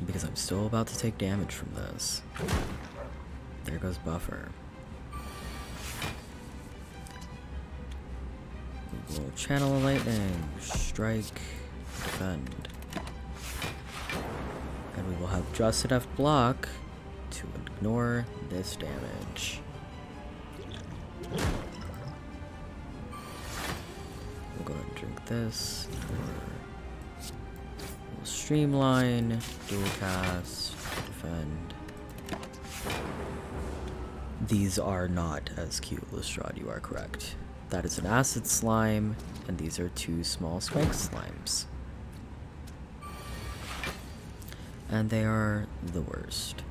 Because I'm still about to take damage from this. There goes buffer. We will channel a lightning, strike, defend. And we will have just enough block to ignore this damage. We'll go ahead and drink this. We'll streamline, dual cast, defend. These are not as cute, Lestrade, you are correct. That is an acid slime, and these are 2 small spike slimes. And they are the worst.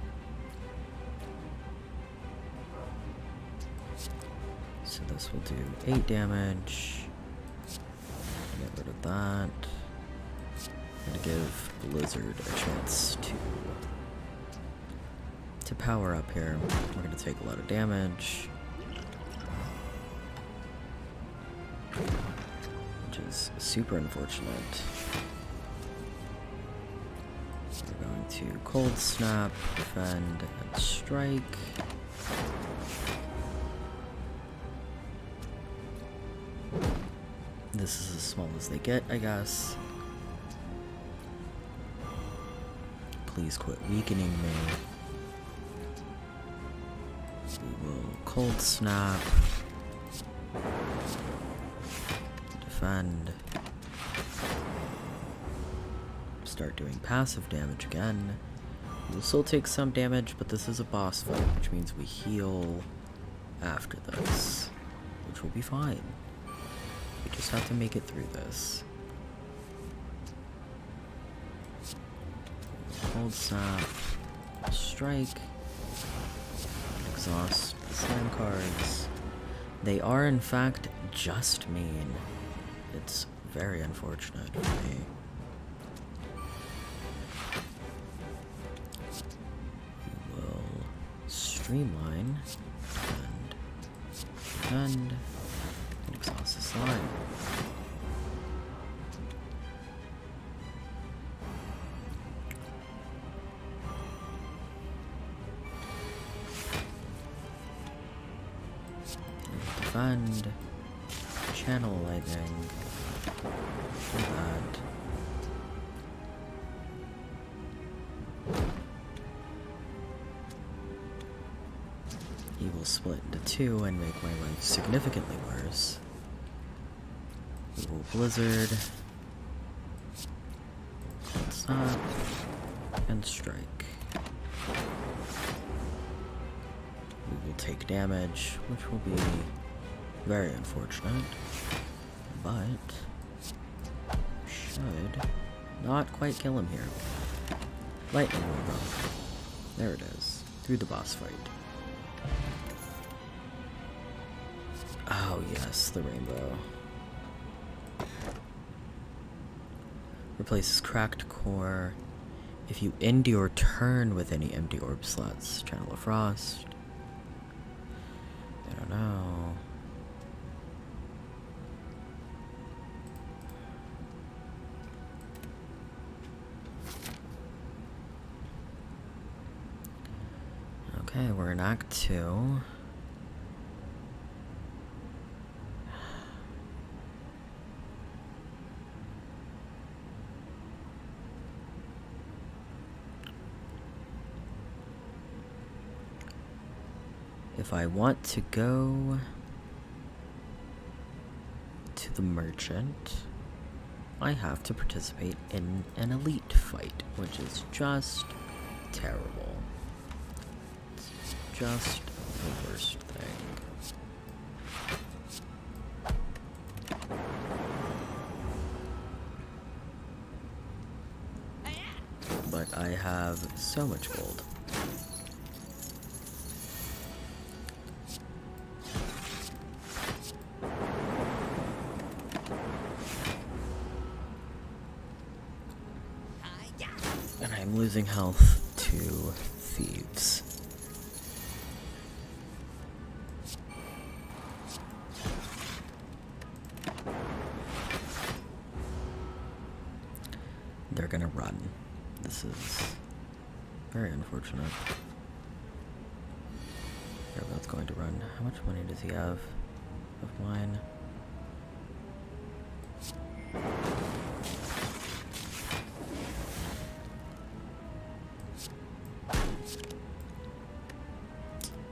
So this will do 8 damage. Get rid of that. And give Blizzard a chance to power up here. We're gonna take a lot of damage. Which is super unfortunate. We're going to cold snap, defend, and strike. This is as small as they get, I guess. Please quit weakening me. We will cold snap. Defend. Start doing passive damage again. We'll still take some damage, but this is a boss fight, which means we heal after this, which will be fine. We just have to make it through this. Cold Snap, Strike, Exhaust, Slam cards. They are in fact just mean. It's very unfortunate for me. We will streamline and exhaust the slime. Defend. Channel lightning. Do that. He will split into two and make my life significantly worse. We will Blizzard. Cold Snap. And Strike. We will take damage, which will be very unfortunate, but should not quite kill him here. Lightning will go. There it is, through the boss fight. Oh yes, the rainbow. Replaces cracked core. If you end your turn with any empty orb slots, Channel of Frost. I don't know. Okay, we're in Act 2. If I want to go to the merchant, I have to participate in an elite fight, which is just terrible. It's just the worst thing. But I have so much gold. And I'm losing health to thieves. They're gonna run. This is very unfortunate. They're both going to run. How much money does he have of mine?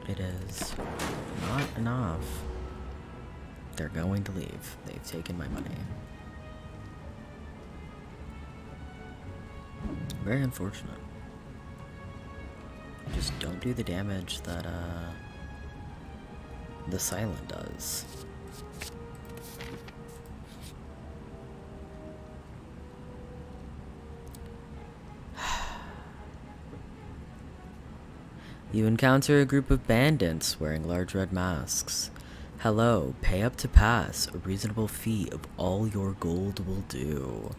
It is not enough. They're going to leave. They've taken my money. Very unfortunate. Just don't do the damage that the silent does. You encounter a group of bandits wearing large red masks. Hello, pay up to pass. A reasonable fee of all your gold will do.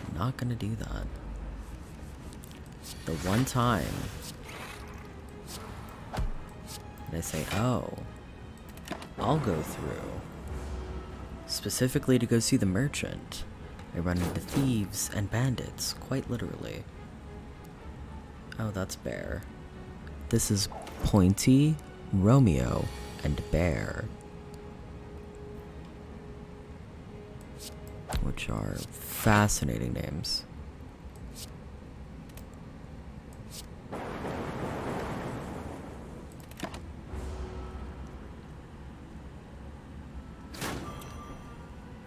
I'm not gonna do that. The one time and I say, oh, I'll go through specifically to go see the merchant, I run into thieves and bandits, quite literally. Oh, that's Bear. This is Pointy, Romeo, and Bear, which are fascinating names.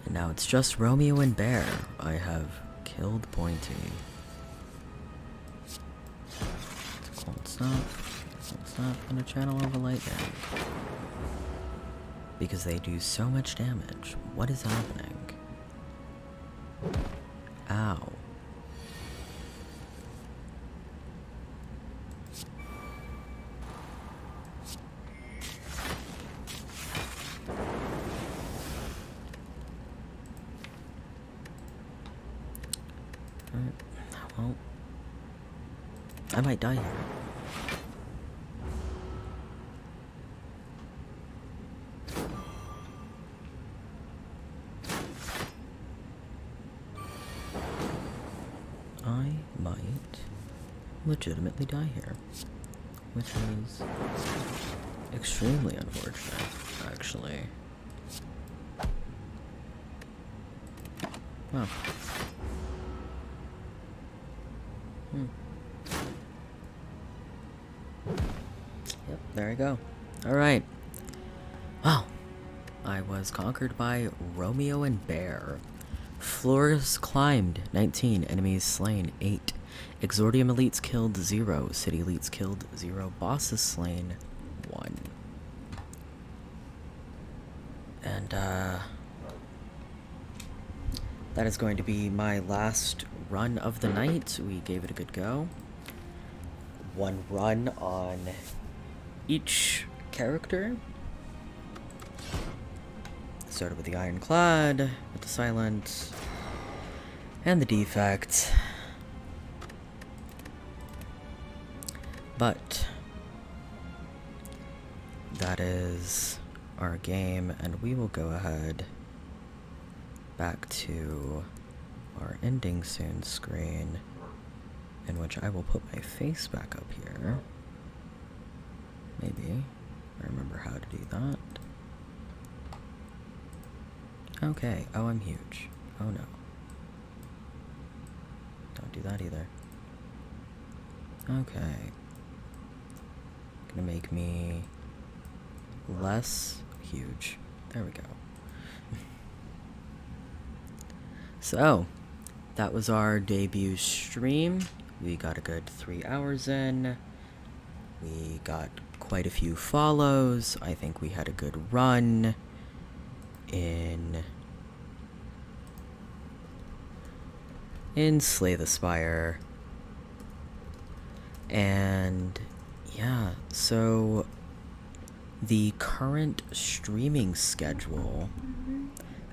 And now it's just Romeo and Bear. I have killed Pointy. It's Cold Snap. Cold Snap and a Channel of Lightning. Because they do so much damage. What is happening? Ow. I might die here. I might legitimately die here, which is extremely unfortunate, actually. Oh. Yep, there you go. Alright. Wow. I was conquered by Romeo and Bear. Floors climbed, 19. Enemies slain, 8. Exordium elites killed, 0. City elites killed, 0. Bosses slain, 1. And, that is going to be my last run of the night. We gave it a good go. 1 run on each character. Started with the Ironclad, with the Silent, and the Defect. But that is our game, and we will go ahead back to our ending soon screen, in which I will put my face back up here. Maybe. I remember how to do that. Okay. Oh, I'm huge. Oh no. Don't do that either. Okay. Gonna make me less huge. There we go. So, that was our debut stream. We got a good 3 hours in. We got quite a few follows. I think we had a good run in Slay the Spire. And yeah, so the current streaming schedule,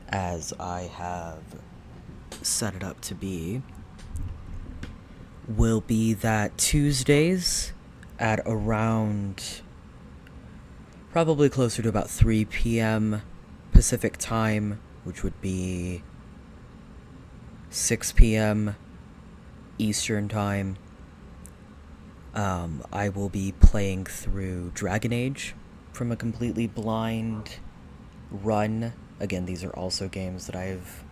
as I have set it up to be, will be that Tuesdays at around probably closer to about 3 p.m. Pacific time, which would be 6 p.m. Eastern time, I will be playing through Dragon Age from a completely blind run. Again, these are also games that I've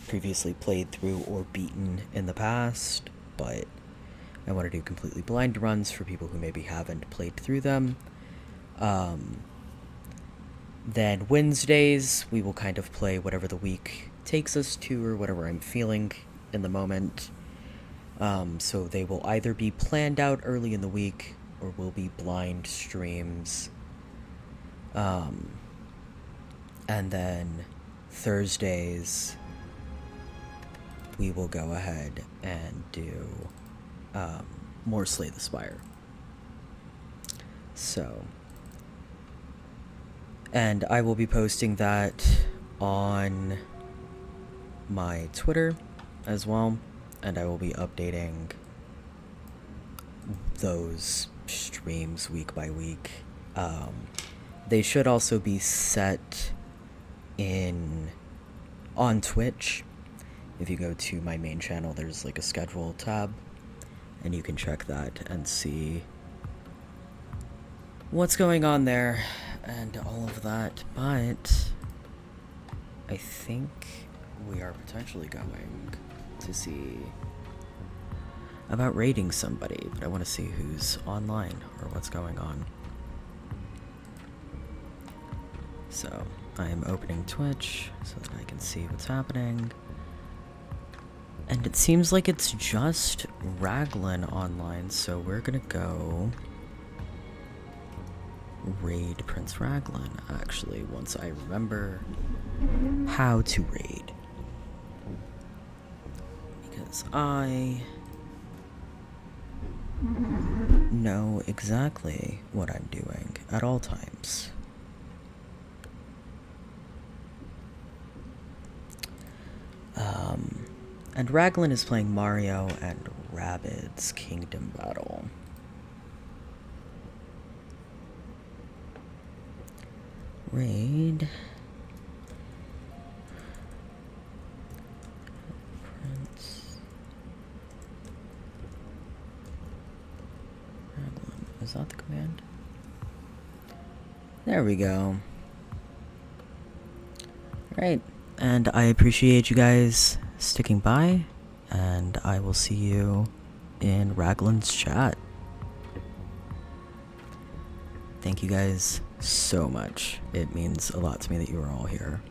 previously played through or beaten in the past, but I want to do completely blind runs for people who maybe haven't played through them. Then Wednesdays, we will kind of play whatever the week takes us to or whatever I'm feeling in the moment. So they will either be planned out early in the week or will be blind streams. And then Thursdays, we will go ahead and do more Slay the Spire. So, and I will be posting that on my Twitter as well, and I will be updating those streams week by week. They should also be set on Twitch. If you go to my main channel, there's like a schedule tab, and you can check that and see what's going on there and all of that. But I think we are potentially going to see about raiding somebody, but I want to see who's online or what's going on. So I am opening Twitch so that I can see what's happening. And it seems like it's just Raglan online, so we're gonna go raid Prince Raglan, actually, once I remember how to raid. Because I know exactly what I'm doing at all times. And Raglan is playing Mario and Rabbids Kingdom Battle. Raid. Prince. Raglan. Is that the command? There we go. Right. And I appreciate you guys sticking by. And I will see you in Raglan's chat. Thank you guys so much. It means a lot to me that you are all here.